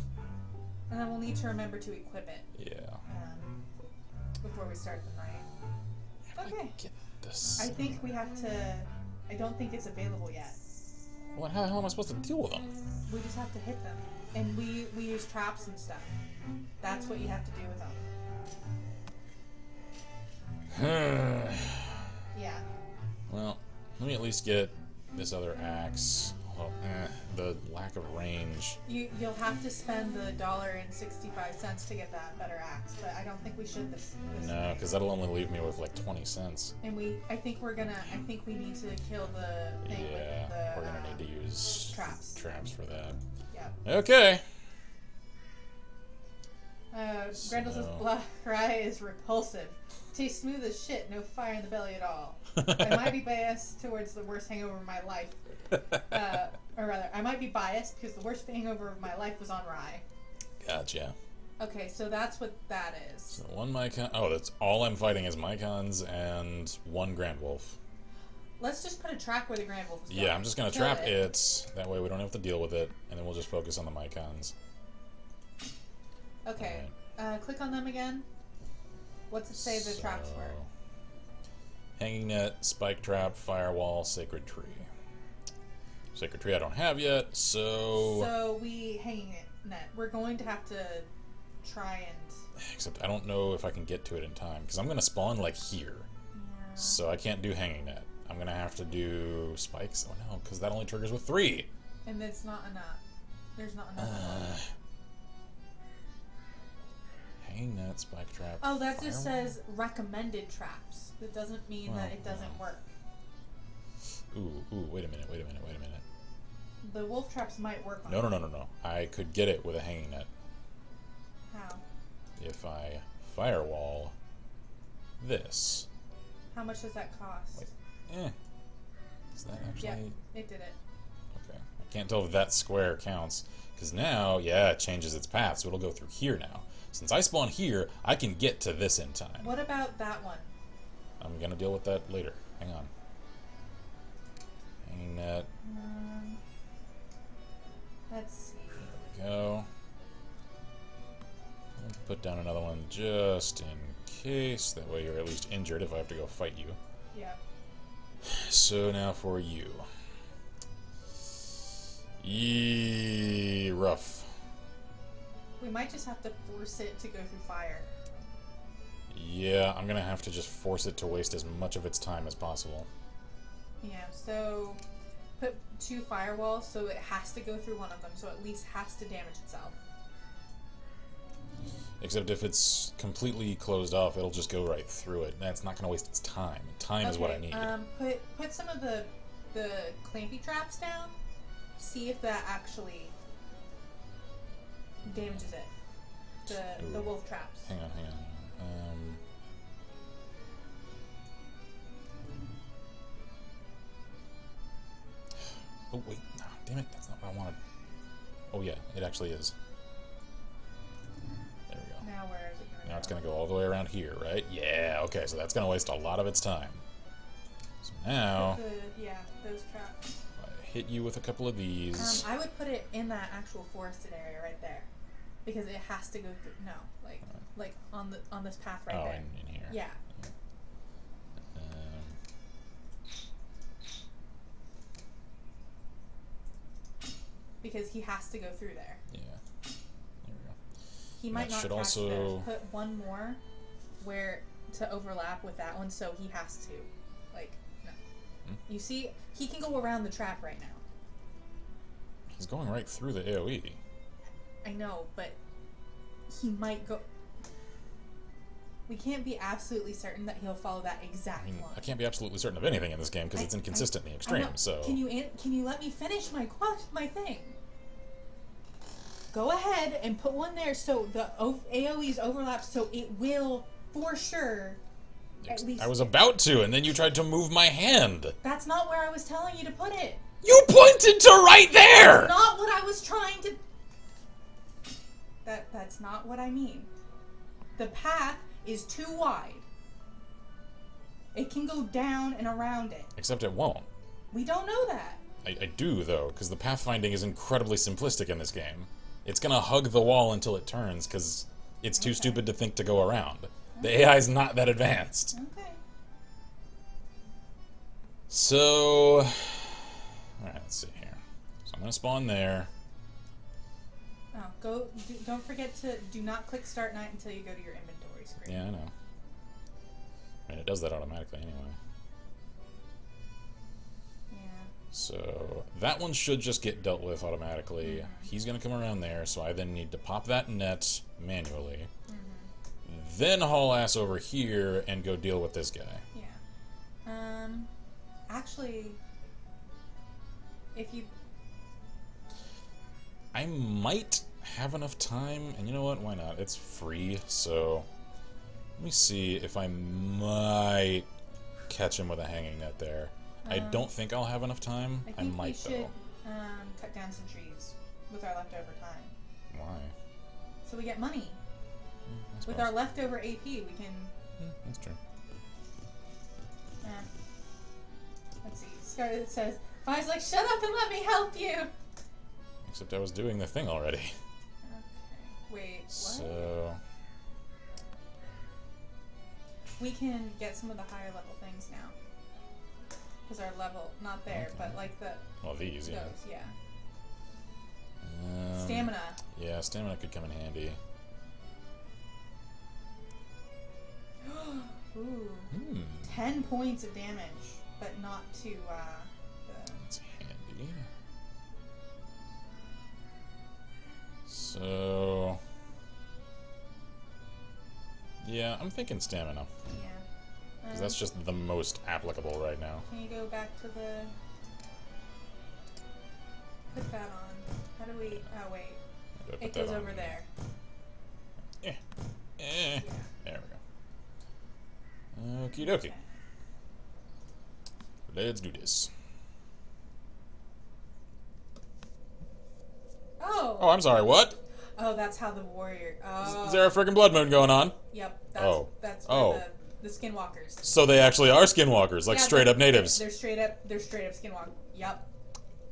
And then we'll need to remember to equip it Yeah. before we start the night. Okay. Get this. I think we have to. I don't think it's available yet. What? How am I supposed to deal with them? We just have to hit them, and we use traps and stuff. That's what you have to do with them. Yeah. Well, let me at least get this other axe. Oh, the lack of range. You'll have to spend the $1.65 to get that better axe, but I don't think we should this No, night. because that'll only leave me with like 20 cents. And I think we need to kill the thing Yeah, with the we're gonna need to use traps. traps for that. Yep. Okay. Grendel says black rye is repulsive. Tastes smooth as shit, no fire in the belly at all. I might be biased towards the worst hangover of my life. Or rather, I might be biased because the worst hangover of my life was on rye. Gotcha. Okay, so that's what that is. So 1 Mycon. Oh, that's all I'm fighting is Mycons and 1 Grand Wolf. Let's just put a trap where the Grand Wolf is going. Yeah, I'm just gonna Kill trap it. That way we don't have to deal with it, and then we'll just focus on the Mycons. Okay, click on them again. What's it say the traps were? Hanging net, spike trap, firewall, sacred tree. Sacred tree I don't have yet, so... So we hanging it net. We're going to have to try and... Except I don't know if I can get to it in time, because I'm going to spawn like here. Yeah. So I can't do hanging net. I'm going to have to do spikes. Oh no, because that only triggers with 3. And it's not enough. There's not enough. hanging net, spike trap. Oh, that just firewall? says recommended traps. That doesn't mean that it doesn't work. Ooh, wait a minute. The wolf traps might work on No, it. no. I could get it with a hanging net. How? If I firewall this. How much does that cost? Wait. Is that actually... Yeah, it did it. Okay. I can't tell if that square counts. Because now, yeah, it changes its path, so it'll go through here now. Since I spawn here, I can get to this in time. What about that one? I'm gonna deal with that later. Hang on. Hanging net. Let's see. There we go. I'll put down another one just in case. That way you're at least injured if I have to go fight you. Yeah. So now for you. Yee, rough. We might just have to force it to go through fire. Yeah, I'm gonna have to just force it to waste as much of its time as possible. Yeah, so put 2 firewalls so it has to go through one of them, so at least has to damage itself. Except if it's completely closed off, it'll just go right through it. That's not gonna waste its time. Time is what I need. Put some of the clampy traps down. See if that actually damages it. The wolf traps. Hang on. Oh wait, no, damn it, that's not what I wanted. Oh yeah, it actually is. There we go. Now where is it going? Now it's gonna go all the way around here, right? Yeah, okay, so that's gonna waste a lot of its time. So now, those traps. I hit you with a couple of these. I would put it in that actual forested area right there, because it has to go through. No, like on this path right there. In here. Yeah. Because he has to go through there. Yeah. There we go. He might not should catch also those. Put one more where to overlap with that one, so he has to. No. You see, he can go around the trap right now. He's going right through the AoE. I know, but he might go... We can't be absolutely certain that he'll follow that exact line. I can't be absolutely certain of anything in this game because it's inconsistent in the extreme, so... Can you let me finish my thing? Go ahead and put one there so the AoEs overlap, so it will, for sure, at least... I was about to, and then you tried to move my hand. That's not where I was telling you to put it. You pointed to right there! That's not what I was trying to... That's not what I mean. The path is too wide. It can go down and around it. Except it won't. We don't know that. I do, though, because the pathfinding is incredibly simplistic in this game. It's gonna hug the wall until it turns, because it's too stupid to think to go around. The AI is not that advanced. Okay. So... Alright, let's see here. So I'm gonna spawn there. Oh, don't forget to do not click Start Night until you go to your inventory screen. Yeah, I know. I mean, it does that automatically anyway. Yeah. So that one should just get dealt with automatically. Mm-hmm. He's going to come around there, so I then need to pop that net manually. Mm-hmm. Then haul ass over here and go deal with this guy. Yeah. Actually, if you... I might have enough time, and you know what? Why not? It's free, so... Let me see if I might catch him with a hanging net there. I don't think I'll have enough time. I might, we should, though. cut down some trees with our leftover time. Why? So we get money. I With suppose. our leftover AP, we can... That's true. Let's see. Scarlet says, Fi's like, shut up and let me help you! Except I was doing the thing already. Okay. Wait, what? So... We can get some of the higher level things now. Because our level, not there, but like the... Well, these, yeah. Those, yeah. Stamina. Yeah, stamina could come in handy. Ooh. 10 points of damage, but not to, That's handy. So... Yeah, I'm thinking stamina. Yeah. Because that's just the most applicable right now. Can you go back to the... Put that on. How do we... Oh, wait. It goes over there. Yeah. Yeah. There we go. Okie dokie. Okay. Let's do this. Oh! Oh, I'm sorry, what? Oh, that's how the warrior... Oh. Is there a freaking blood moon going on? Yep. That's, Oh. That's Oh. where the skinwalkers. So they actually are skinwalkers, like Yeah, straight up natives. They're straight up skinwalkers. Yep.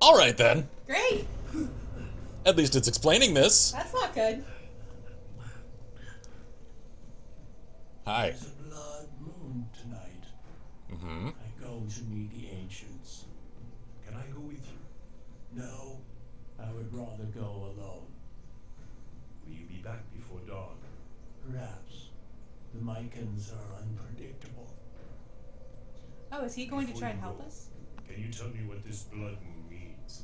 Alright then. Great! At least it's explaining this. That's not good. Hi. It's a blood moon tonight. Mm-hmm. I go to meet the ancients. Can I go with you? No, I would rather go alone. Will you be back before dawn? Perhaps. The Mycans are unpredictable. Oh, is he going to Before try and you help go, us? Can you tell me what this blood moon means?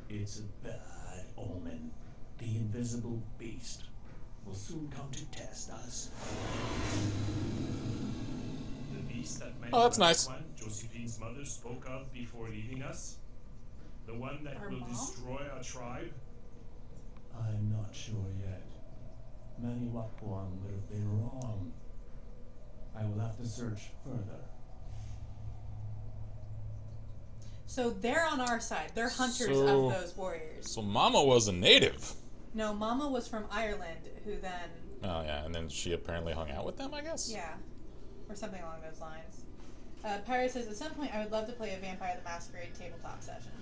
It's a bad omen. The invisible beast will soon come to test us. The beast that Oh, that's nice. one Josephine's mother spoke of before leaving us? The one that Our will mom? destroy our tribe? I'm not sure yet. Maniwakwan would have been wrong. I will have to search further. So they're on our side. They're hunters So- of those warriors. So Mama was a native. No, Mama was from Ireland, who then... Oh yeah, and then she apparently hung out with them, I guess? Yeah. Or something along those lines. Pyro says, at some point I would love to play a Vampire the Masquerade tabletop session.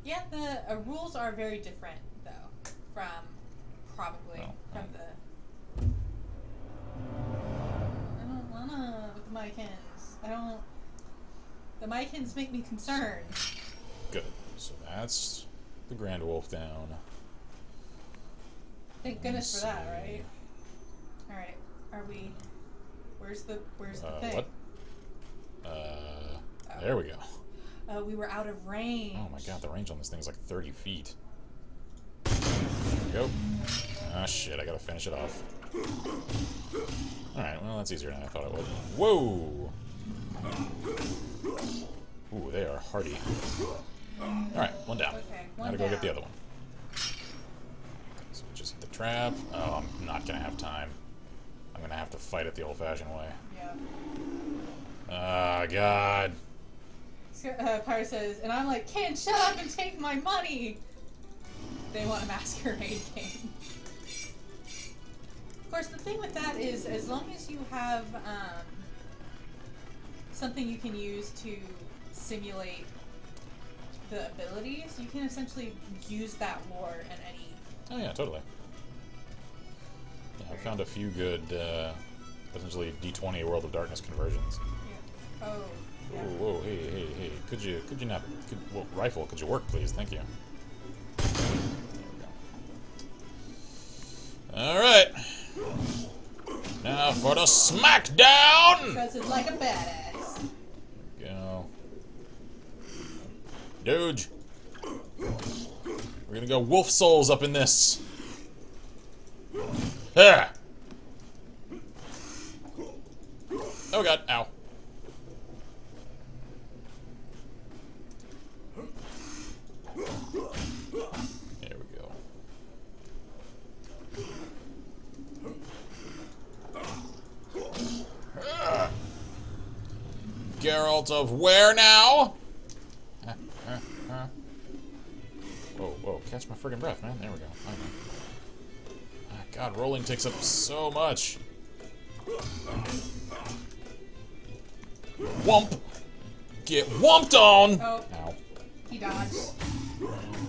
Yeah, the rules are very different, though, from probably Oh, from the... I don't wanna with the Mycans. I don't... The Mycans make me concerned. Good. So that's the Grand Wolf down. Thank goodness for that, Let's see. right? Alright, are we... Where's the thing? What? There we go. We were out of range. Oh my god, the range on this thing is like 30 feet. There we go. Ah, shit, I gotta finish it off. Alright, well, that's easier than I thought it would. Whoa! Ooh, they are hardy. Alright, one down. Okay, Now one to go get the down. other one. So just hit the trap. Oh, I'm not gonna have time. I'm gonna have to fight it the old-fashioned way. Yeah. Ah, god. Pyro says, and I'm like, Ken, shut up and take my money! They want a masquerade game. Of course, the thing with that is, as long as you have something you can use to simulate the abilities, you can essentially use that lore in any... Oh yeah, totally. Yeah, I found a few good, potentially D20 World of Darkness conversions. Yeah. Oh, yeah. Whoa, whoa, hey, could you not, well, rifle, could you work, please? Thank you. There we go. Alright. Now for the smackdown! Dresses like a badass. Go. Doge. We're gonna go wolf souls up in this. Ah! Oh god, ow. There we go. Ah! Geralt of where now? Whoa, catch my friggin' breath, man. There we go. Ah, God, rolling takes up so much. Whomp! Get whomped on! Oh, Ow. he dodged.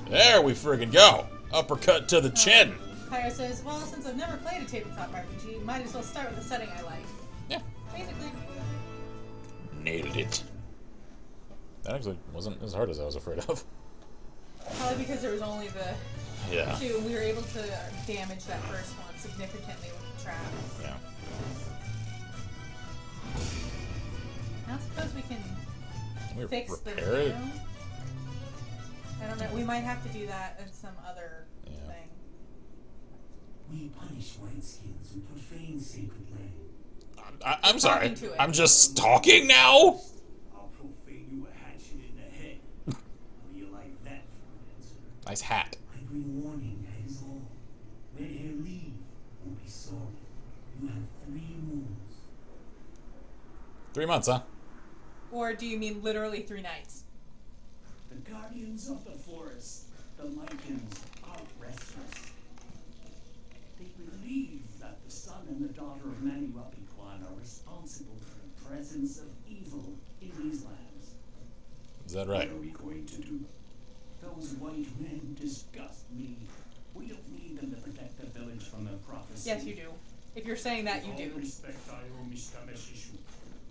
There we friggin' go! Uppercut to the chin! Pyro says, well, since I've never played a tabletop RPG, might as well start with a setting I like. Yeah. Basically. Nailed it. That actually wasn't as hard as I was afraid of. Probably because there was only the Yeah. two, and we were able to damage that first one significantly with the trap. Yeah. Now suppose we can Can we fix the repair it? video. I don't know. We might have to do that in some other Yeah. thing. We punish wineskins who profane sacred land. I'm sorry. Talking to it. I'm just talking now? I'll profane you a hatchet in the head. How do you like that for an answer? Nice hat. I bring warning, that is all. Red hair leave, won't be sorry. You have 3 moons. 3 months, huh? Or do you mean literally 3 nights? The guardians of the forest, the Lycans, are restless. They believe that the son and the daughter of Maniwapikwan are responsible for the presence of evil in these lands. Is that right? What are we going to do? Those white men disgust me. We don't need them to protect the village from their prophecy. Yes, you do. If you're saying that, you With do. all respect, I owe Mishka Meshishu.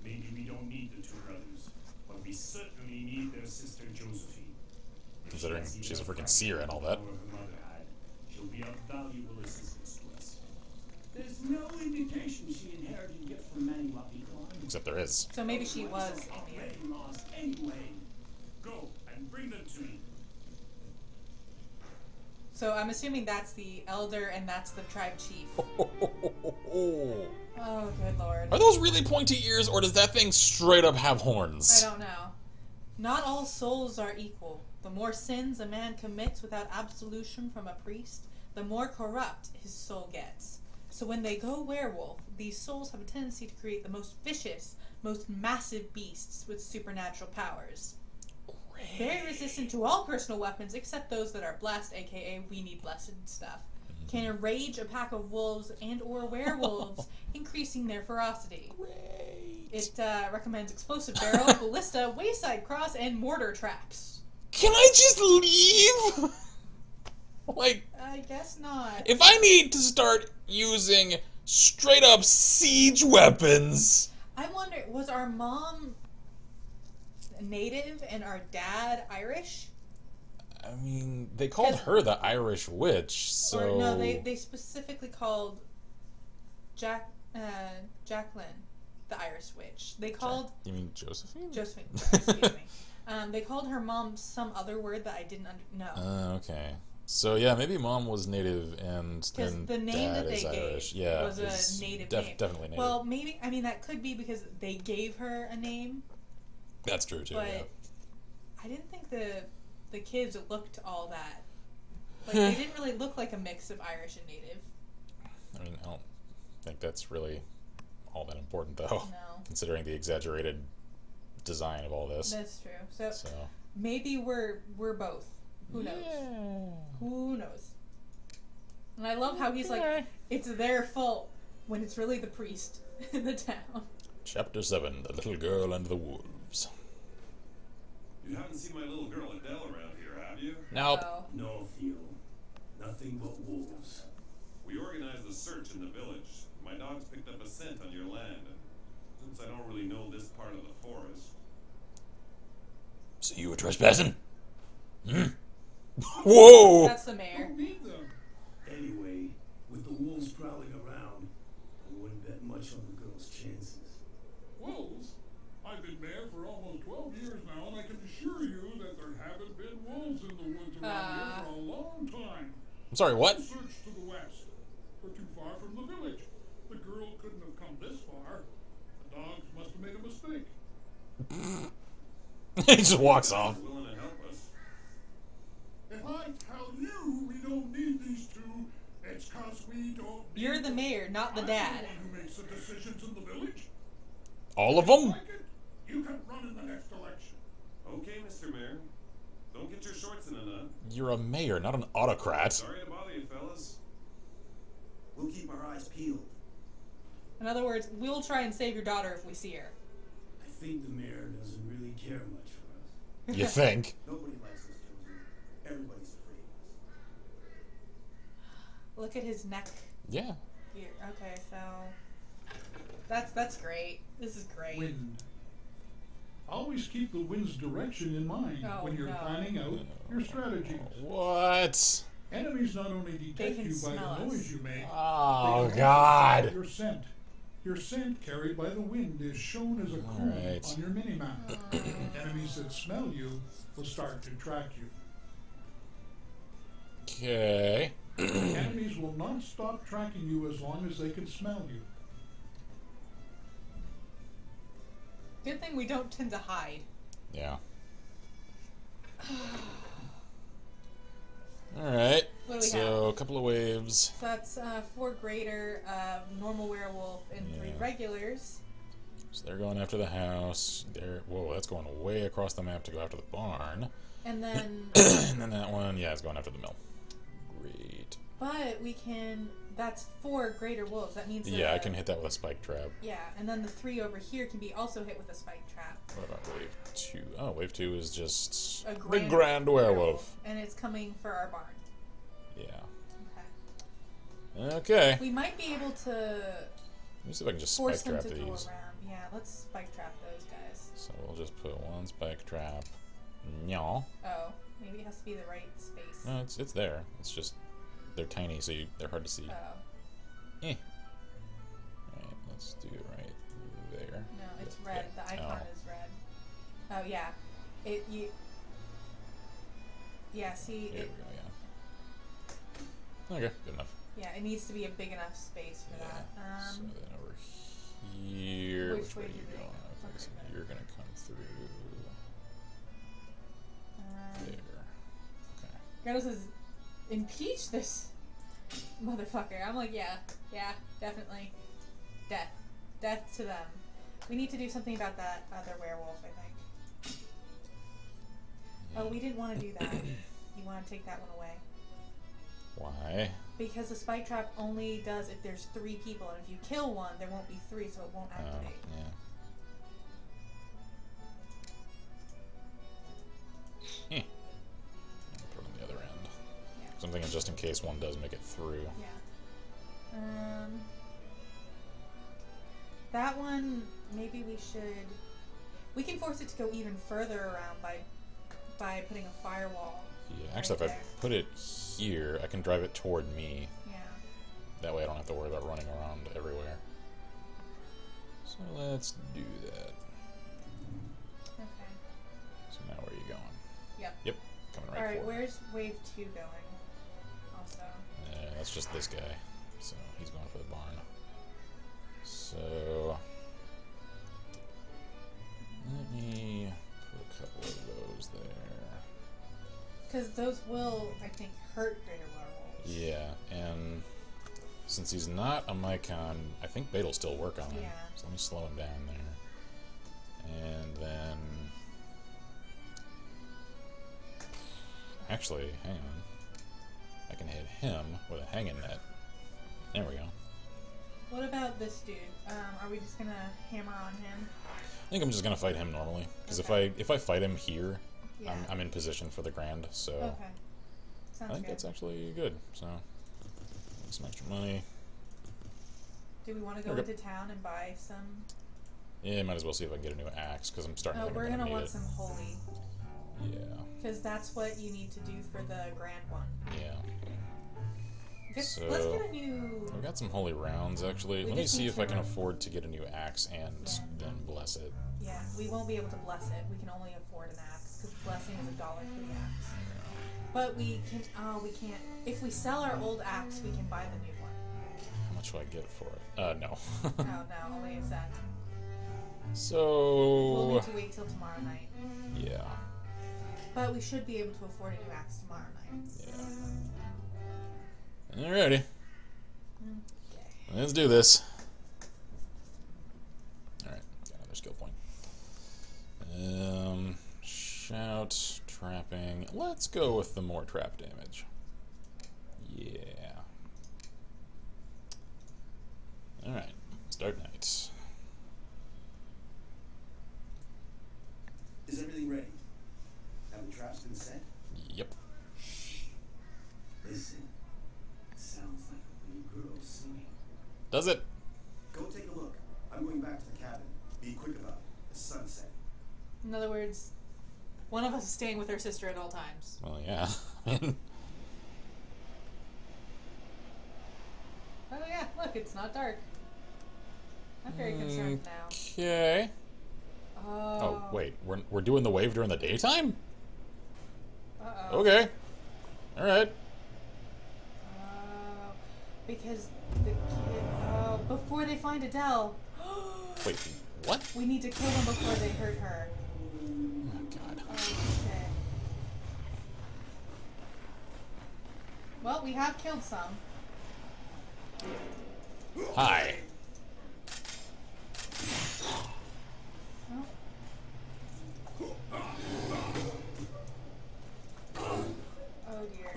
Maybe we don't need the 2 brothers, but we certainly need their sister Josephine. Considering she's a freaking seer and all that. Her mother had, she'll be a valuable assistance to us. There's no indication she inherited a gift from Maniwapikwan. Except there is. So maybe she was in the Already lost anyway. Go and bring them to me. So I'm assuming that's the elder and that's the tribe chief. Oh, good lord. Are those really pointy ears, or does that thing straight up have horns? I don't know. Not all souls are equal. The more sins a man commits without absolution from a priest, the more corrupt his soul gets. So when they go werewolf, these souls have a tendency to create the most vicious, most massive beasts with supernatural powers. Very resistant to all personal weapons except those that are blessed, aka we need blessed stuff. Can enrage a pack of wolves and or werewolves, increasing their ferocity. Great. It recommends explosive barrel, ballista, wayside cross, and mortar traps. Can I just leave? Like, I guess not. if I need to start using straight up siege weapons. I wonder, was our mom native and our dad Irish? I mean, they called her the Irish witch, so... Or no, they specifically called Jacqueline the Irish witch. They called... You mean Josephine? Josephine, sorry, excuse me. They called her mom some other word that I didn't know. Okay. So yeah, maybe mom was native and Because then the name dad that is they Irish. gave Yeah, was is a native name. Definitely native. Well, maybe, I mean, that could be because they gave her a name, That's true too, but yeah. I didn't think the kids looked all that. Like, they didn't really look like a mix of Irish and native. I mean, I don't think that's really all that important, though, No. considering the exaggerated design of all this. That's true. So, So, maybe we're both. Who knows? Who knows? And I love how he's like, it's their fault when it's really the priest in the town. Chapter 7, The Little Girl and the Wolves. You haven't seen my little girl Adele around here, have you? Nope. Oh. No, Theo. Nothing but wolves. We organized a search in the village. My dogs picked up a scent on your land. Since I don't really know this part of the forest. So you were trespassing? Whoa! That's the mayor. Don't need them. Anyway, with the wolves prowling around, I wouldn't bet much on the girl's chances. Wolves? I've been mayor for almost 12 years now, and I can assure you that there haven't been wolves in the woods around here for a long time. I'm sorry, what? Search to the west. We're too far from the village. The girl couldn't have come this far. The dogs must have made a mistake. He just walks off. Willing to help us. If I tell you we don't need these two, it's cause we don't need You're the them. mayor, not the I'm dad. the one who makes the decisions in the village. All of them? Like it, you can run in the next election. Okay, Mr. Mayor. Don't get your shorts in a knot. You're a mayor, not an autocrat. Sorry to bother you, fellas. We'll keep our eyes peeled. In other words, we'll try and save your daughter if we see her. I think the mayor doesn't really care much for us. You think? Nobody likes us, Josie. Everybody's afraid of us. Look at his neck Yeah. here. Okay, so that's great. This is great. Wind. Always keep the wind's direction in mind Oh, when you're no. planning out your strategies. What? Enemies not only detect can you by smell the us. noise you make, Oh, they can also God. detect your scent. Your scent carried by the wind is shown as a cone Alright. on your minimap. Enemies that smell you will start to track you. Okay. Enemies will not won't stop tracking you as long as they can smell you. Good thing we don't tend to hide. Yeah. Alright. What do we So, a couple of waves. So that's 4 greater, normal werewolf, and 3 Yeah. regulars. So they're going after the house. Whoa, that's going way across the map to go after the barn. And then... And then that one, yeah, it's going after the mill. Great. But we can... That's 4 greater wolves. That means that... Yeah, I can hit that with a spike trap. Yeah, and then the 3 over here can be also hit with a spike trap. What about wave 2? Oh, wave 2 is just A the grand werewolf. And it's coming for our barn. Yeah. Okay. Okay. We might be able to Let me see if I can just force spike them trap to go these. around. Yeah, let's spike trap those guys. So we'll just put one spike trap. No. Oh, maybe it has to be the right space. No, it's there. It's just they're tiny, so they're hard to see. Oh. Eh. Alright, let's do it right there. No, it's red. The icon Oh. is red. Oh yeah, Yeah, see. There we go. Yeah. Okay, good enough. Yeah, it needs to be a big enough space for that. So then over here, Which which way way are do you they going? go? Okay, so Okay, you're gonna come through there. Okay. Gretel says, impeach this motherfucker. I'm like, yeah, definitely. Death to them. We need to do something about that other werewolf, I think. Oh, we didn't want to do that. You want to take that one away. Why? Because the spike trap only does if there's 3 people, and if you kill one, there won't be 3, so it won't activate. Yeah. Put it on the other end. Yeah. So I'm thinking just in case one does make it through. Yeah. That one, maybe we should... We can force it to go even further around by putting a firewall. Yeah, actually, right if I put it here, I can drive it toward me. Yeah. That way I don't have to worry about running around everywhere. So let's do that. Okay. So now where are you going? Yep. Yep, coming right Alright, forward. where's wave 2 going? Also. That's just this guy. So he's going for the barn. So let me put a couple of those there. Because those will, I think, hurt greater werewolves. Yeah, and since he's not a Mycon, I think Bait'll still work on him. Yeah. So let me slow him down there. And then... Actually, hang on. I can hit him with a hanging net. There we go. What about this dude? Are we just gonna hammer on him? I think I'm just gonna fight him normally. Because Okay. if I fight him here, Yeah. I'm in position for the grand, so... Okay. Sounds I think good. that's actually good, so... Some extra money. Do we want to go Okay. into town and buy some? Yeah, might as well see if I can get a new axe, because I'm starting to Oh, think we're I'm gonna need want it. some holy. Yeah, Because that's what you need to do for the grand one. yeah. Let's So- get a new... I got some holy rounds, actually. We Let me just see need if to- I can afford to get a new axe and Yeah. then bless it. Yeah, we won't be able to bless it. We can only afford an axe, because blessing is $1 for the axe. But we can... Oh, we can't... If we sell our old axe, we can buy the new one. How much do I get for it? No. Oh, no, only a cent. We'll So... need to wait till tomorrow night. Yeah. But we should be able to afford a new axe tomorrow night. Yeah. Alrighty. Okay. Let's do this. Alright, got another skill point. Shout, trapping. Let's go with the more trap damage. Yeah. Alright, start night. Is everything ready? Have the traps been set? Yep. Listen, it sounds like a little girl singing. Does it? Go take a look. I'm going back to the cabin. Be quick about it. The sun's setting. In other words, one of us is staying with her sister at all times. Well, yeah. Oh yeah, look, it's not dark. I'm very concerned now. Okay. Oh, wait. We're doing the wave during the daytime? Uh-oh. Okay. Alright. because the kid... Oh, before they find Adele... Wait, what? We need to kill them before they hurt her. Oh, God. Okay. Well, we have killed some. Hi. Oh. Oh dear.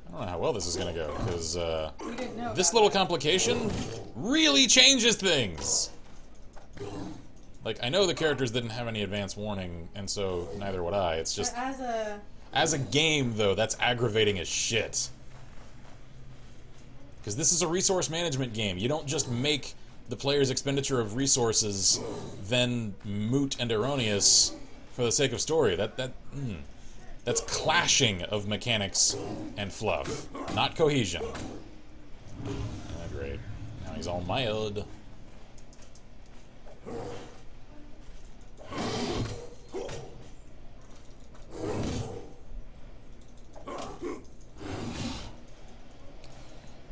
I don't know how well this is gonna go, because We didn't know this about little that. complication really changes things. Like, I know the characters didn't have any advance warning, and so neither would I. It's just, But as a game, though, that's aggravating as shit. Because this is a resource management game. You don't just make the player's expenditure of resources then moot and erroneous for the sake of story. That's clashing of mechanics and fluff, not cohesion. Ah, great. Now he's all mild.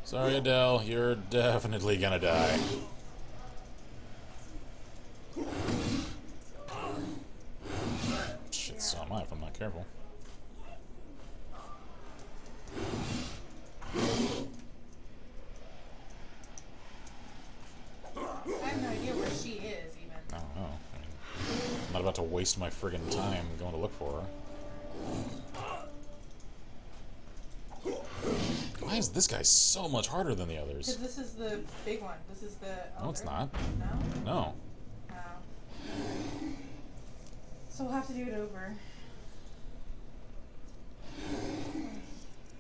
Sorry, Adele, you're definitely gonna die. Shit, so am I if I'm not careful. I have no idea where she is, even. I don't know. I mean, I'm not about to waste my friggin' time going to look for her. Why is this guy so much harder than the others? Because this is the big one. This is the... No, it's not. No? No. Oh. So we'll have to do it over.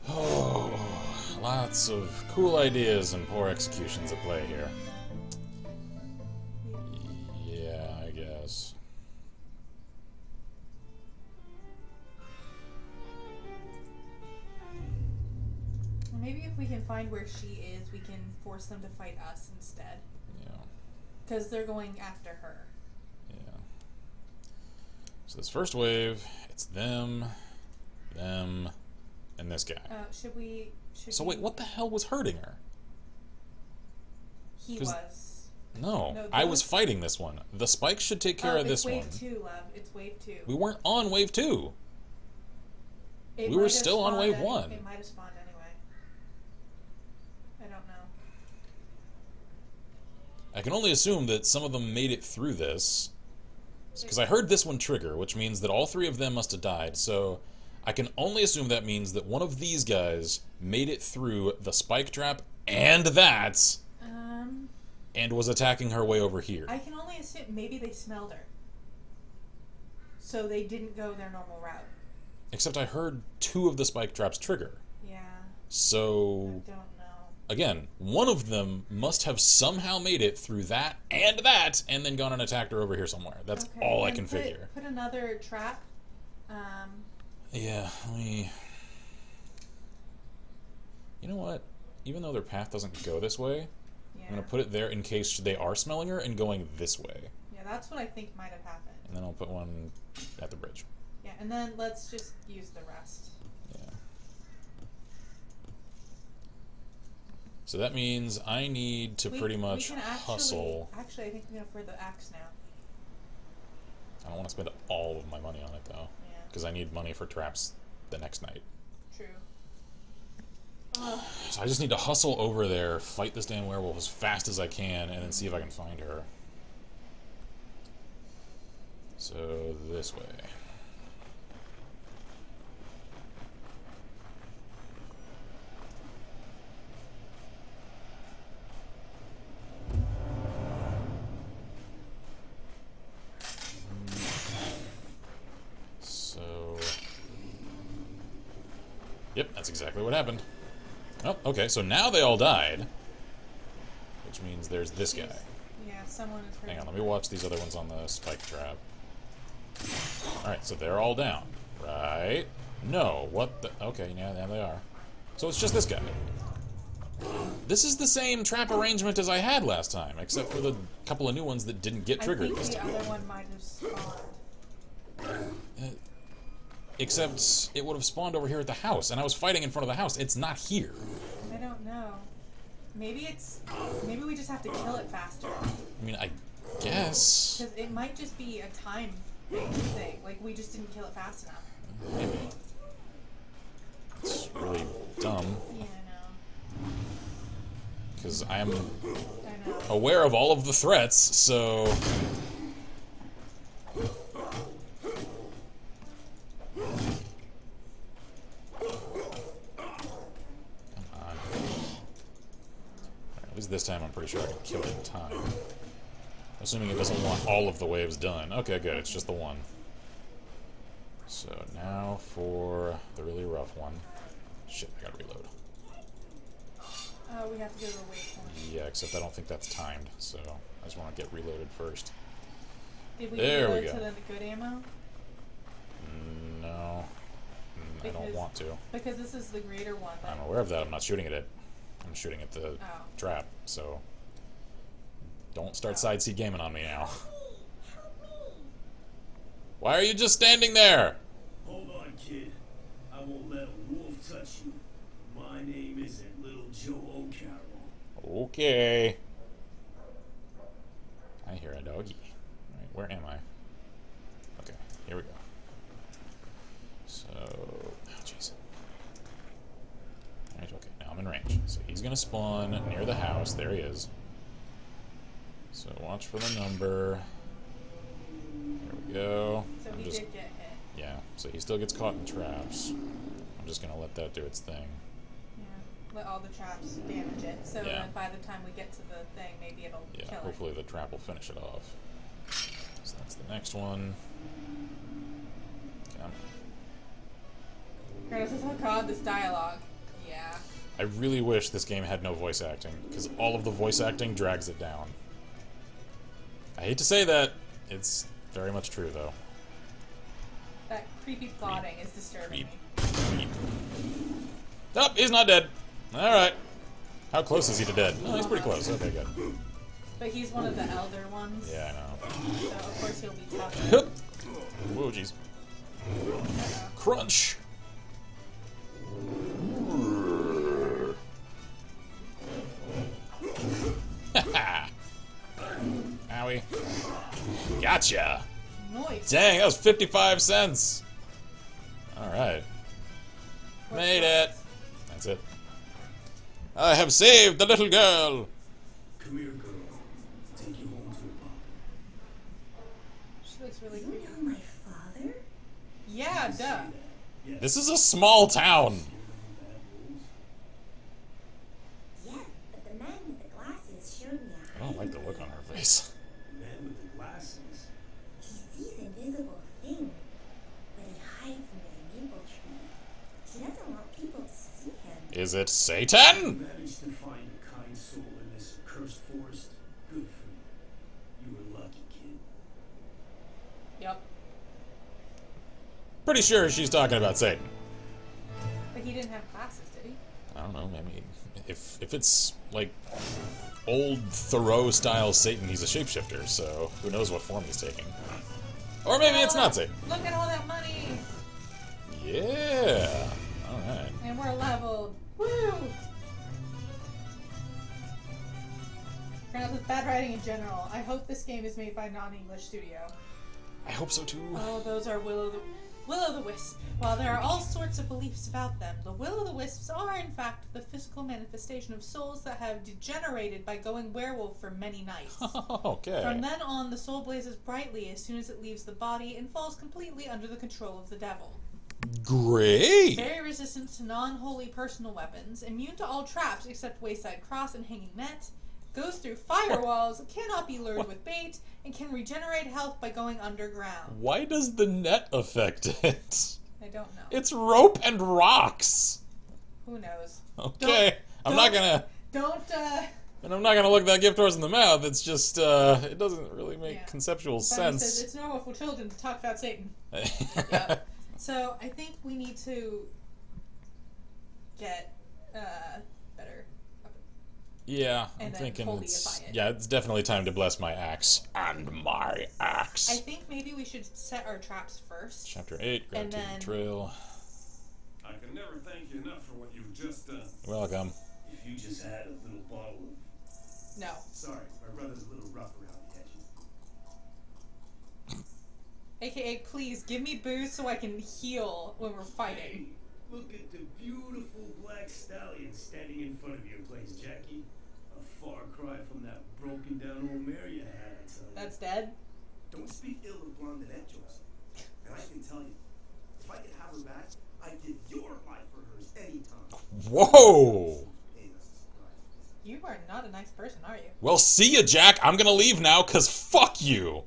Oh, lots of cool ideas and poor executions at play here. Yeah, I guess. Well, maybe if we can find where she is, we can force them to fight us instead. Yeah. Because they're going after her. Yeah. So this first wave, it's them, and this guy. Should we... So wait, what the hell was hurting her? He 'Cause- was. No, No, I that was was- fighting this one. The spikes should take care of this it's one. wave 2, love. It's wave 2. We weren't on wave 2. It we were might have still on spawned wave 1. It might have spawned anyway. I don't know. I can only assume that some of them made it through this. Because I heard this one trigger, which means that all 3 of them must have died. So I can only assume that means that one of these guys made it through the spike trap and that, and was attacking her way over here. I can only assume maybe they smelled her. So they didn't go their normal route. Except I heard 2 of the spike traps trigger. Yeah. So, I don't know. again, one of them must have somehow made it through that, and then gone and attacked her over here somewhere. That's Okay, all I then can figure. Put another trap. Yeah, let me... You know what? Even though their path doesn't go this way, Yeah. I'm going to put it there in case they are smelling her and going this way. Yeah, that's what I think might have happened. And then I'll put one at the bridge. Yeah, and then let's just use the rest. Yeah. So that means I need to pretty much we can hustle. Actually, I think we can afford the axe now. I don't want to spend all of my money on it, though. Yeah. Because I need money for traps the next night. True. So I just need to hustle over there, fight this damn werewolf as fast as I can, and then see if I can find her. So, this way. So... Yep, that's exactly what happened. Oh, okay, so now they all died. Which means there's this guy. Yeah, someone is hurt. Hang on, let me watch these other ones on the spike trap. Alright, so they're all down. Right? No, what the... Okay, yeah, there they are. So it's just this guy. This is the same trap arrangement as I had last time, except for the couple of new ones that didn't get triggered this I think time. the other one might have spawned. Except it would have spawned over here at the house, and I was fighting in front of the house. It's not here. don't know. Maybe we just have to kill it faster. I mean, I guess. Because it might just be a time thing. Like, we just didn't kill it fast enough. Maybe. It's really dumb. Yeah, I know. Because I am I know. aware of all of the threats, so... At least this time I'm pretty sure I can kill it in time. Assuming it doesn't want all of the waves done. Okay, good, it's just the one. So now for the really rough one. Shit, I gotta reload. We have to go to the waypoint. Yeah, except I don't think that's timed, so I just want to get reloaded first. Did we There we reload go. to the good ammo? No. I don't want to. Because this is the greater one. I'm aware of that, I'm not shooting at it. I'm shooting at the trap, so... Don't start side seat gaming on me now. Why are you just standing there? Hold on, kid. I won't let a wolf touch you. My name isn't Little Joe O'Carroll. Okay. I hear a doggy. Alright, where am I? Okay, here we go. So... Oh, jeez. Alright, okay, now I'm in range. So he's gonna spawn near the house. There he is. So watch for the number. There we go. So he did get hit. Yeah, so he still gets caught in traps. I'm just gonna let that do its thing. Yeah, let all the traps damage it. So then by the time we get to the thing, maybe it'll kill it. Hopefully the trap will finish it off. So that's the next one. Come on. Curtis is, oh god, this dialogue. Yeah. I really wish this game had no voice acting, because all of the voice acting drags it down. I hate to say that, it's very much true though. That creepy plotting is disturbing me. Creep. Oh, he's not dead. Alright. How close is he to dead? Oh, he's pretty close. Okay, good. But he's one of the elder ones. Yeah, I know. So of course he'll be tougher. Whoa, jeez. Crunch! Owie. Gotcha! Nice. Dang, that was 55 cents! Alright. Made it! That's it. I have saved the little girl! Come here, girl. Take you home to your papa. She looks really creepy. You know my father? Yeah, duh. Yes. This is a small town! Yeah, but the man with the glasses showed me a I don't like the look on her face. The man with the glasses. He sees invisible things, but he hides under the maple tree. She doesn't want people to see him. Is it You Satan? managed to find a kind soul in this cursed forest. Good for you. You were lucky, kid. Yep. Pretty sure she's talking about Satan. But he didn't have glasses, did he? I don't know, maybe if it's like old Thoreau style Satan, he's a shapeshifter, so who knows what form he's taking. Or maybe it's not Satan. Look at all that money! Yeah. Alright. And we're leveled. Woo! Colonel says bad writing in general. I hope this game is made by a non-English studio. I hope so too. Oh, those are Will-o'-the-Wisp. While there are all sorts of beliefs about them, the Will-o'-the-Wisps are in fact the physical manifestation of souls that have degenerated by going werewolf for many nights. Okay. From then on, the soul blazes brightly as soon as it leaves the body and falls completely under the control of the devil. Great. Very resistant to non-holy personal weapons, immune to all traps except wayside cross and hanging net, goes through firewalls, cannot be lured with bait, and can regenerate health by going underground. Why does the net affect it? I don't know. It's rope and rocks. Who knows? Okay. I'm not gonna look that gift horse in the mouth. It's just it doesn't really make conceptual Bunny sense. says it's normal for children to talk about Satan. Yep. So I think we need to get better weapon. Yeah, And I'm then thinking holyify it. yeah, it's definitely time to bless my axe. And my axe. I think maybe we should set our traps first. Chapter 8, And Gravitating then- Trail. I can never thank you enough for what you've just done. You're welcome. If you just had a little bottle of... No. Sorry, my brother's a little rough around the edges. AKA, please give me booze so I can heal when we're fighting. Hey, look at the beautiful black stallion standing in front of your place, Jackie. A far cry from that broken down old mare you had, I tell you. That's dead? Don't speak ill of Blondinette, Joseph. And I can tell you, if I could have her back, I'd give your life for hers anytime. Whoa! You are not a nice person, are you? Well, see ya, Jack. I'm gonna leave now, cause fuck you.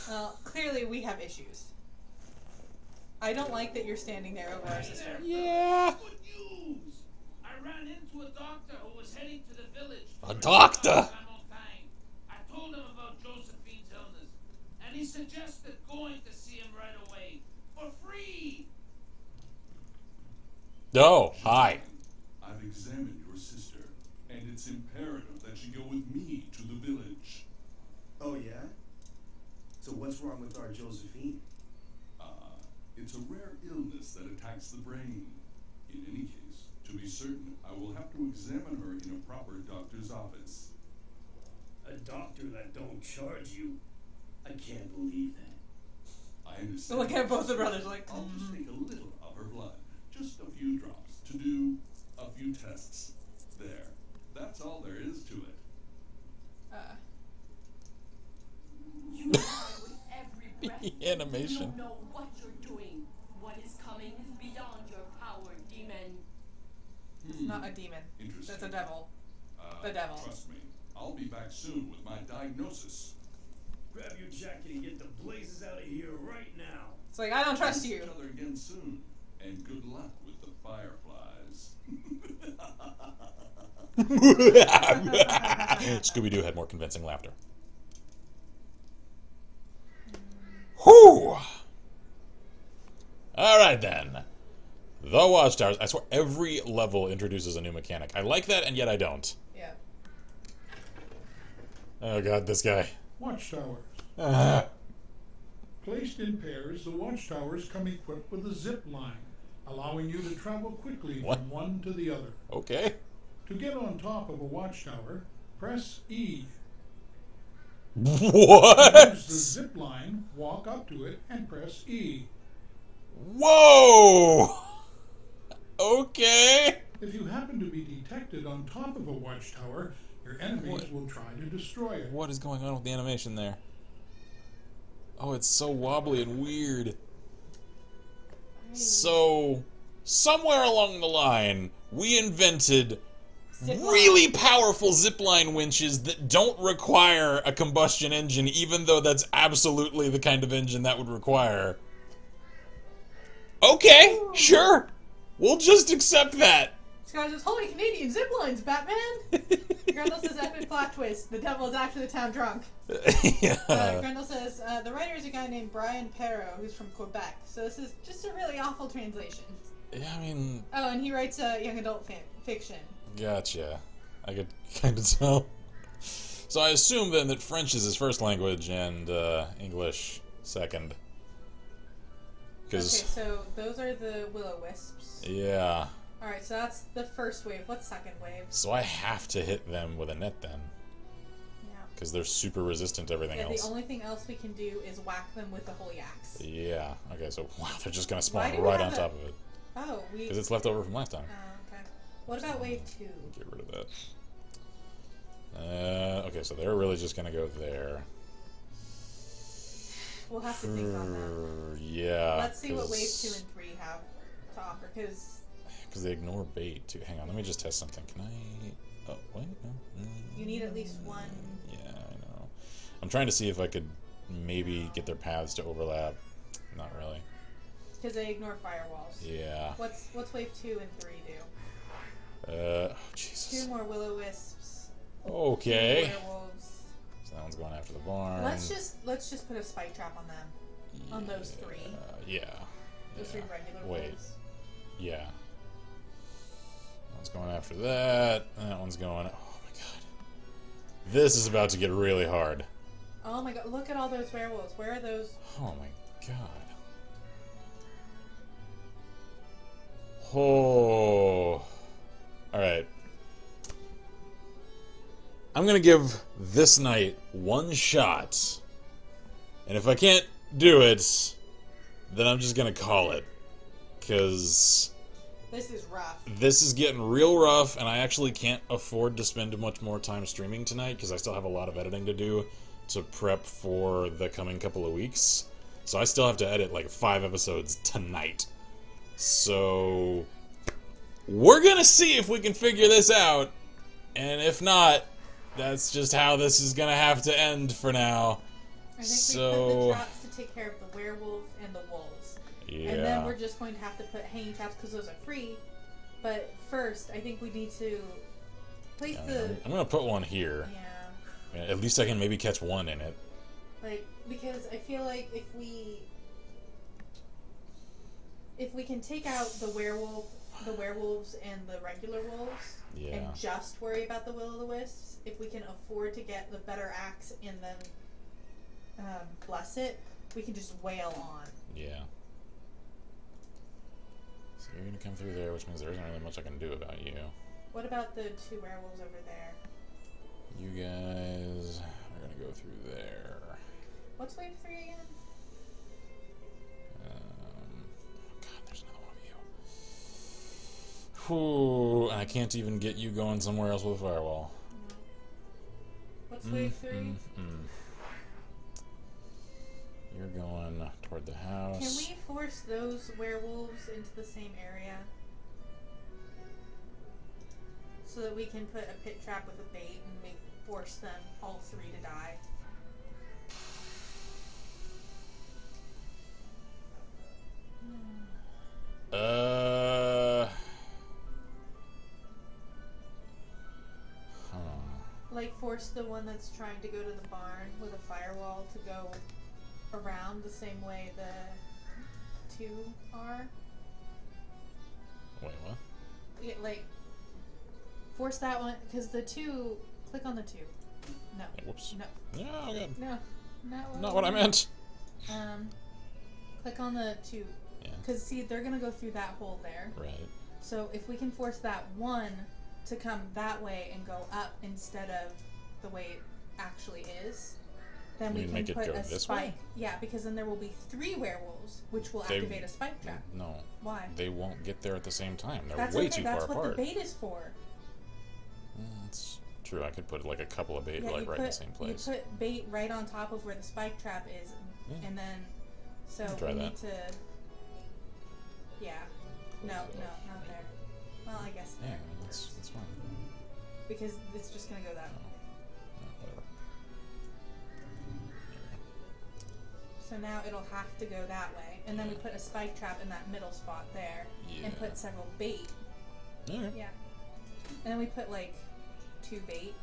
Well, clearly we have issues. I don't like that you're standing there over our sister. Yeah. Good news! I ran into a doctor who was heading to the village. A doctor? I told him about Josephine's illness, and he suggested going to see him right away for free. Oh, hi. I've examined your sister, and it's imperative that she go with me to the village. Oh, yeah? So what's wrong with our Josephine? It's a rare illness that attacks the brain. In any case, to be certain, I will have to examine her in a proper doctor's office. A doctor that don't charge you? I can't believe that. I understand. Look at both the brothers like, I'll just take a little of her blood, just a few drops, to do a few tests. There. That's all there is to it. You try with every breath. Animation. You don't know what you're doing. What is coming is beyond your power, demon. It's not a demon. Interesting. That's a devil. The devil. Trust me, I'll be back soon with my diagnosis. Grab your jacket and get the blazes out of here right now. It's like, I don't trust See you. each other again soon, and good luck with the fireflies. Scooby-Doo had more convincing laughter. Whew! Alright then. The Watchtowers. I swear every level introduces a new mechanic. I like that, and yet I don't. Yeah. Oh god, this guy. Watchtowers. Placed in pairs, the watchtowers come equipped with a zip line, allowing you to travel quickly What? from one to the other. Okay. To get on top of a watchtower, press E. What? Use the zip line, walk up to it, and press E. Whoa! Okay. If you happen to be detected on top of a watchtower, your enemies will try to destroy it. What is going on with the animation there? Oh, it's so wobbly and weird. So, somewhere along the line, we invented really powerful zipline winches that don't require a combustion engine, even though that's absolutely the kind of engine that would require. Okay, sure. We'll just accept that. This guy says, holy Canadian zip lines, Batman! Grundle says, epic plot twist. The devil is actually the town drunk. Yeah. Grundle says, the writer is a guy named Brian Perrault, who's from Quebec. So this is just a really awful translation. Yeah, I mean... Oh, and he writes young adult fiction. Gotcha. I could kind of tell. So I assume then that French is his first language and English second. Okay, so those are the will-o-wisps. Yeah. Alright, so that's the first wave. What's second wave? So I have to hit them with a net then. Yeah. Because they're super resistant to everything else. The only thing else we can do is whack them with the holy axe. Yeah. Okay, so wow, they're just going to spawn Why do we right have on top of it. Oh, we... Because it's left over from last time. okay. What about wave 2? Get rid of that. Okay, so they're really just going to go there. We'll have to think on that. Yeah. Let's see what wave 2 and 3 have to offer, because they ignore bait, too. Hang on, let me just test something. Can I... Oh, wait, no. you need at least one. Yeah, I know. I'm trying to see if I could maybe get their paths to overlap. Not really. Because they ignore firewalls. Yeah. What's wave 2 and 3 do? Oh, Jesus. 2 more will-o-wisps. Okay. 2 werewolves. So that one's going after the barn. Let's just put a spike trap on them. Yeah, On those 3. Yeah. Those 3 regular Wait. wolves. Yeah. That one's going after that. That one's going... Oh my god. This is about to get really hard. Oh my god, look at all those werewolves. Where are those? Oh my god. Oh. Alright. I'm gonna give this night one shot. And if I can't do it, then I'm just gonna call it. Because This is rough. this is getting real rough, and I actually can't afford to spend much more time streaming tonight because I still have a lot of editing to do to prep for the coming couple of weeks. So I still have to edit like 5 episodes tonight. So we're gonna see if we can figure this out, and if not, that's just how this is gonna have to end for now. I think we So put the traps to take care of the werewolf and the wolves. yeah. And then we're just going to have to put hanging traps because those are free. But first, I think we need to place the... I'm gonna put one here. Yeah. At least I can maybe catch one in it. Like, because I feel like if we can take out the werewolves and the regular wolves, Yeah. and just worry about the will-o'-the-wisps, if we can afford to get the better axe and then bless it, we can just wail on. Yeah. So you're gonna come through there, which means there isn't really much I can do about you. What about the 2 werewolves over there? You guys are gonna go through there. What's wave 3 again? God, there's another one of you. Whew, and I can't even get you going somewhere else with a firewall. What's wave 3? You're going toward the house. Can we force those werewolves into the same area? So that we can put a pit trap with a bait and force them all 3 to die. Like force the one that's trying to go to the barn with a firewall to go around the same way the 2 are. Wait, what? Yeah, like force that one because the 2. Click on the 2. No. Whoops. No. No, good. No. Not what I meant. Click on the 2. Yeah. Because see, they're gonna go through that hole there. Right. So if we can force that one to come that way and go up instead of the way it actually is, then we You can make it put go a this spike. way? Yeah, because then there will be 3 werewolves, which will activate a spike trap. No. Why? They won't get there at the same time. They're That's way okay. too That's far what apart. the bait is for. That's true. I could put like a couple of bait Yeah, like you right in the same You place. put bait right on top of where the spike trap is, Yeah. and then so Try we that. need to. Yeah. No, not there. Well, I guess Yeah, there. that's fine. Because it's just gonna go that way. No, whatever. So now it'll have to go that way, and then we put a spike trap in that middle spot there, and Yeah. put several bait. Okay. Yeah. And then we put like 2 bait.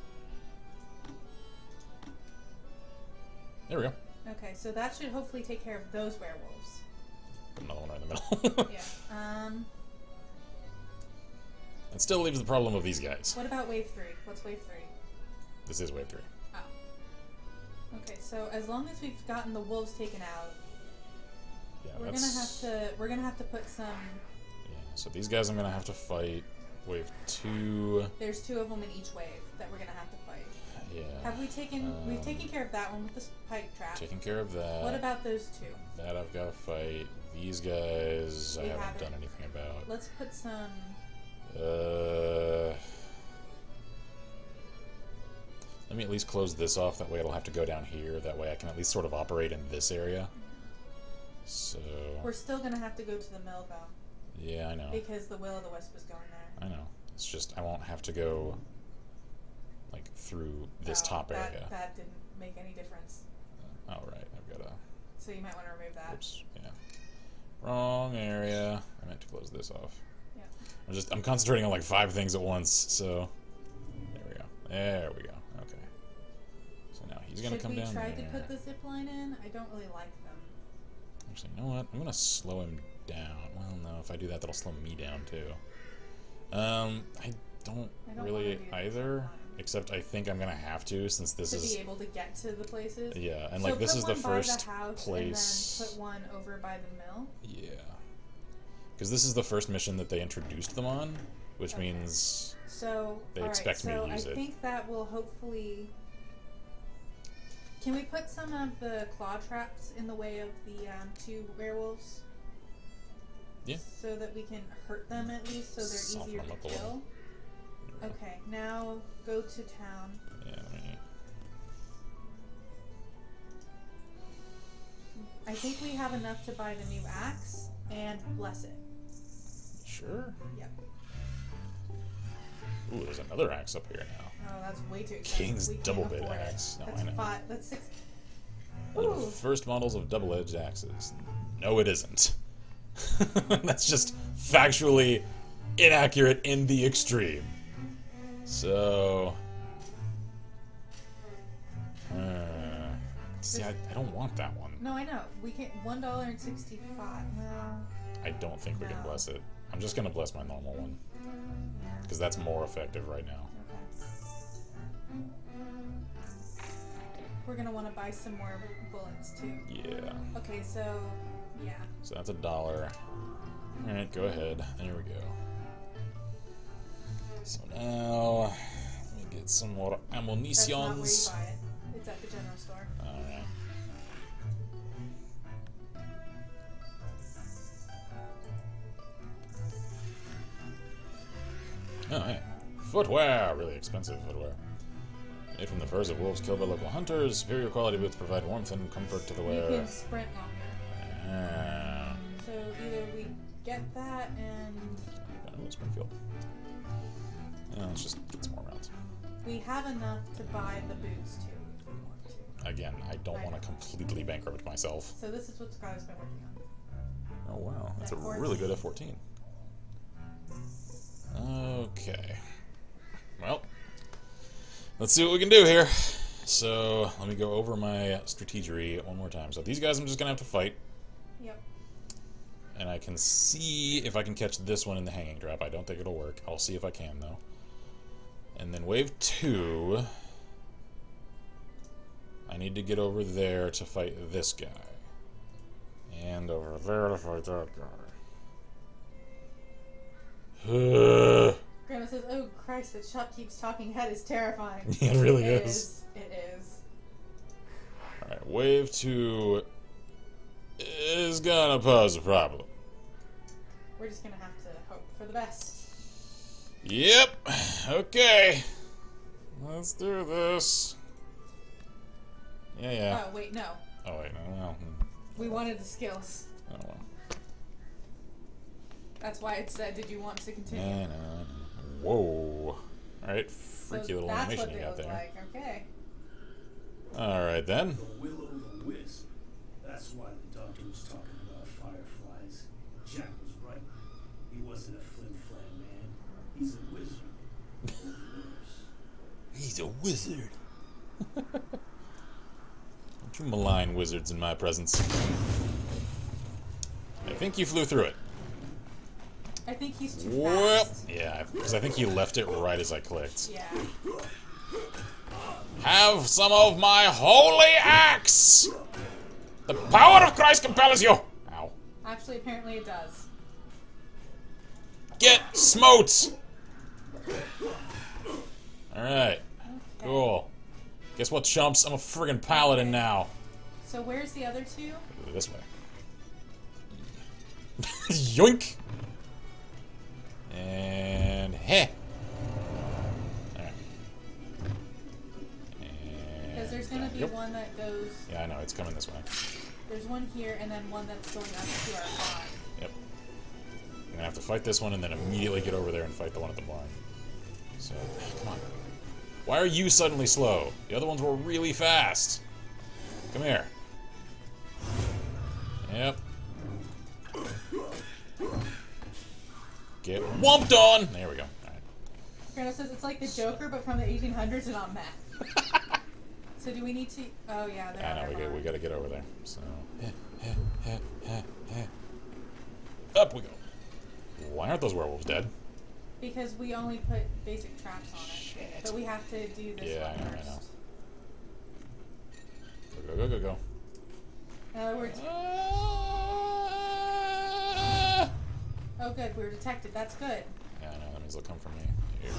There we go. Okay, so that should hopefully take care of those werewolves. Put another one right in the middle. Yeah. It still leaves the problem of these guys. What about wave 3? What's wave 3? This is wave 3. Oh. Okay, so as long as we've gotten the wolves taken out, Yeah, we're that's... gonna have to put some. Yeah, so these guys I'm gonna have to fight. Wave 2. There's 2 of them in each wave that we're gonna have to fight. Yeah. Have we taken? We've taken care of that one with the spike trap. Taking care of that. What about those 2? That I've got to fight. These guys I We haven't haven't. done anything about. Let's put some. Let me at least close this off. That way it'll have to go down here. That way I can at least sort of operate in this area. So... We're still gonna have to go to the mill though. Yeah, I know. Because the will-o'-the-wisp is going there. I know. It's just I won't have to go like through this top area. That didn't make any difference. Oh right, I've got to. So you might want to remove that. Oops. Yeah. Wrong area. I meant to close this off. Yeah. I'm concentrating on like 5 things at once. So there we go. There we go. Okay. So now he's gonna come down there. Should we try to put the zip line in? I don't really like them. Actually, you know what? I'm gonna slow him down. Well, no, if I do that, that'll slow me down too. I don't really either. Except I think I'm gonna have to, since this is to be able to get to the places. Yeah, and so like this put is the one by first the house place. And then put one over by the mill. Yeah, because this is the first mission that they introduced them on, which means So They all right, expect me to so use I it. think that will hopefully. Can we put some of the claw traps in the way of the 2 werewolves? Yeah. So that we can hurt them at least, so they're Soften easier them up a to little. kill. Okay, now go to town. Yeah, I think we have enough to buy the new axe and bless it. sure. Yep. Ooh, there's another axe up here now. Oh, that's way too expensive. King's We can't double bit afford it. axe. No, That's I know. 5. That's 6. One of the Ooh. first models of double-edged axes. No, it isn't. That's just factually inaccurate in the extreme. So, see, I don't want that one. No, I know. We can $1.65. No. I don't think we can No. bless it. I'm just gonna bless my normal one because that's more effective right now. Okay. We're gonna want to buy some more bullets too. Yeah. Okay, so yeah. So that's $1. All right, go ahead. There we go. So now let me get some more That's not where you ammunitions. buy it. It's at the general store. All right. Oh, hey. Footwear! Really expensive footwear. Made from the furs of wolves killed by local hunters. Superior quality boots provide warmth and comfort to the You wearer. can sprint longer. Ah. So either we get that and Springfield. Yeah, let's just get some more rounds. we have enough to buy the boots too if we want to. Again, I don't want to completely bankrupt myself. So this is what Skylar's been working on. Oh wow, that's a F14. really good F-14. Okay. Well, let's see what we can do here. So, let me go over my strategery one more time. So these guys I'm just going to have to fight. Yep. And I can see if I can catch this one in the hanging trap. I don't think it'll work. I'll see if I can, though. And then wave 2... I need to get over there to fight this guy. And over there to fight that guy. Grandma says, "Oh Christ, that shop keeps talking head is terrifying." It really It is. It is. Alright, wave 2 is gonna pose a problem. We're just gonna have to hope for the best. Yep. Okay. Let's do this. Yeah. Oh wait, no. Oh wait, no, well. We wanted the skills. Oh well. That's why it said, "Did you want to continue?" No. Whoa. Alright, freaky little that's animation what you they got look there. like. Okay. Alright then. The will-o'-the-wisp. That's why the doctor was talking about fireflies. Jack was right. He wasn't a flim-flam man. He's a wizard. Or worse. He's a wizard. Don't you malign wizards in my presence. I think you flew through it. I think he's too Well, fast. yeah, because I think he left it right as I clicked. Yeah. Have some of my holy axe! The power of Christ compels you! Ow. Actually, apparently it does. Get smote! Alright, Okay. cool. Guess what, chumps? I'm a friggin' paladin now. So where's the other two? This way. Yoink! And heh! Alright. Because there's gonna be Yep. one that goes. Yeah, I know, it's coming this way. There's one here, and then one that's going up to our farm. Yep. I'm gonna have to fight this one and then immediately get over there and fight the one at the barn. So, come on. Why are you suddenly slow? The other ones were really fast. Come here. Yep. Get whomped on! There we go. Alright. Grandma says it's like the Joker, but from the 1800s and on meth. So do we need to? Oh yeah, they're on I our know, we farm. gotta get over there. So, up we go. Why aren't those werewolves dead? Because we only put basic traps on it. Shit. But we have to do this Yeah, one I know. first. Go. In other words, oh good, we were detected. That's good. Yeah, I know, that means they'll come for me. Here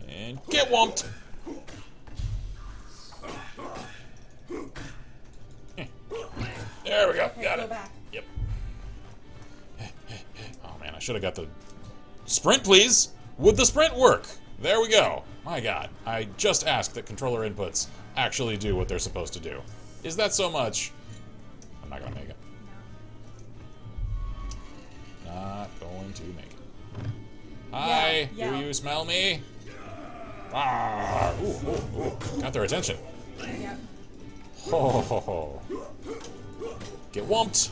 we go. And get whomped! There we go. Okay, Got go it. back. Yep. Oh man, I should have got the sprint, please. Would the sprint work? There we go. My God, I just asked that controller inputs actually do what they're supposed to do. Is that so much? I'm not gonna make it. Not going to make it. Hi, Yeah. do you smell me? Ah, ooh, ooh, ooh. Got their attention. Yep. Ho ho ho ho. Get whumped.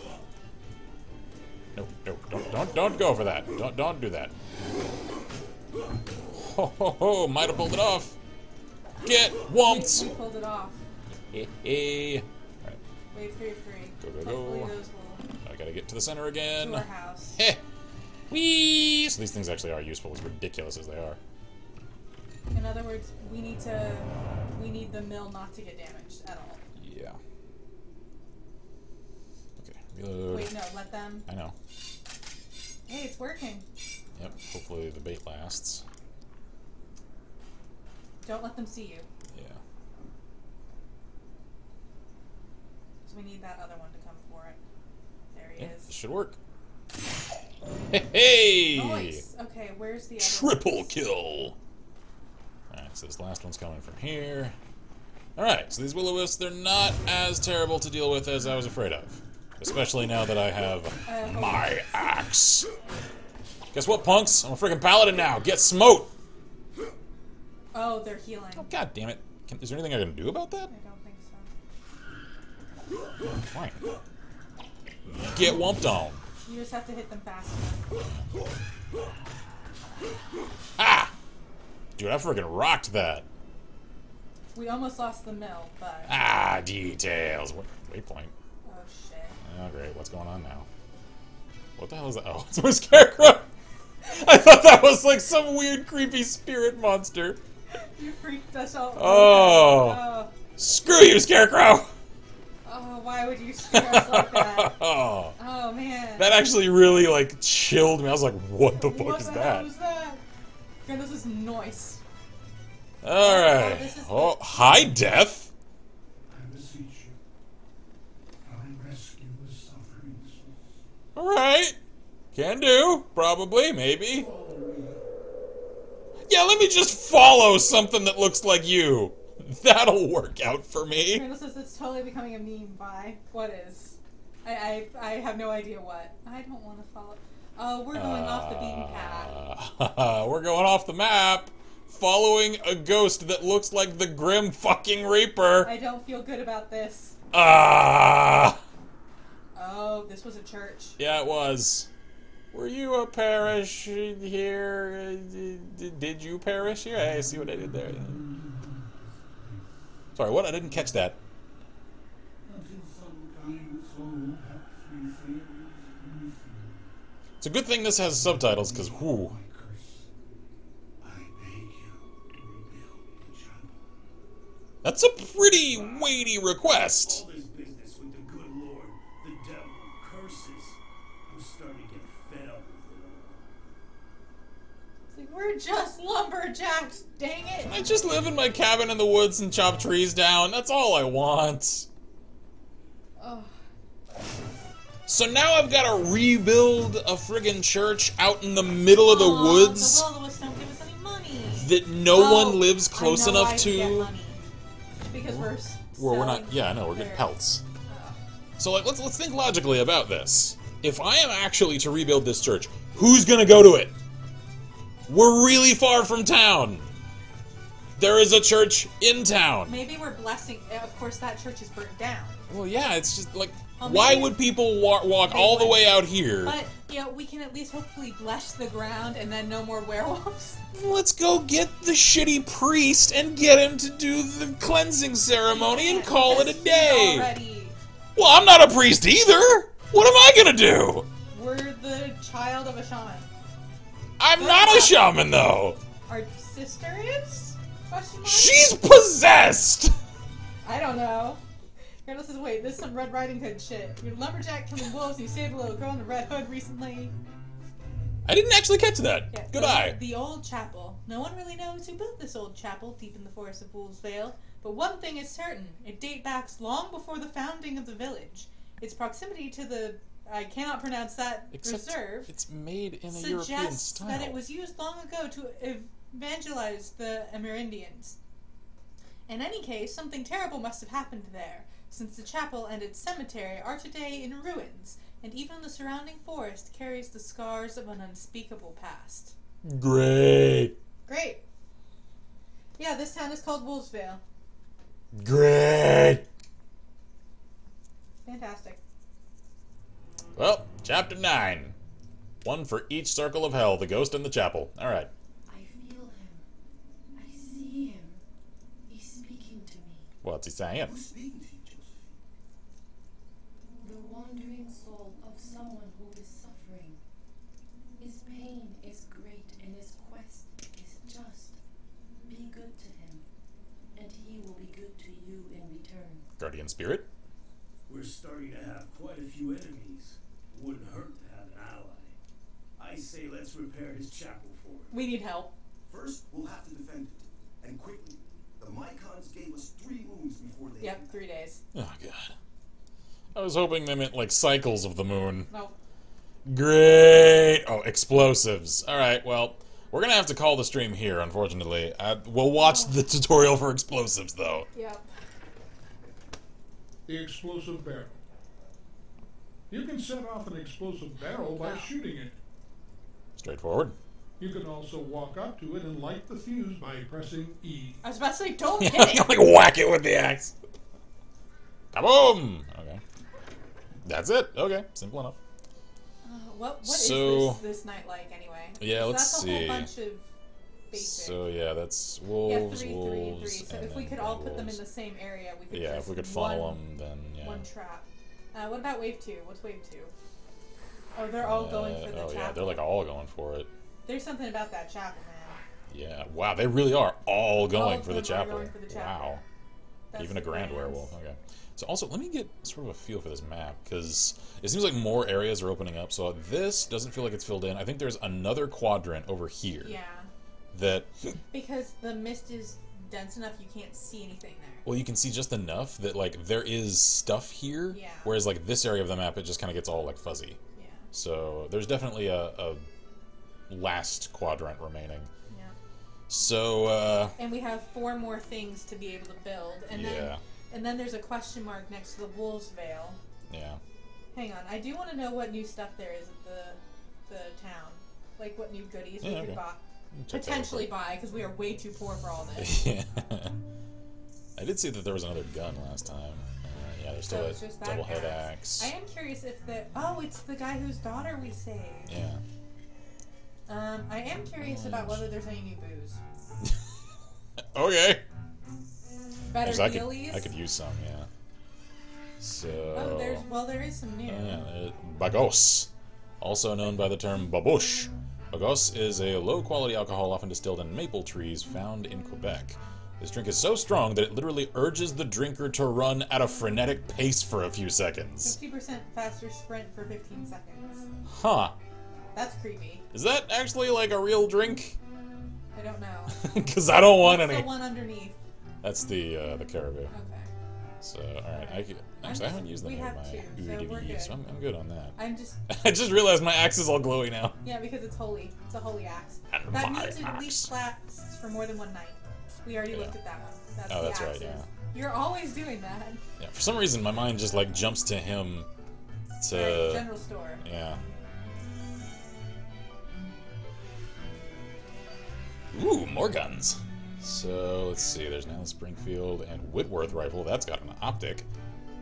No, no, don't go for that. Don't do that. Ho ho ho, might have pulled it off. Get whumped. We pulled it off. Hey. Alright, Wave 3 of 3. Go, go, Hopefully go. those will I gotta get to the center again. to our house. Heh. Whee! So these things actually are useful, as ridiculous as they are. In other words, we need the mill not to get damaged at all. Yeah. Okay, reload. Wait, no, let them. I know. Hey, it's working. Yep, hopefully the bait lasts. Don't let them see you. Yeah. So we need that other one to come for it. There he Yeah, this is. should work. Hey! Hey! Nice. Okay, where's the other Triple ones? kill! Alright, so this last one's coming from here. Alright, so these will-o-wisps, they're not as terrible to deal with as I was afraid of. Especially now that I have my axe. Guess what, punks? I'm a freaking paladin now. Get smote! Oh, they're healing. Oh, god damn it. Is there anything I can do about that? I don't think so. Fine. Get whumped on. You just have to hit them fast. Ah! Dude, I freaking rocked that. We almost lost the mill, but... Ah, details. Waypoint. Oh, shit. Oh, great. What's going on now? What the hell is that? Oh, it's my scarecrow! I thought that was like some weird, creepy spirit monster. You freaked us all. Oh. Screw you, scarecrow! Oh, why would you scare us like that? Oh. Oh, man. That actually really, like, chilled me. I was like, what the fuck What is the that? hell was that? God, this is noise. Alright. this is Oh, hi, Death! I beseech you, I rescue the suffering souls. Alright. Can do. Probably. Maybe. Yeah, let me just follow something that looks like you. That'll work out for me. Randall says it's totally becoming a meme. Bye. What is? I have no idea what. I don't want to follow. Oh, we're going off the beaten path. We're going off the map. Following a ghost that looks like the Grim fucking Reaper. I don't feel good about this. Ah! Oh, this was a church. Yeah, it was. Were you a parish here? Did you perish here? Hey, see what I did there. Sorry, what? I didn't catch that. Until some kind soul helps me save me. It's a good thing this has subtitles, because whoo. My curse. I beg you to rebuild the chapel. That's a pretty weighty request. All this business with the good Lord, the devil, curses. I'm starting to get fed up with it all. It's like, we're just lumberjacks, dang it! I just live in my cabin in the woods and chop trees down. That's all I want. Oh. So now I've got to rebuild a friggin' church out in the middle of the woods The will-o-wisps don't give us any money. that no one lives close I know enough why we get to. money. Because we're Well, we're not. selling Yeah, I know. We're getting their- pelts. Oh. So like, let's think logically about this. If I am actually to rebuild this church, who's gonna go to it? We're really far from town. There is a church in town. Maybe we're blessing. Of course, that church is burnt down. Well, yeah, it's just like, Well, why maybe would people walk they all the would. way out here? But we can at least hopefully bless the ground, and then no more werewolves. Let's go get the shitty priest and get him to do the cleansing ceremony and call it a Because day. Already, Well, I'm not a priest either. What am I gonna do? we're the child of a shaman. I'm not a shaman though. Our sister is? Question mark? She's possessed. I don't know. Here, this is wait. This is some Red Riding Hood shit. You're a lumberjack killing wolves. And you saved a little girl in a red hood recently. I didn't actually catch that. Yeah, Good eye. The old chapel. No one really knows who built this old chapel deep in the forest of Wolves Vale, but one thing is certain. It dates back long before the founding of the village. Its proximity to the, I cannot pronounce that, Except reserve it's made in a European suggests style. that it was used long ago to evangelize the Amerindians. In any case, something terrible must have happened there, since the chapel and its cemetery are today in ruins, and even the surrounding forest carries the scars of an unspeakable past. Great. Great. Yeah, this town is called Wolvesvale. Great. Fantastic. Well, chapter 9. One for each circle of hell, the ghost and the chapel. Alright. I feel him. I see him. He's speaking to me. What's he saying? Who's speaking to you, Josephine? The wandering soul of someone who is suffering. His pain is great and his quest is just. Be good to him, and he will be good to you in return. Guardian spirit? We're starting to have quite a few enemies. Wouldn't hurt to have an ally. I say let's repair his chapel for him. We need help. First, we'll have to defend it. And quickly. The Mycons gave us 3 moons before they... Yep, 3 days. Oh, God. I was hoping they meant, like, cycles of the moon. Nope. Great! Oh, explosives. Alright, well, we're gonna have to call the stream here, unfortunately. We'll watch the tutorial for explosives, though. Yep. The explosive barrel. You can set off an explosive barrel by shooting it. Straightforward. You can also walk up to it and light the fuse by pressing E. I was about to say, don't hit it! Like, whack it with the axe. Kaboom! Okay. That's it. Okay, simple enough. What So- is this night like, anyway? Yeah, So let's that's a see. whole bunch of basic. So, yeah, that's Yeah, wolves, 3, 3, wolves, 3. So and if we then could all put them in wolves. the same area, we could Yeah, just if we could funnel them, then, yeah. one trap. What about wave 2? What's wave 2? Oh, they're all going for the oh, chapel. yeah, they're, like, all going for it. There's something about that chapel, man. Yeah, wow, they really are all going of for the them are chapel. going for the chapel. Wow. That's Even a the grand plans. werewolf. Okay. So also, let me get sort of a feel for this map, because it seems like more areas are opening up. So this doesn't feel like it's filled in. I think there's another quadrant over here. Yeah. That, Because the mist is dense enough you can't see anything there. well, you can see just enough that, like, there is stuff here. Yeah. Whereas, like, this area of the map, it just kind of gets all, like, fuzzy. Yeah. So there's definitely a last quadrant remaining. Yeah. So, And we have 4 more things to be able to build. And then there's a question mark next to the Wolves Vale. Yeah. Hang on, I do want to know what new stuff there is at the town. Like what new goodies we okay. could buy. Check that out Potentially quick. buy, because we are way too poor for all this. Yeah. I did see that there was another gun last time. Yeah, there's still it's a just that double head axe. axe. I am curious if the... Oh, it's the guy whose daughter we saved. Yeah. I am curious about whether there's any new booze. Okay. Better Actually, dealies? I could use some, yeah. So. Oh, there is some new. Bagos, also known by the term babouche. Bagos is a low-quality alcohol often distilled in maple trees found in Quebec. This drink is so strong that it literally urges the drinker to run at a frenetic pace for a few seconds. 50% faster sprint for 15 seconds. Huh. That's creepy. Is that actually like a real drink? I don't know. Because I don't want What's any. the one underneath? That's the caribou. Okay. So, alright, I haven't used any we of have my 2, so we're good. so I'm good on that. I'm just... I just realized my axe is all glowy now. Yeah, because it's holy. It's a holy axe. And That my means it at least lasts for more than one night. We already looked at that one. That's Oh, the that's right, axes. yeah. You're always doing that. Yeah, for some reason my mind just like jumps to him to Right, general store. yeah. Ooh, more guns. So let's see, there's now the Springfield and Whitworth rifle. That's got an optic.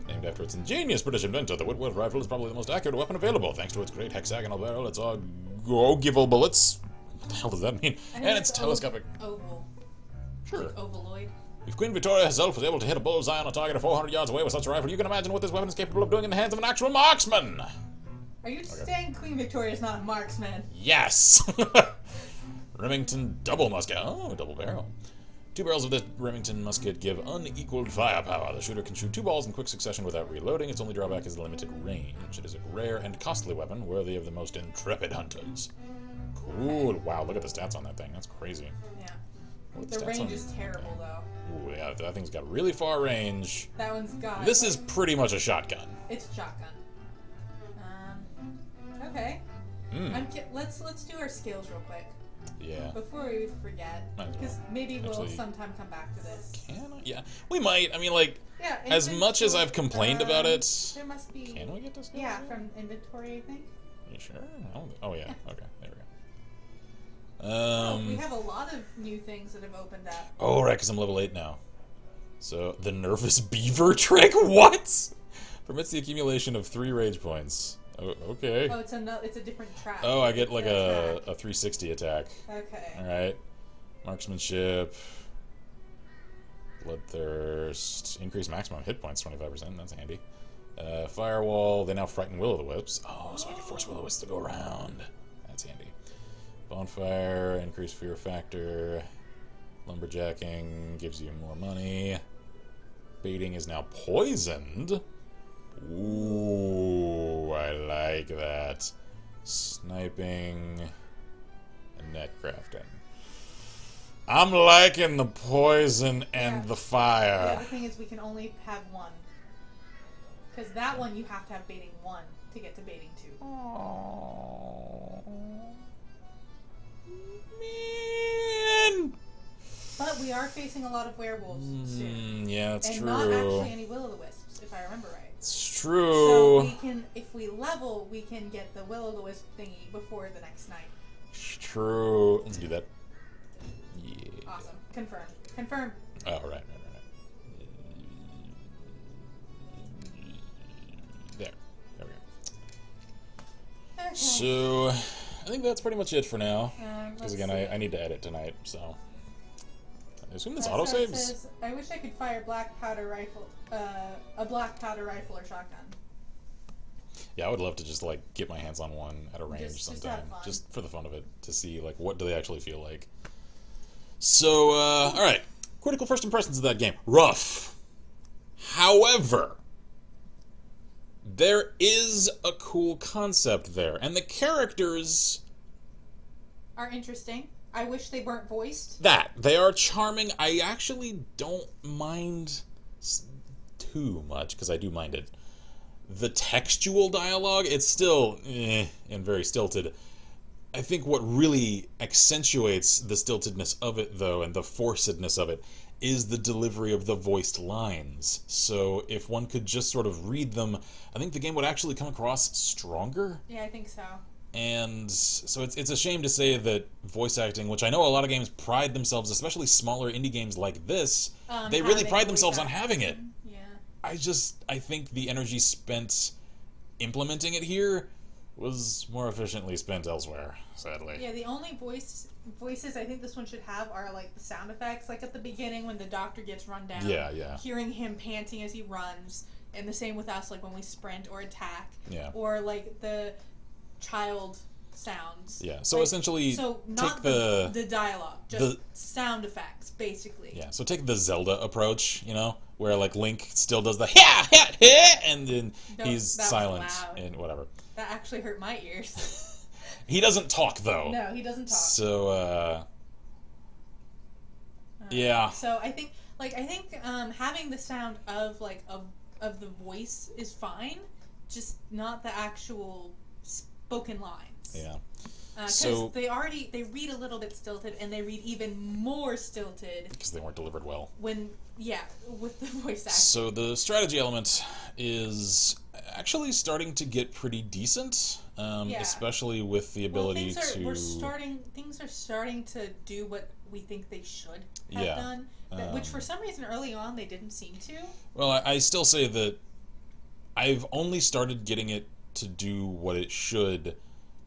Named after its ingenious British inventor, the Whitworth rifle is probably the most accurate weapon available. Thanks to its great hexagonal barrel, its ogival bullets. What the hell does that mean? I think And its it's telescopic. Oval. Sure. Like ovaloid. If Queen Victoria herself was able to hit a bullseye on a target 400 yards away with such a rifle, you can imagine what this weapon is capable of doing in the hands of an actual marksman. Are you saying Queen Victoria's not a marksman? Yes! Remington double musket. Oh, double barrel. 2 barrels of this Remington musket give unequaled firepower. The shooter can shoot 2 balls in quick succession without reloading. Its only drawback is the limited range. It is a rare and costly weapon, worthy of the most intrepid hunters. Cool. Wow, look at the stats on that thing. That's crazy. Yeah. What are The stats range on- is terrible, though. Ooh, yeah, that thing's got really far range. That one's got... This is pretty much a shotgun. It's a shotgun. Okay. Let's do our skills real quick. Yeah. Before we forget. Might as well. Because maybe we'll Actually- sometime come back to this. Can I? Yeah, we might. I mean, like, Yeah. as much as I've inventory, complained about it, There must be... can we get to skills? Yeah, from inventory, I think. You sure? Oh, yeah. Okay, there we go. We have a lot of new things that have opened up. Oh, right, because I'm level 8 now. So, the Nervous Beaver trick? What? Permits the accumulation of 3 rage points. Oh, okay. Oh, it's a different track. Oh, I get It's like a a track. 360 attack. Okay. Alright. Marksmanship. Bloodthirst. Increase maximum hit points 25%. That's handy. Firewall. They now frighten will-o'-the-wisps. Oh, so I can force will-o'-wisps to go around. That's handy. Bonfire. Increase fear factor. Lumberjacking gives you more money. Baiting is now poisoned. Ooh, I like that. Sniping and net crafting. I'm liking the poison and the The fire. other thing is we can only have one. Because that one you have to have baiting 1 to get to baiting 2. Man. But we are facing a lot of werewolves soon. Yeah, that's And true. not actually any will-o'-the-wisps, if I remember right. It's So true. we can, if we level, we can get the will-o'-the-wisp thingy before the next night. It's true. Let's do that. Yeah. Awesome. Confirm. Confirm. Oh, right. There we go. Okay. So, I think that's pretty much it for now. Because Let's again, see. I need to edit tonight, so. I assume this So auto it saves. says, I wish I could fire black powder rifle, a black powder rifle or shotgun. Yeah, I would love to just like get my hands on one at a range Just to have sometime, fun. just for the fun of it, to see like what do they actually feel like. So, all right, critical first impressions of that game, rough. However, there is a cool concept there, and the characters. Are interesting. I wish they weren't voiced. They are charming. I actually don't mind too much, because I do mind it. The textual dialogue, it's still and very stilted. I think what really accentuates the stiltedness of it, though, and the forcedness of it, is the delivery of the voiced lines. So if one could just sort of read them, I think the game would actually come across stronger. Yeah, I think so. And so it's a shame to say that voice acting, which I know a lot of games pride themselves, especially smaller indie games like this, they really Having pride voice themselves on acting. having it. Yeah. I think the energy spent implementing it here was more efficiently spent elsewhere, sadly. Yeah, the only voices I think this one should have are like the sound effects, like at the beginning when the doctor gets run down. Yeah. Hearing him panting as he runs, and the same with us, like when we sprint or attack. Yeah. Or like the child sounds. Yeah, so Like, essentially so not take the dialogue, just sound effects, basically. Yeah, so take the Zelda approach, where like Link still does the and then he's that was silent loud. and whatever. That actually hurt my ears. He doesn't talk though. No, he doesn't talk. So yeah. So I think having the sound of of the voice is fine, just not the actual spoken lines. Yeah. Because So they read a little bit stilted, and they read even more stilted because they weren't delivered well. with the voice acting. So the strategy element is actually starting to get pretty decent, especially with the ability things are starting to do what we think they should have done, which for some reason early on they didn't seem to. Well, I still say that I've only started getting it to do what it should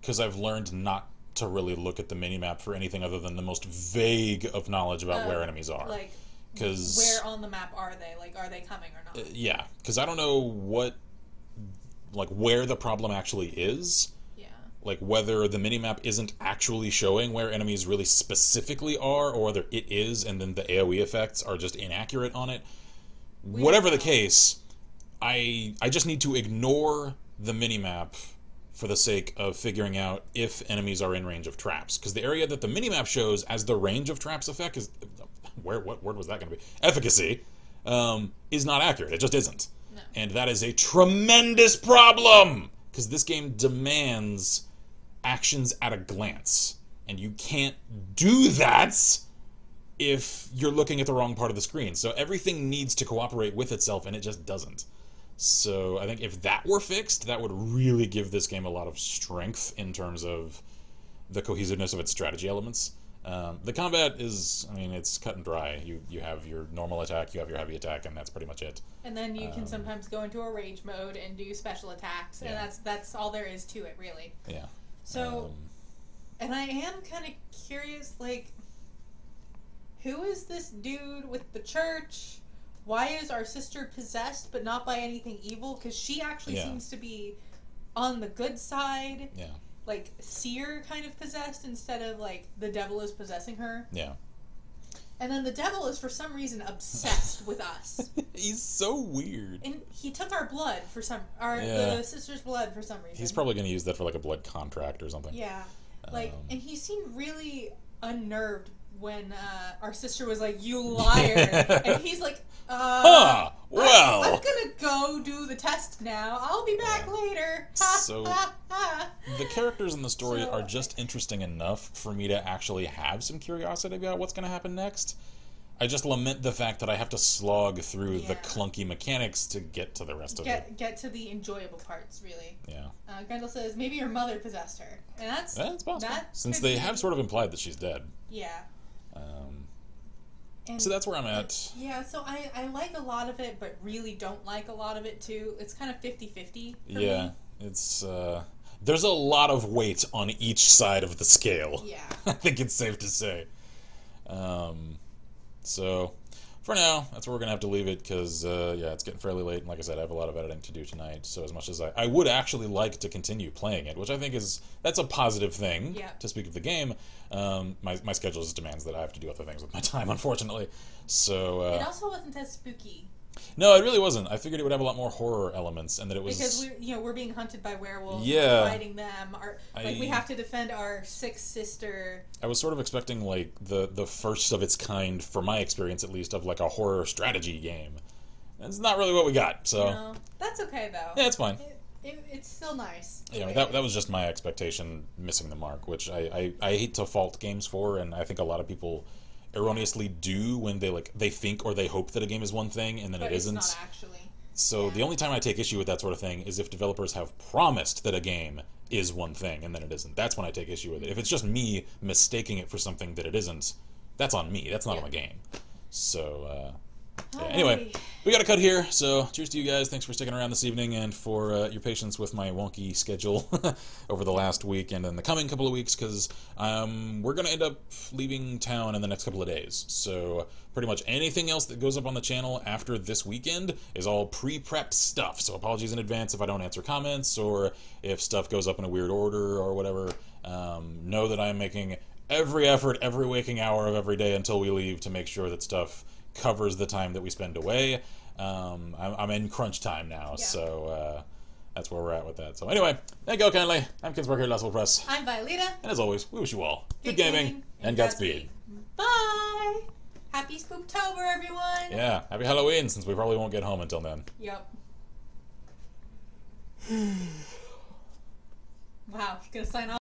because I've learned not to really look at the minimap for anything other than the most vague of knowledge about where enemies are. Like, Because where on the map are they? Like, are they coming or not? yeah, because I don't know where the problem actually is. Yeah. Like whether the minimap isn't actually showing where enemies really specifically are, or whether it is, and then the AoE effects are just inaccurate on it. Whatever the case, I just need to ignore the minimap for the sake of figuring out if enemies are in range of traps. Because the area that the minimap shows as the range of traps effect is... what word was that going to be? Efficacy, is not accurate. It just isn't. No. And that is a tremendous problem! Because this game demands actions at a glance. And you can't do that if you're looking at the wrong part of the screen. So everything needs to cooperate with itself, and it just doesn't. So I think if that were fixed, that would really give this game a lot of strength in terms of the cohesiveness of its strategy elements. The combat is, I mean, it's cut and dry. You have your normal attack, you have your heavy attack, and that's pretty much it. And then you can sometimes go into a rage mode and do special attacks, and that's all there is to it, really. Yeah. So, and I am kind of curious, like, who is this dude with the church? Why is our sister possessed, but not by anything evil? Because she actually seems to be on the good side. Yeah. Like, seer kind of possessed instead of, like, the devil is possessing her. Yeah. And then the devil is, for some reason, obsessed with us. He's so weird. And he took our blood for the sister's blood for some reason. He's probably going to use that for, like, a blood contract or something. Yeah. Like, and he seemed really unnerved when our sister was like, "You liar." And he's like, well. I'm gonna go do the test now. I'll be back later. So, the characters in the story are just interesting enough for me to actually have some curiosity about what's gonna happen next. I just lament the fact that I have to slog through the clunky mechanics to get to the rest of it. Get to the enjoyable parts, really. Yeah. Grendel says, maybe your mother possessed her. And that's possible. That Since they have sort of implied that she's dead. Yeah. So that's where I'm at. Yeah, so I like a lot of it, but really don't like a lot of it, too. It's kind of 50-50 for me. It's, there's a lot of weight on each side of the scale. Yeah. I think it's safe to say. So, for now, that's where we're going to have to leave it, because, it's getting fairly late, and like I said, I have a lot of editing to do tonight, so as much as I would actually like to continue playing it, which I think that's a positive thing, to speak of the game, my schedule just demands that I have to do other things with my time, unfortunately, so... it also wasn't as spooky. No, it really wasn't. I figured it would have a lot more horror elements, and that it was... Because we're being hunted by werewolves, fighting them, we have to defend our sick sister. I was sort of expecting, like, the first of its kind, for my experience at least, of, like, a horror strategy game. That's not really what we got, so... No, that's okay, though. Yeah, it's fine. It's still nice. Yeah, that was just my expectation missing the mark, which I hate to fault games for, and I think a lot of people erroneously do when they think or they hope that a game is one thing and then it isn't. It's not actually. So the only time I take issue with that sort of thing is if developers have promised that a game is one thing and then it isn't. That's when I take issue with it. If it's just me mistaking it for something that it isn't, that's on me. That's not on the game. So anyway, we got to cut here. So cheers to you guys. Thanks for sticking around this evening and for your patience with my wonky schedule over the last week and in the coming couple of weeks, because we're going to end up leaving town in the next couple of days. So pretty much anything else that goes up on the channel after this weekend is all pre-prepped stuff. So apologies in advance if I don't answer comments or if stuff goes up in a weird order or whatever. Know that I'm making every effort, every waking hour of every day until we leave to make sure that stuff covers the time that we spend away. I'm in crunch time now, so that's where we're at with that. So anyway, thank you all kindly. I'm Kinsberg here at Last Press. I'm Violeta. And as always, we wish you all good gaming and Godspeed. Bye! Happy Spooktober, everyone! Yeah, happy Halloween, since we probably won't get home until then. Yep. Wow, gonna sign off.